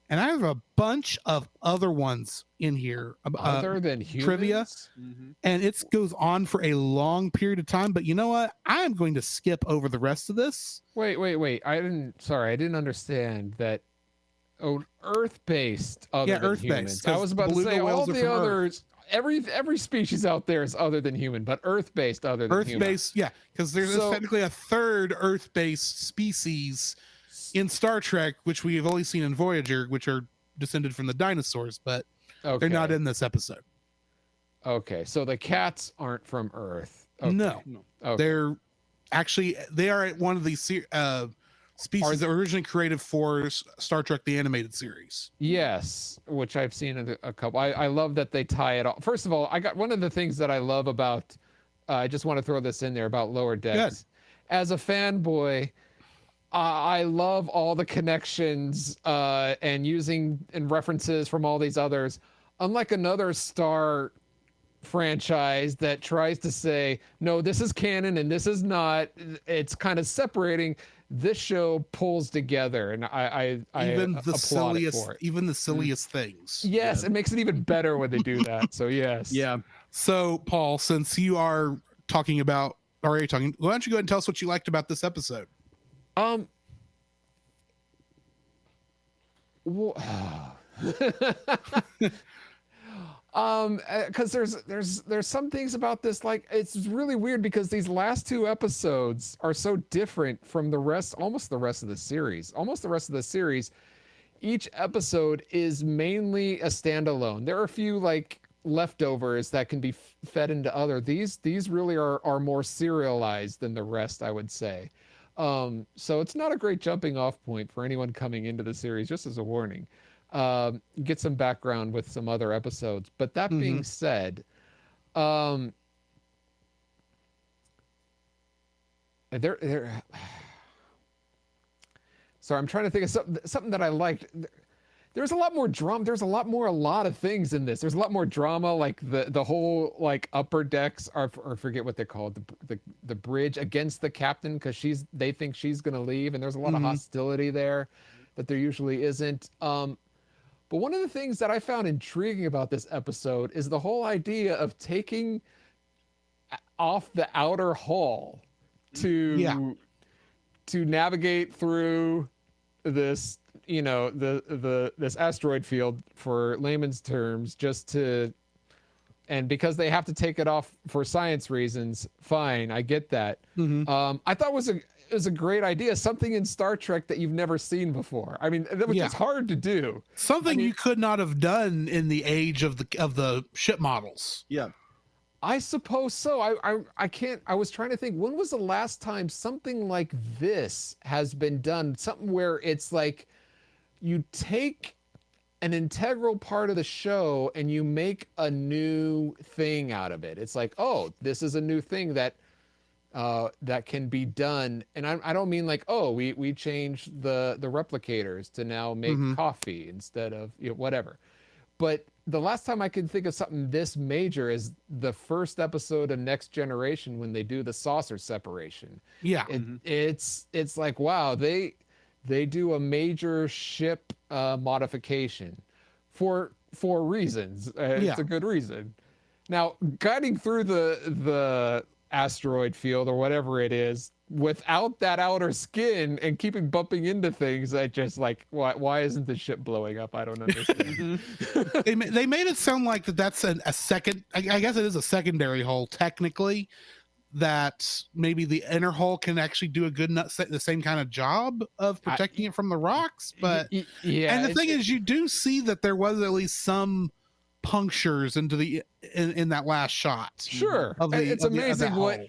And I have a bunch of other ones in here. Other than humans? Trivia. Mm-hmm. And it goes on for a long period of time. But you know what? I'm going to skip over the rest of this. Wait. I didn't understand that. Oh, Earth-based other than humans. I was about to say all the others. Every species out there is other than human, but Earth-based other than human. Earth-based, yeah, because there's technically a third Earth-based species in Star Trek, which we have only seen in Voyager, which are descended from the dinosaurs, but they're not in this episode. Okay, so the cats aren't from Earth. Okay. No. Okay. They are one of these species that were originally created for Star Trek the Animated Series. Yes, which I've seen a couple. I love that they tie it all. First of all, I got one of the things that I love about, I just want to throw this in there about Lower Decks. Good. As a fanboy, I love all the connections and using and references from all these others. Unlike another Star franchise that tries to say, no, this is canon and this is not, it's kind of separating. This show pulls together, and I applaud it for it. Even the silliest things. Yes, it makes it even better when they do that. So yes. Yeah. So Paul, since you are already talking, why don't you go ahead and tell us what you liked about this episode? Because there's some things about this, like, it's really weird because these last two episodes are so different from almost the rest of the series. Each episode is mainly a standalone. There are a few like leftovers that can be fed into other. These really are more serialized than the rest, I would say. So it's not a great jumping off point for anyone coming into the series, just as a warning. Get some background with some other episodes. But that being said, so I'm trying to think of something that I liked. there's a lot more drama. There's a lot of things in this. There's a lot more drama, like the whole like upper decks or forget what they're called, the bridge against the captain because they think she's gonna leave, and there's a lot of hostility there that there usually isn't. But one of the things that I found intriguing about this episode is the whole idea of taking off the outer hull to navigate through this, this asteroid field, for layman's terms, and because they have to take it off for science reasons. Fine, I get that. I thought it was a great idea, something in Star Trek that you've never seen before. I mean, which is hard to do. Something you could not have done in the age of the ship models. Yeah. I suppose so. I was trying to think, when was the last time something like this has been done? Something where it's like you take an integral part of the show and you make a new thing out of it. It's like, oh, this is a new thing that can be done. And I don't mean like, oh, we changed the replicators to now make coffee instead of whatever. But the last time I can think of something this major is the first episode of Next Generation when they do the saucer separation. Yeah. It's like, wow, they do a major ship modification for reasons. It's a good reason. Now, guiding through the asteroid field or whatever it is without that outer skin and keeping bumping into things, I just like, why isn't the ship blowing up? I don't understand. They made it sound like that's a second, I guess it is a secondary hull technically, that maybe the inner hull can actually do the same kind of job of protecting it from the rocks. But and the thing is, you do see that there was at least some punctures into in that last shot. Sure. It's amazing what,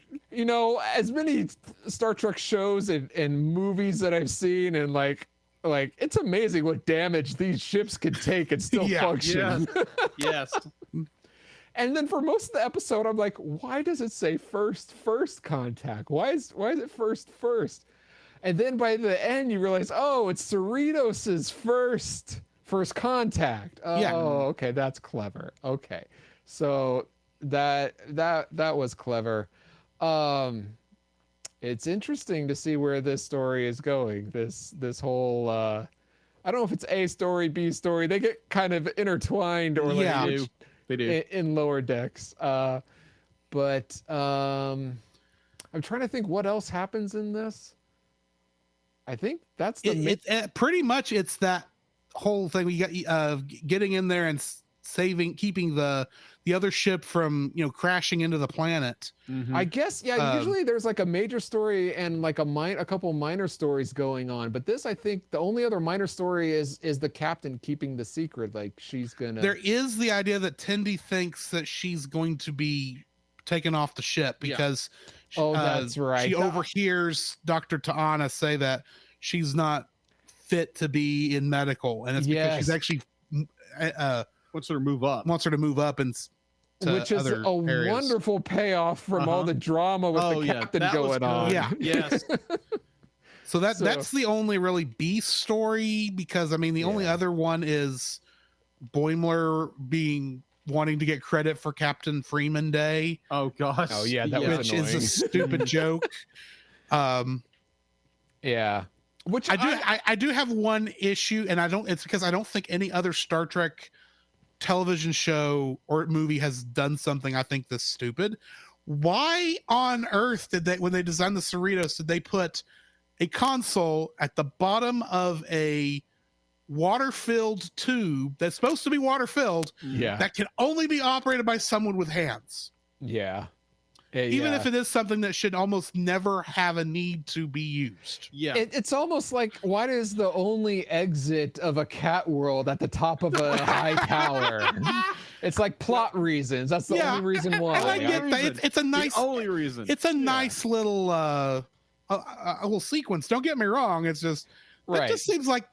as many Star Trek shows and movies that I've seen, and like it's amazing what damage these ships can take and still function. Yes. And then for most of the episode, I'm like, why does it say first contact? Why is it first? And then by the end, you realize, oh, it's Cerritos's first contact. Oh, okay, that's clever. Okay, so that was clever. It's interesting to see where this story is going. This whole I don't know if it's A story, B story. They get kind of intertwined, or they do in Lower Decks. But I'm trying to think what else happens in this. I think that's pretty much it's that whole thing. We got getting in there and keeping the other ship from crashing into the planet. I guess usually there's like a major story and like a couple minor stories going on, but this, I think the only other minor story is the captain keeping the secret. Like she's gonna, there is the idea that Tendi thinks that she's going to be taken off the ship because that's right, she overhears Dr. Ta'ana say that she's not fit to be in medical, and it's because she's actually wants her to move up and which is a wonderful payoff from all the drama with the captain going on. Yes. So that's the only really B story, because I mean the only other one is Boimler wanting to get credit for Captain Freeman Day. Oh gosh. Oh yeah, which is a stupid joke. Which I do have one issue, and it's because I don't think any other Star Trek television show or movie has done something I think this stupid. Why on earth did they, when they designed the Cerritos, did they put a console at the bottom of a water-filled tube that's supposed to be water-filled that can only be operated by someone with hands? Even if it is something that should almost never have a need to be used. It's almost like, why is the only exit of a cat world at the top of a high tower? It's like plot reasons. That's the only reason why. And I get that. It's a nice, the only reason. It's a nice little a little sequence. Don't get me wrong. It's just it just seems like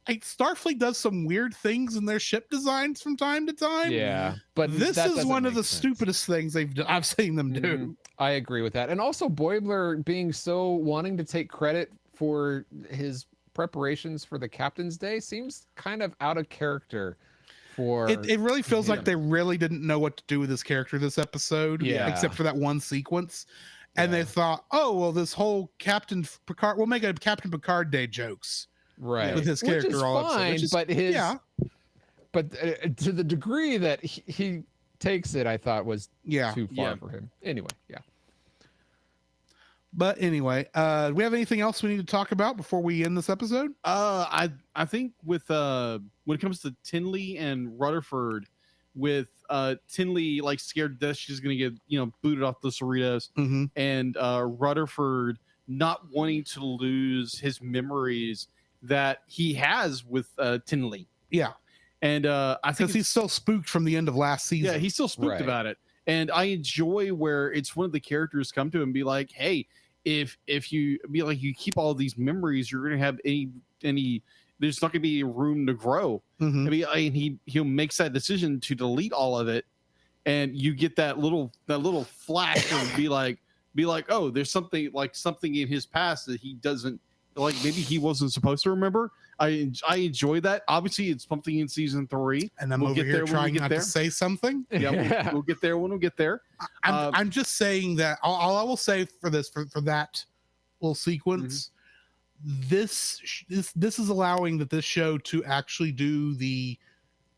Starfleet does some weird things in their ship designs from time to time. But this is one of the stupidest things I've seen them do. I agree with that. And also Boimler being so wanting to take credit for his preparations for the Captain's Day seems kind of out of character for it really feels him. like they really didn't know what to do with this character this episode, except for that one sequence. And they thought, oh, well, this whole Captain Picard, we'll make a Captain Picard Day jokes with his character. Which is all fine, episode, but to the degree that he takes it, I thought was too far for him. Anyway, But anyway, do we have anything else we need to talk about before we end this episode? I think with when it comes to Tinley and Rutherford, with Tinley like scared to death she's gonna get booted off the Cerritos, and Rutherford not wanting to lose his memories that he has with Tinley. Yeah, and I think he's still spooked from the end of last season. Yeah, he's still spooked about it, and I enjoy where it's one of the characters come to him and be like, hey. If you be like you keep all these memories, you're gonna have any there's not gonna be room to grow. I mean, he makes that decision to delete all of it, and you get that little flash and be like, oh, there's something in his past that he doesn't like. Maybe he wasn't supposed to remember. I enjoy that. Obviously, it's something in season 3, and I'm over here trying not to say something. Yeah, we'll get there when we get there. I'm just saying that all I will say for this for that little sequence, this is allowing this show to actually do the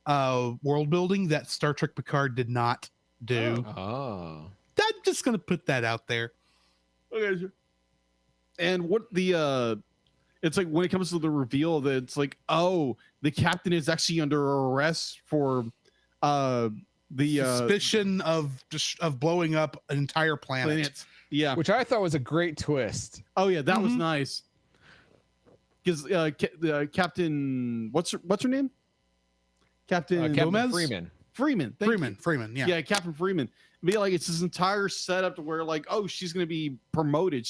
world building that Star Trek Picard did not do. I'm just gonna put that out there. Okay, sure. And what the it's like when it comes to the reveal that it's like, oh, the captain is actually under arrest for the suspicion of blowing up an entire planet. Yeah, which I thought was a great twist. Oh yeah, that was nice. Because Captain, what's her name? Captain Gomez? Freeman. Freeman. Yeah, Captain Freeman. Be like, it's this entire setup to where like, oh, she's gonna be promoted.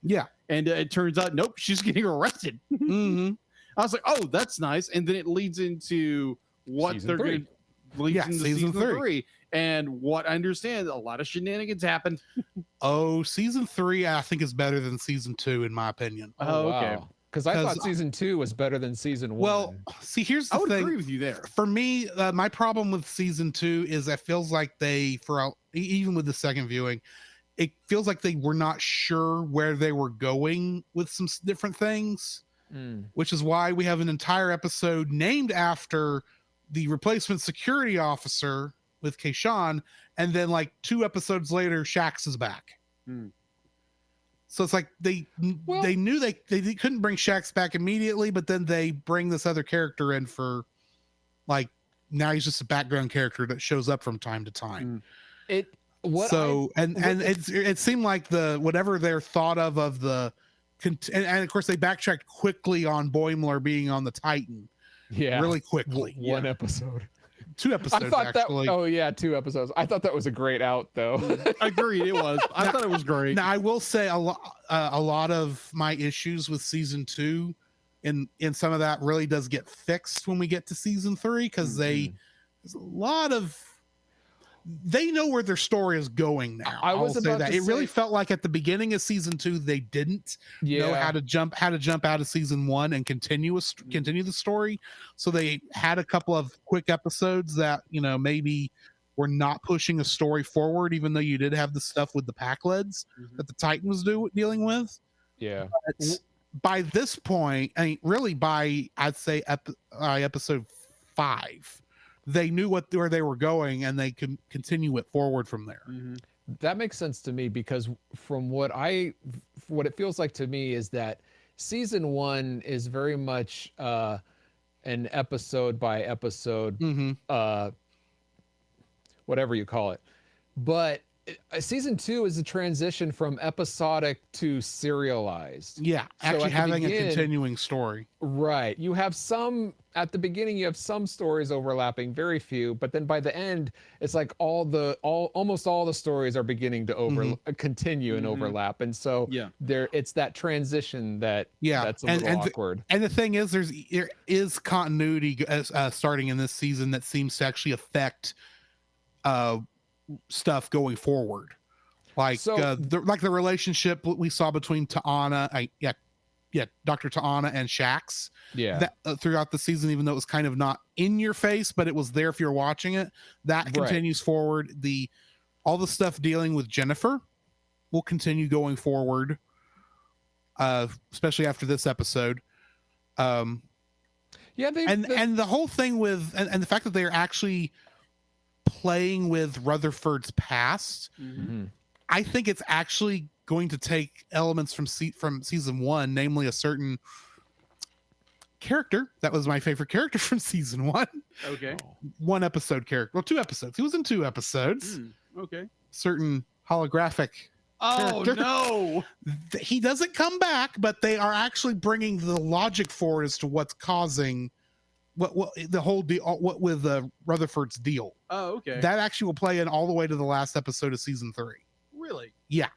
Yeah, and it turns out, nope, she's getting arrested. I was like, oh, that's nice. And then it leads into what season they're 3. gonna lead into season 3. And what I understand, a lot of shenanigans happened. Season 3, I think, is better than season 2, in my opinion. Okay. Because I thought season 2 was better than season 1. Well, see, here's the thing. I would agree with you there. For me, my problem with season 2 is it feels like even with the second viewing, it feels like they were not sure where they were going with some different things, which is why we have an entire episode named after the replacement security officer with Kayshawn, and then like 2 episodes later, Shax is back. So it's like they knew they couldn't bring Shax back immediately, but then they bring this other character in for like now he's just a background character that shows up from time to time. It seemed like whatever they're thought of the and of course they backtracked quickly on Boimler being on the Titan. Yeah, really quickly. One episode. 2 episodes. I thought actually. 2 episodes. I thought that was a great out, though. Agreed, it was. I thought it was great. Now I will say a lot of my issues with season 2, in some of that really does get fixed when we get to season 3 because there's a lot of they know where their story is going now. I will say that it really felt like at the beginning of season 2 they didn't know how to jump out of season 1 and continue the story. So they had a couple of quick episodes that maybe were not pushing a story forward, even though you did have the stuff with the Pakleds that the Titan was dealing with. Yeah. But by this point, I mean, really I'd say episode 5. They knew where they were going and they can continue it forward from there. That makes sense to me because from what it feels like to me is that season 1 is very much an episode by episode, whatever you call it. But season 2 is a transition from episodic to serialized. Yeah, actually having a continuing story. Right. You have some at the beginning. You have some stories overlapping, very few, but then by the end, it's like almost all the stories are beginning to continue and overlap, and so it's that transition that's a little awkward. And the thing is, there is continuity starting in this season that seems to actually affect stuff going forward, like the relationship we saw between Ta'ana. Dr. Ta'ana and Shax. Yeah. That throughout the season, even though it was kind of not in your face, but it was there if you're watching it. That continues forward. All the stuff dealing with Jennifer will continue going forward, especially after this episode. And the whole thing with and the fact that they're actually playing with Rutherford's past, I think it's actually going to take elements from season 1, namely a certain character that was my favorite character from season 1. Okay. 1 episode character. Well, 2 episodes. He was in 2 episodes. Okay. Certain holographic. Oh character. no! He doesn't come back, but they are actually bringing the logic forward as to what's causing what the whole deal. What with Rutherford's deal. Oh, okay. That actually will play in all the way to the last episode of season 3. Really? Yeah.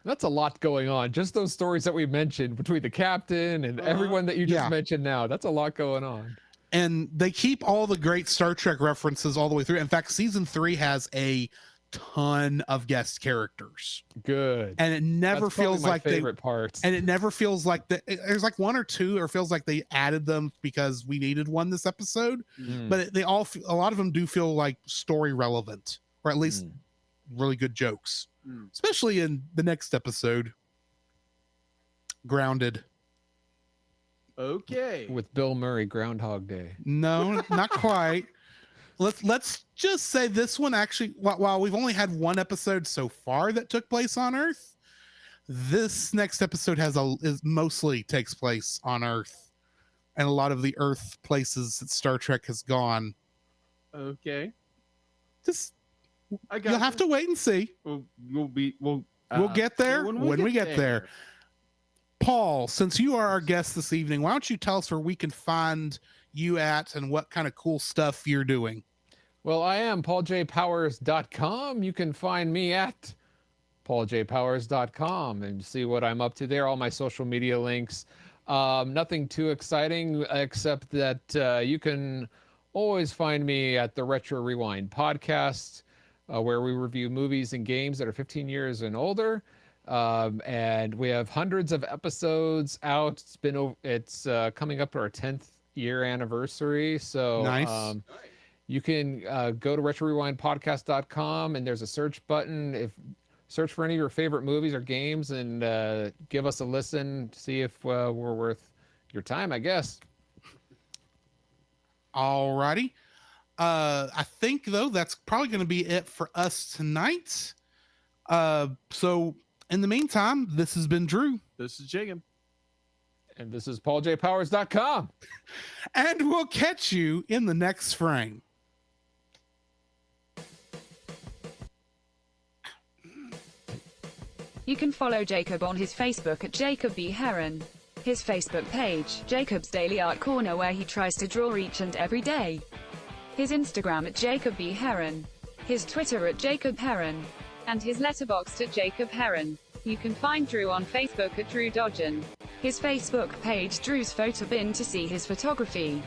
That's a lot going on. Just those stories that we mentioned between the captain and everyone that you just mentioned now. That's a lot going on. And they keep all the great Star Trek references all the way through. In fact, season 3 has a ton of guest characters. Good. And it never feels like favorite parts. And it never feels like there's like 1 or 2, or feels like they added them because we needed one this episode. But they all, a lot of them do feel like story relevant, or at least really good jokes. Especially in the next episode, Grounded. Okay. With Bill Murray, Groundhog Day. No, not quite. Let's just say this one actually, while we've only had 1 episode so far that took place on Earth, this next episode mostly takes place on Earth, and a lot of the Earth places that Star Trek has gone. Okay. You'll have to wait and see. We'll get there when we get there. Paul, since you are our guest this evening, why don't you tell us where we can find you at and what kind of cool stuff you're doing? Well, I am pauljpowers.com. You can find me at pauljpowers.com and see what I'm up to there. All my social media links. Nothing too exciting except that you can always find me at the Retro Rewind podcast, where we review movies and games that are 15 years and older. And we have hundreds of episodes out. It's coming up to our 10th year anniversary. So nice. You can go to retrorewindpodcast.com, and there's a search button. Search for any of your favorite movies or games, and give us a listen. See if we're worth your time, I guess. All righty. I think though that's probably going to be it for us tonight. So in the meantime, this has been Drew. This is Jacob. And this is pauljpowers.com. And we'll catch you in the next frame. You can follow Jacob on his Facebook at Jacob B. Heron. His Facebook page, Jacob's Daily Art Corner, where he tries to draw each and every day. His Instagram at Jacob B. Heron. His Twitter at Jacob Heron. And his Letterboxd at Jacob Heron. You can find Drew on Facebook at Drew Dodgen. His Facebook page, Drew's Photo Bin, to see his photography.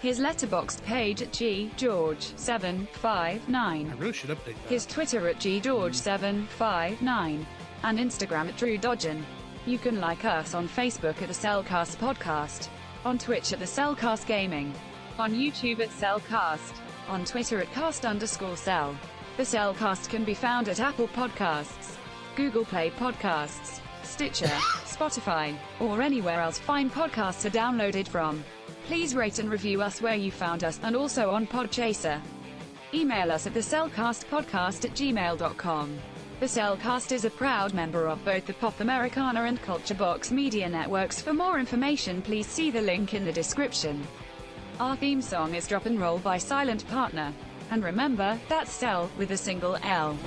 His Letterboxd page at GGeorge759. I really should update that. His Twitter at GGeorge759. And Instagram at Drew Dodgen. You can like us on Facebook at the Cellcast Podcast. On Twitch at the Cellcast Gaming. On YouTube at Cellcast. On Twitter at cast_cell. The Cellcast can be found at Apple Podcasts, Google Play Podcasts, Stitcher, Spotify, or anywhere else fine podcasts are downloaded from. Please rate and review us where you found us, and also on Podchaser. Email us at thecellcastpodcast@gmail.com. The Cellcast is a proud member of both the Pop Americana and Culture Box media networks. For more information, please see the link in the description. Our theme song is Drop and Roll by Silent Partner. And remember, that's Cell with a single L.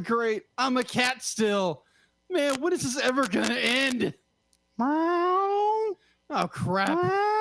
not great. I'm a cat still. Man, when is this ever gonna end? Meow. Oh crap. Meow.